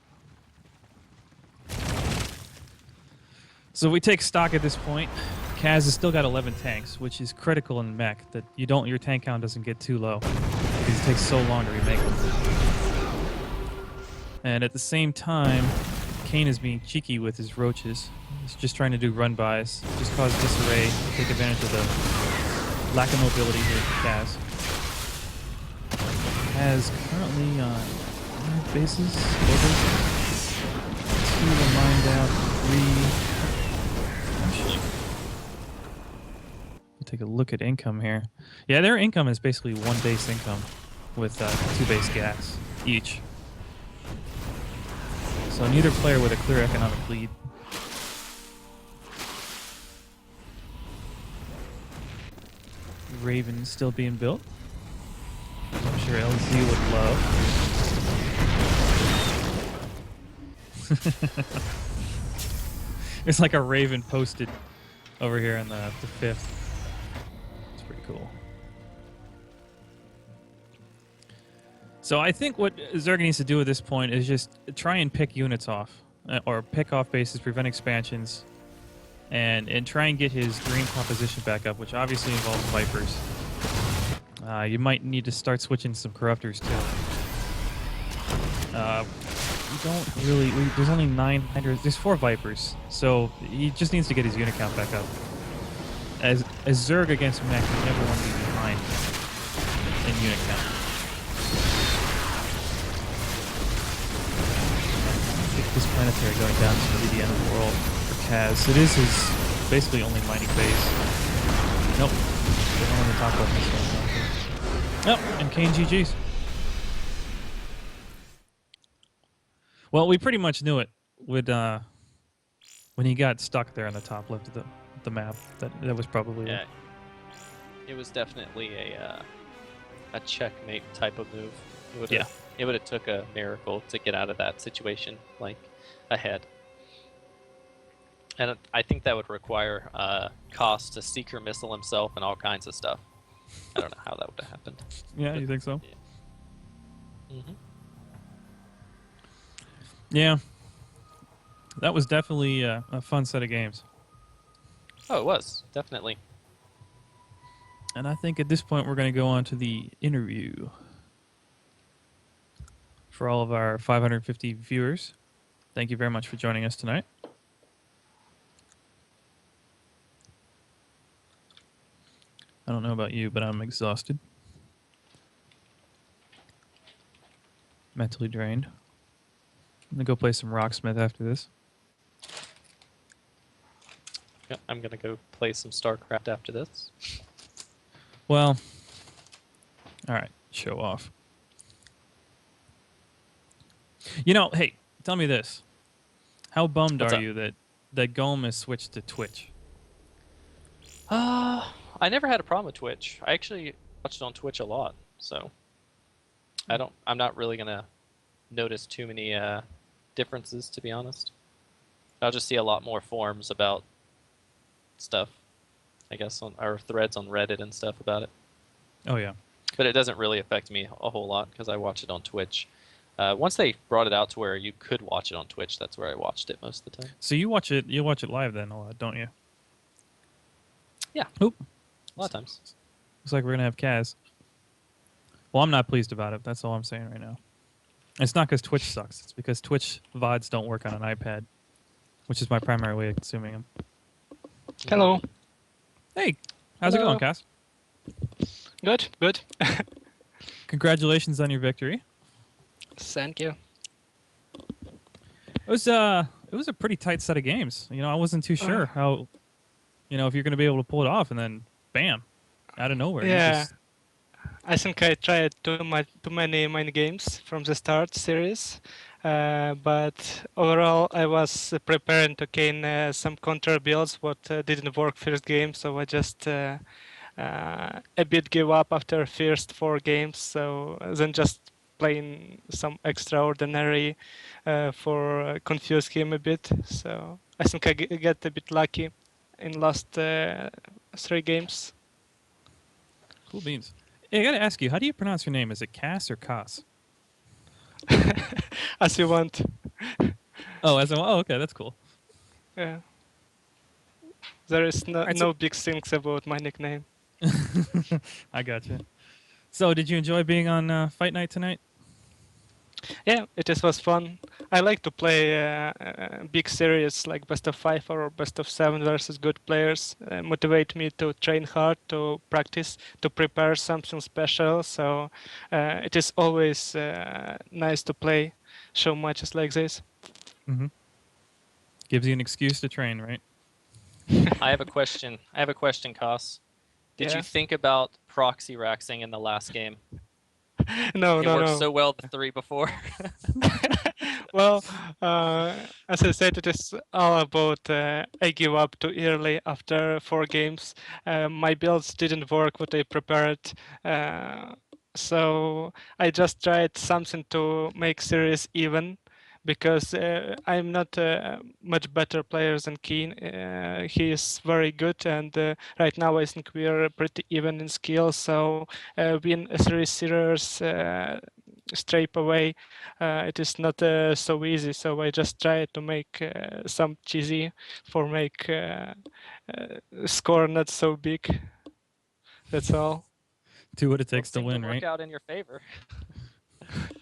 So we take stock at this point. Kaz has still got 11 tanks, which is critical in mech, that your tank count doesn't get too low, because it takes so long to remake them. And at the same time, Kane is being cheeky with his roaches. He's just trying to do run-bys, just cause disarray, take advantage of the lack of mobility here for Kaz. Kaz currently on 5 bases, 4 bases. 2 are mined out, 3... Take a look at income here. Yeah, their income is basically 1 base income with 2 base gas each. So neither player with a clear economic lead. Raven still being built. I'm sure LZ would love. It's like a Raven posted over here on the 5th. Pretty cool. So I think what Zerg needs to do at this point is just try and pick units off, or pick off bases, prevent expansions, and try and get his dream composition back up, which obviously involves Vipers. You might need to start switching some Corruptors too. We don't really. There's only 900. There's 4 Vipers, so he just needs to get his unit count back up. As Zerg against mech, you never want to be behind in unit count. I think this planetary going down is going to be the end of the world for Kaz. It is his basically only mining base. Nope. The one on the top left is going down. Oh, and Kane GG's. Well, we pretty much knew it with when he got stuck there on the top left of the map. That was probably it. It was definitely a checkmate type of move. It would have took a miracle to get out of that situation, like ahead. And I think that would require Koss to seeker missile himself and all kinds of stuff. I don't know how that would have happened. Yeah, you think so? Yeah. Mm-hmm. Yeah. That was definitely a fun set of games. Oh, it was. Definitely. And I think at this point we're going to go on to the interview. For all of our 550 viewers, thank you very much for joining us tonight. I don't know about you, but I'm exhausted. Mentally drained. I'm going to go play some Rocksmith after this. Yeah, I'm going to go play some StarCraft after this. Well, all right, show off. You know, hey, tell me this. How bummed What's are up? you that Golem has switched to Twitch? I never had a problem with Twitch. I actually watched on Twitch a lot, so I'm not really going to notice too many differences, to be honest. I'll just see a lot more forums about stuff, I guess, on our threads on Reddit and stuff about it. Oh, yeah. But it doesn't really affect me a whole lot because I watch it on Twitch. Once they brought it out to where you could watch it on Twitch, that's where I watched it most of the time. So you watch it live then a lot, don't you? Yeah. Oop. A lot of times. Looks like we're going to have Kaz. Well, I'm not pleased about it. That's all I'm saying right now. It's not because Twitch sucks. It's because Twitch VODs don't work on an iPad, which is my primary way of consuming them. Hello. Hey, how's Hello. it going, Kaz? Good, good. Congratulations on your victory. Thank you. It was a pretty tight set of games. You know, I wasn't too sure how, if you're going to be able to pull it off, and then bam, out of nowhere. Yeah. I think I tried too many mini games from the start series, but overall I was preparing to Kane some counter builds what didn't work first game, so I just a bit give up after first 4 games. So then just playing some extraordinary for confuse him a bit. So I think I get a bit lucky in last 3 games. Cool beans. Hey, I got to ask you, how do you pronounce your name? Is it Cass or Cass? As you want. Oh, oh, okay, that's cool. Yeah. There is All no, right, so no big things about my nickname. I gotcha. So, did you enjoy being on Fight Night tonight? Yeah, was fun. I like to play big series like best of 5 or best of 7 versus good players. Motivate me to train hard, to practice, to prepare something special. So it is always nice to play show matches like this. Mm-hmm. Gives you an excuse to train, right? I have a question. Kos. Did you Yeah. think about proxy raxing in the last game? No, It no, worked no. so well the 3 before. Well, as I said, it is all about I give up too early after 4 games. My builds didn't work what I prepared, uh, so I just tried something to make series even. Because I'm not a much better player than Kane. He is very good, and right now I think we are pretty even in skill. So win a series straight away it is not so easy. So I just try to make some cheesy for make score not so big. That's all. Do what it Well, it takes to seemed to win, work right? out in your favor.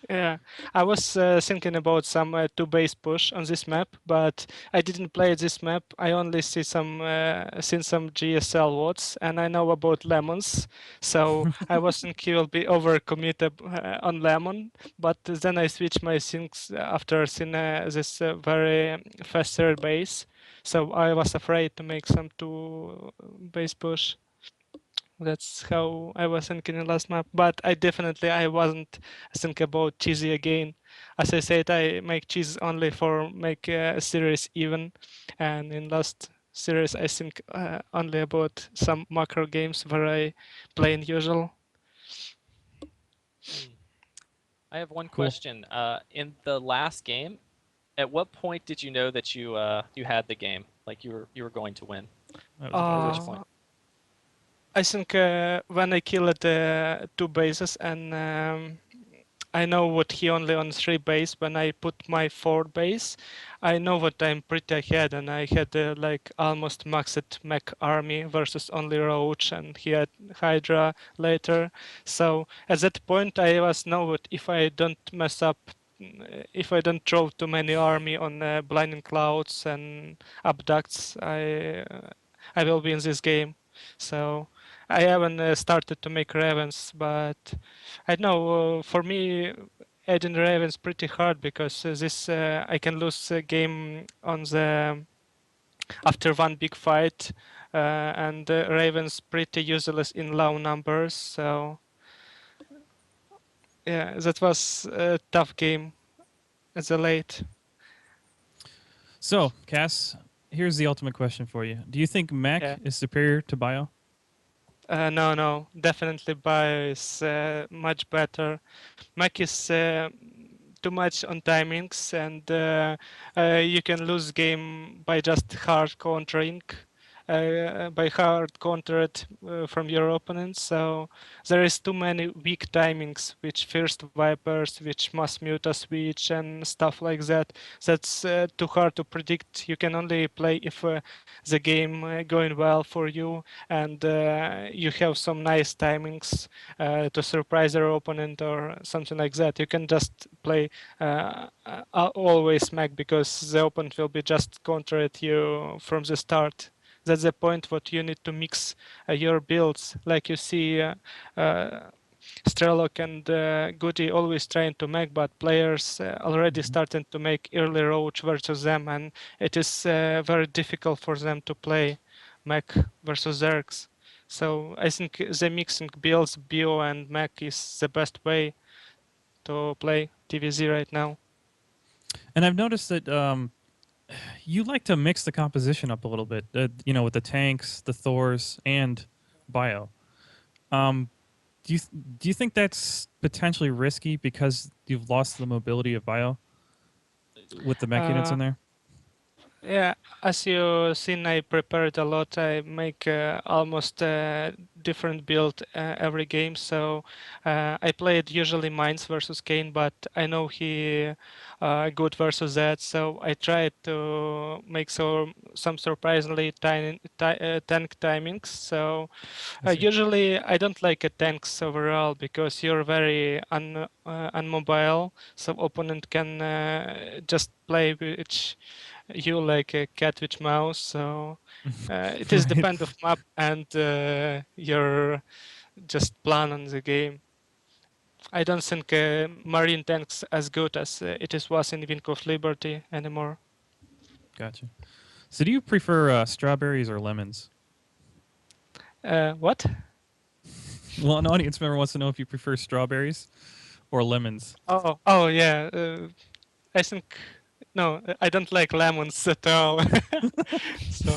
Yeah, I was thinking about some two base push on this map, but I didn't play this map. I only seen some GSL WOTS, and I know about lemons, so I was thinking will be overcommitted on lemon. But then I switched my things after seeing this very faster base, so I was afraid to make some two base push. That's how I was thinking in last map, but I wasn't thinking about cheesy again. As I said, I make cheese only for make a series even, and in last series I think only about some macro games where I play in usual. Hmm. I have one Cool. question. In the last game, at what point did you know that you had the game? Like you were going to win? That was a good At which question. point? Uh, I think when I killed two bases and I know what he only on 3 base. When I put my 4 base, I know what I'm pretty ahead, and I had like almost maxed mech army versus only Roach, and he had Hydra later. So at that point, I was know what if I don't mess up. If I don't throw too many army on blinding clouds and abducts, I will be in this game. So I haven't started to make ravens, but I know for me, adding ravens pretty hard because this I can lose a game on the after one big fight, and ravens pretty useless in low numbers. So yeah, that was a tough game at the late. So, Cass, here's the ultimate question for you. Do you think Mech Yeah. is superior to Bio? No, no, definitely Bio is much better. Mac is too much on timings, and you can lose game by just hard countering, by hard countered from your opponent. So there is too many weak timings, which first vipers, which mass muta switch and stuff like that. That's too hard to predict. You can only play if the game going well for you, and you have some nice timings to surprise your opponent or something like that. You can just play always Mac because the opponent will be just counter at you from the start. That's the point what you need to mix your builds. Like you see Strelok and Goody always trying to make, but players already Mhm. starting to make early roach versus them, and it is very difficult for them to play Mac versus Zergs. So I think the mixing builds Bio and Mac is the best way to play TVZ right now. And I've noticed that you like to mix the composition up a little bit. With the tanks, the Thors, and Bio. Um, Do you do you think that's potentially risky because you've lost the mobility of Bio with the mech units Uh, in there? Yeah, as you seen, I prepared a lot. I make almost different build every game. So I played usually Mines versus Kane, but I know he good versus that. So I tried to make some surprisingly tank timings. So I see. usually I don't like tanks overall because you're very unmobile. So opponent can just play which you like a cat with mouse. So it is Right. depend of map and your just plan on the game. I don't think marine tanks as good as it is was in Wing of Liberty anymore. Gotcha. So do you prefer strawberries or lemons? What? Well, an audience member wants to know if you prefer strawberries or lemons. Oh yeah. I think no, I don't like lemons at all. So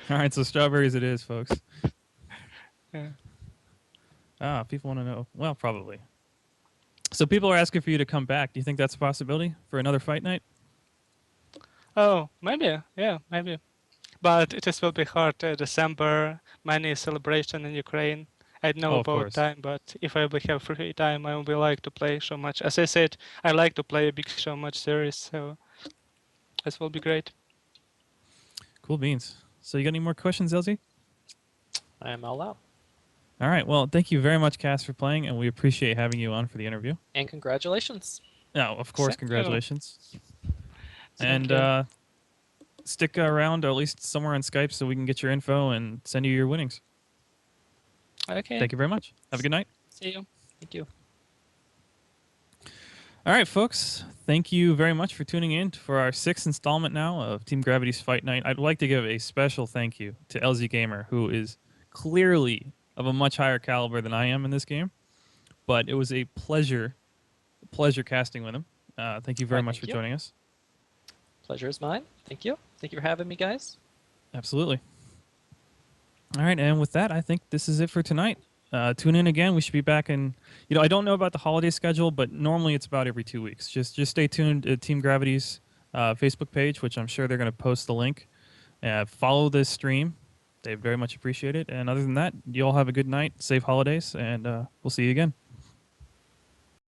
All right, so strawberries it is, folks. yeah. Ah, people want to know. Well, probably. So people are asking for you to come back. Do you think that's a possibility for another fight night? Oh, maybe. Yeah, maybe. But it is will be hard. December, many celebration in Ukraine. I don't know Oh, of about course. time, but if I will have free time, I will like to play so much. As I said, I like to play a big so much series, so this will be great. Cool beans. So you got any more questions, LZ? I am all out. All right. Well, thank you very much, Cass, for playing, and we appreciate having you on for the interview. And congratulations. Now, of course, Thank you. congratulations. Thank And you. stick around, or at least somewhere on Skype, so we can get your info and send you your winnings. Okay. Thank you very much. Have a good night. See you. Thank you. All right, folks. Thank you very much for tuning in for our 6th installment now of Team Gravity's Fight Night. I'd like to give a special thank you to LZ Gamer, who is clearly of a much higher caliber than I am in this game. But it was a pleasure casting with him. Thank you very Right, much thank for you. joining us. Pleasure is mine. Thank you. Thank you for having me, guys. Absolutely. All right, and with that, I think this is it for tonight. Tune in again. We should be back in. I don't know about the holiday schedule, but normally it's about every 2 weeks. Just stay tuned to Team Gravity's Facebook page, which I'm sure they're going to post the link. Follow this stream. They very much appreciate it. And other than that, you all have a good night, safe holidays, and we'll see you again.